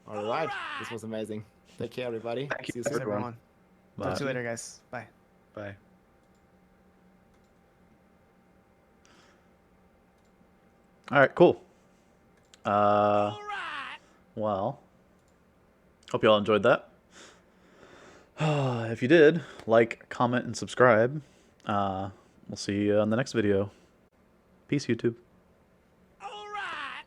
All right. This was amazing. Take care, everybody. Thank you, See you Thanks, soon. everyone. everyone. Bye. Talk to you later, guys. Bye. Bye. All right, cool. Well, hope you all enjoyed that. If you did, like, comment, and subscribe. We'll see you on the next video. Peace, YouTube.